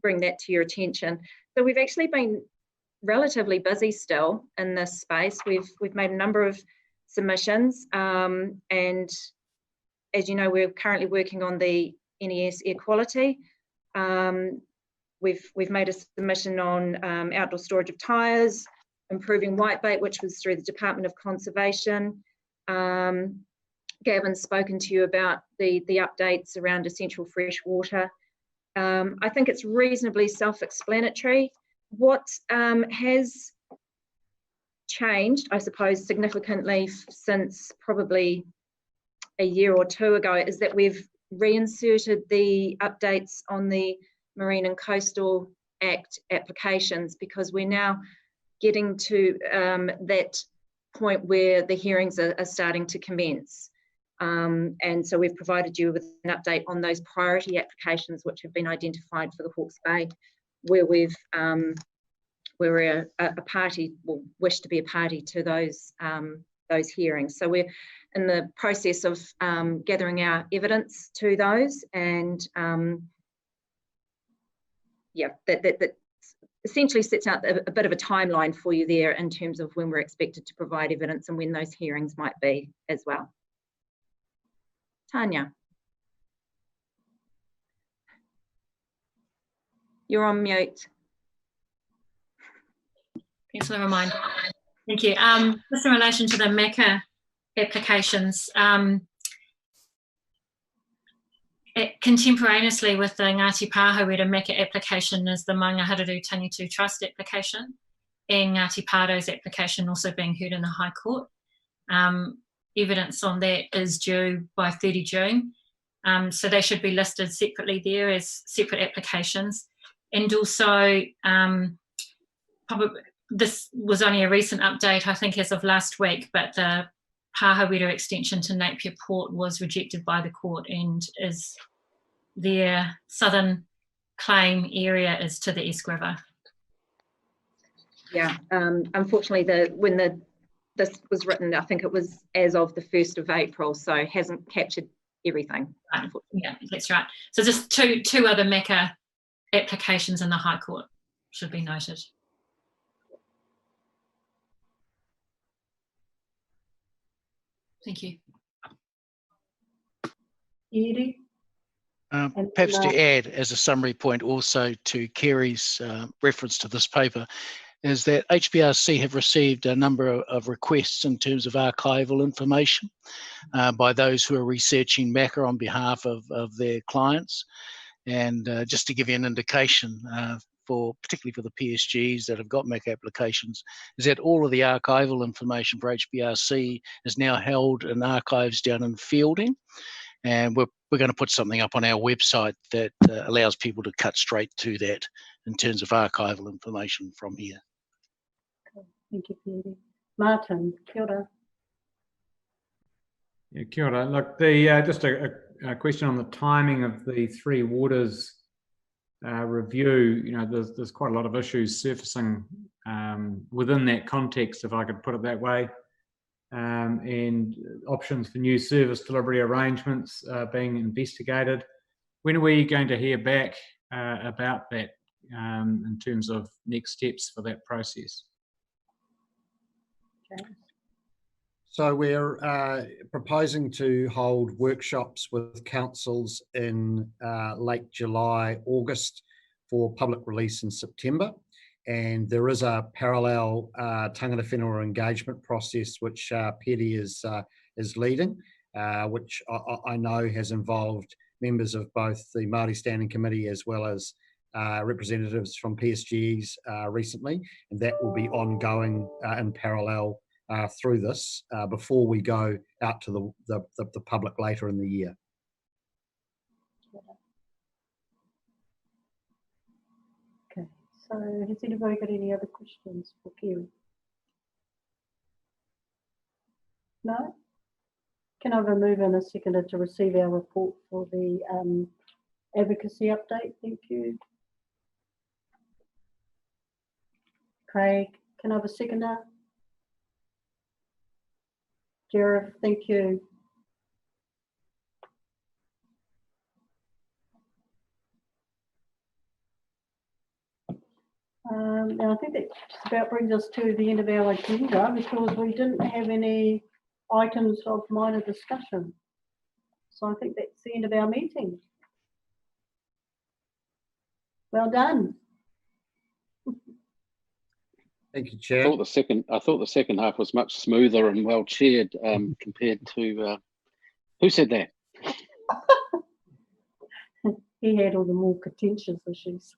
bring that to your attention. So we've actually been relatively busy still in this space. We've made a number of submissions, and as you know, we're currently working on the NES air quality. We've made a submission on outdoor storage of tyres, improving whitebait, which was through the Department of Conservation. Gavin's spoken to you about the updates around essential fresh water. I think it's reasonably self-explanatory. What has changed, I suppose, significantly since probably a year or two ago is that we've reinserted the updates on the Marine and Coastal Act applications, because we're now getting to that point where the hearings are starting to commence. And so we've provided you with an update on those priority applications which have been identified for the Hawke's Bay, where we're a party, or wish to be a party to those hearings. So we're in the process of gathering our evidence to those, and yeah, that essentially sets out a bit of a timeline for you there in terms of when we're expected to provide evidence and when those hearings might be as well. Tanya. You're on mute.
Thanks for the reminder. Thank you. Just in relation to the MECA applications, contemporaneously with the Ngāti Pāhawera MECA application is the Maungahararu Tangitu Trust application, and Ngāti Pāro's application also being heard in the High Court. Evidence on that is due by 30 June. So they should be listed separately there as separate applications. And also, probably this was only a recent update, I think, as of last week, but the Pāhawera extension to Napier Port was rejected by the court, and is their southern claim area is to the Esk River.
Yeah, unfortunately, when this was written, I think it was as of the 1st of April, so hasn't captured everything.
Right. Yeah, that's right. So just two other MECA applications in the High Court should be noted. Thank you.
Piri?
Perhaps to add as a summary point also to Kerry's reference to this paper, is that HBRC have received a number of requests in terms of archival information by those who are researching MACA on behalf of their clients. And just to give you an indication, particularly for the PSGs that have got MACA applications, is that all of the archival information for HBRC is now held in archives down in Fielding. And we're going to put something up on our website that allows people to cut straight to that in terms of archival information from here.
Thank you, Piri. Martin, kia ora.
Yeah, kia ora. Look, just a question on the timing of the Three Waters review. You know, there's quite a lot of issues surfacing within that context, if I could put it that way, and options for new service delivery arrangements being investigated. When are we going to hear back about that in terms of next steps for that process?
So we're proposing to hold workshops with councils in late July, August for public release in September. And there is a parallel tangata whenua engagement process which Piri is leading, which I know has involved members of both the Māori Standing Committee as well as representatives from PSGs recently, and that will be ongoing in parallel through this before we go out to the public later in the year.
Okay, so has anybody got any other questions for Kerry? No? Can I have a move and a seconder to receive our report for the advocacy update? Thank you. Craig, can I have a seconder? Jareth, thank you. And I think that just about brings us to the end of our agenda because we didn't have any items of minor discussion. So I think that's the end of our meeting. Well done.
Thank you, Chair.
I thought the second half was much smoother and well chaired compared to who said that?
He had all the more contentious issues.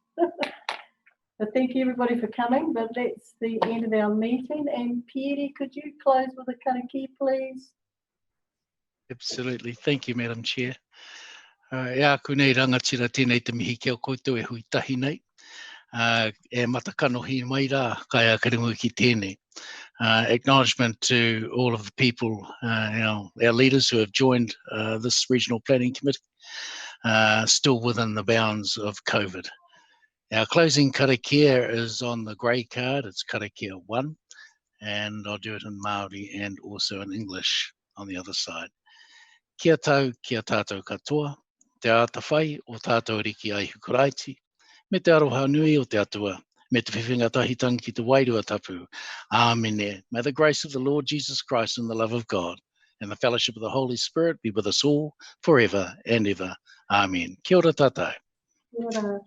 But thank you everybody for coming, but that's the end of our meeting. And Piri, could you close with a karakia, please?
Absolutely. Thank you, Madam Chair. E aku nei rangatira tēnei te mihi kia koutou e hui tahi nei. E matakanohi mai rā, kai a karingu ki tēnei. Acknowledgement to all of the people, our leaders who have joined this Regional Planning Committee, still within the bounds of COVID. Our closing karakia is on the grey card. It's karakia 1, and I'll do it in Māori and also in English on the other side. Kia tau, kia tātou katoa, te āta whai o tātou riki ai hukuraiti, me te aroha nui o te atua, me te whiwhinga tahitang ki te wairua tapu. Āmene. May the grace of the Lord Jesus Christ and the love of God and the fellowship of the Holy Spirit be with us all forever and ever. Amen. Kia ora tātou.
Kia ora.